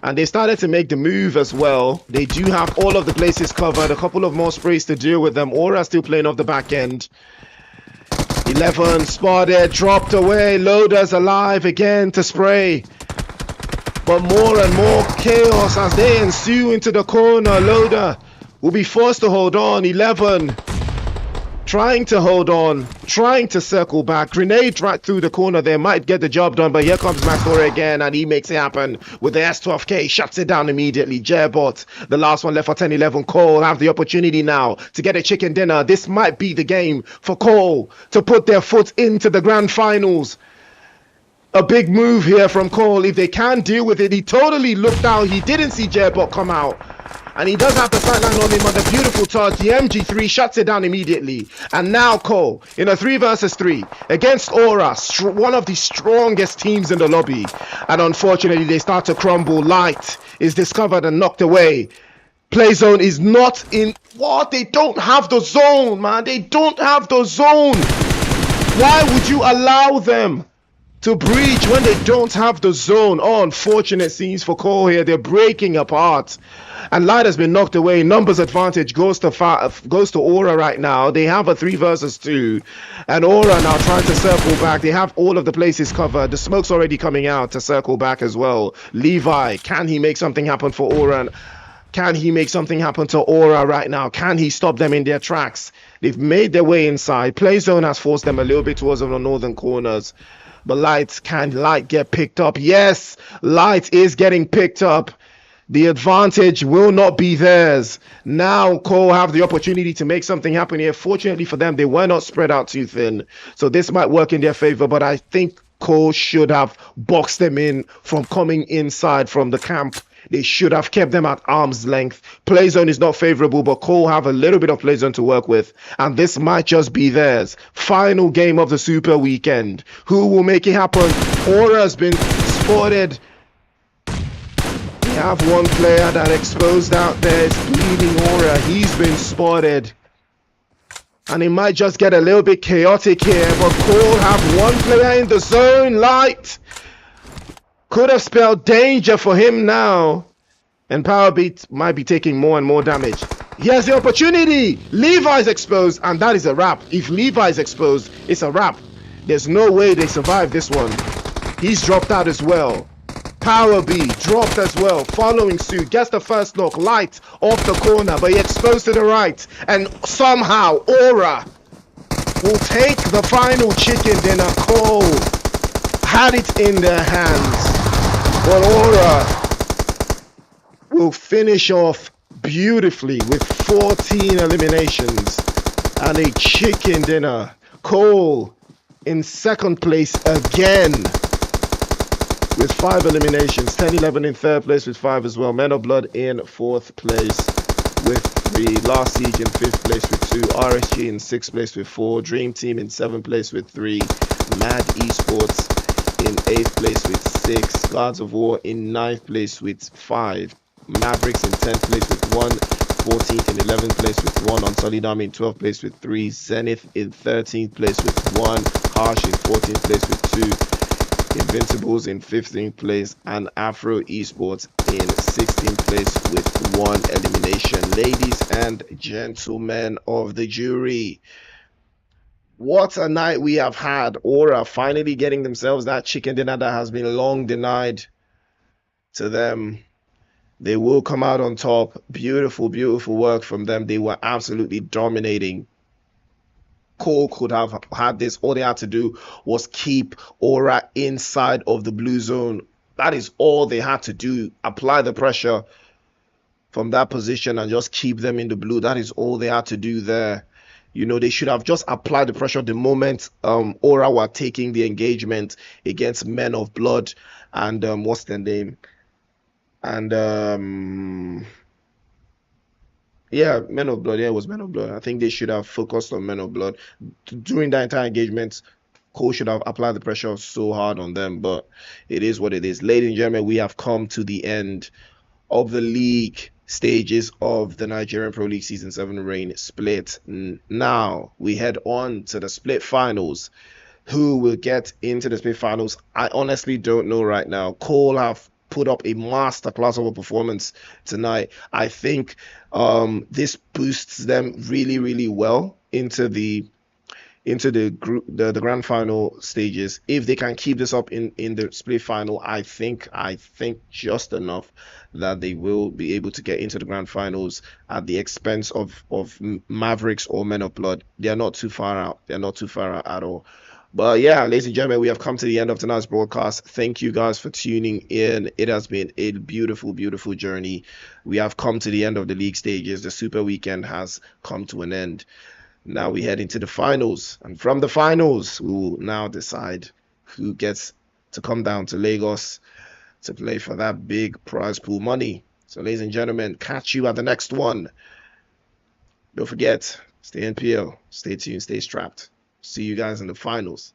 And they started to make the move as well. They do have all of the places covered. A couple of more sprays to deal with them. Aura still playing off the back end. 11 spotted, dropped away. Loader's alive again to spray. But more and more chaos as they ensue into the corner. Loader will be forced to hold on. 11 trying to hold on, trying to circle back. Grenade right through the corner there, might get the job done, but here comes Max Ore again, and he makes it happen with the S12K, shuts it down immediately. Jairbot, the last one left for 10-11. Cole have the opportunity now to get a chicken dinner. This might be the game for Cole to put their foot into the grand finals. A big move here from Cole. If they can deal with it, he totally looked out. He didn't see Jairbot come out. And he does have the sideline on him on the beautiful touch. The MG3 shuts it down immediately. And now Cole in a 3 versus 3 against Aura, one of the strongest teams in the lobby. And unfortunately, they start to crumble. Light is discovered and knocked away. Play zone is not in. What? They don't have the zone, man. They don't have the zone. Why would you allow them to breach when they don't have the zone. Oh, unfortunate scenes for Cole here. They're breaking apart. And Light has been knocked away. Numbers advantage goes to Aura right now. They have a 3 versus 2. And Aura now trying to circle back. They have all of the places covered. The smoke's already coming out to circle back as well. Levi, can he make something happen for Aura? Can he make something happen to Aura right now? Can he stop them in their tracks? They've made their way inside. Play zone has forced them a little bit towards the northern corners. But can Light get picked up? Yes, Light is getting picked up. The advantage will not be theirs. Now Cole have the opportunity to make something happen here. Fortunately for them, they were not spread out too thin. So this might work in their favor, but I think Cole should have boxed them in from coming inside from the camp. They should have kept them at arm's length. Play zone is not favorable, but Cole have a little bit of play zone to work with. And this might just be theirs. Final game of the Super Weekend. Who will make it happen? Aura has been spotted. We have one player that exposed out there. It's Bleeding Aura. He's been spotted. And it might just get a little bit chaotic here. But Cole have one player in the zone. Light could have spelled danger for him now. And Powerbeat might be taking more and more damage. He has the opportunity. Levi's exposed. And that is a wrap. If Levi's exposed, it's a wrap. There's no way they survive this one. He's dropped out as well. Powerbeat dropped as well. Following suit. Gets the first knock. Light off the corner. But he exposed to the right. And somehow Aura will take the final chicken dinner. Cole had it in their hands. But Aura will finish off beautifully with 14 eliminations and a chicken dinner. Cole in second place again with 5 eliminations. 10-11 in third place with 5 as well. Men of Blood in fourth place with 3. Last Siege in 5th place with 2. RSG in 6th place with 4. Dream Team in 7th place with 3. Mad Esports in 8th place with 6. Gods of War in 9th place with 5. Mavericks in 10th place with 1. 14th and 11th place with 1. Unsullied Army in 12th place with 3. Zenith in 13th place with 1. Harsh in 14th place with 2. Invincibles in 15th place. And Afro Esports in 16th place with 1 elimination. Ladies and gentlemen of the jury, what a night we have had. Aura finally getting themselves that chicken dinner that has been long denied to them. They will come out on top. Beautiful, beautiful work from them. They were absolutely dominating. Cole could have had this. All they had to do was keep Aura inside of the blue zone. That is all they had to do. Apply the pressure from that position and just keep them in the blue. That is all they had to do there. You know, they should have just applied the pressure the moment Aura were taking the engagement against Men of Blood and what's their name? And yeah, Men of Blood. Yeah, it was Men of Blood. I think they should have focused on Men of Blood during that entire engagement. Cole should have applied the pressure so hard on them, but it is what it is. Ladies and gentlemen, we have come to the end of the league stages of the Nigerian Pro League Season 7 Reign Split. Now we head on to the split finals. Who will get into the split finals? I honestly don't know right now. Cole have put up a masterclass of a performance tonight. I think this boosts them really, really well into the group, the grand final stages. If they can keep this up in the split final, I think just enough that they will be able to get into the grand finals at the expense of Mavericks or Men of Blood. They are not too far out. They're not too far out at all. But yeah, ladies and gentlemen, we have come to the end of tonight's broadcast. Thank you guys for tuning in. It has been a beautiful, beautiful journey. We have come to the end of the league stages. The Super Weekend has come to an end. Now we head into the finals. And from the finals, we will now decide who gets to come down to Lagos to play for that big prize pool money. So ladies and gentlemen, catch you at the next one. Don't forget, stay NPL, stay tuned, stay strapped. See you guys in the finals.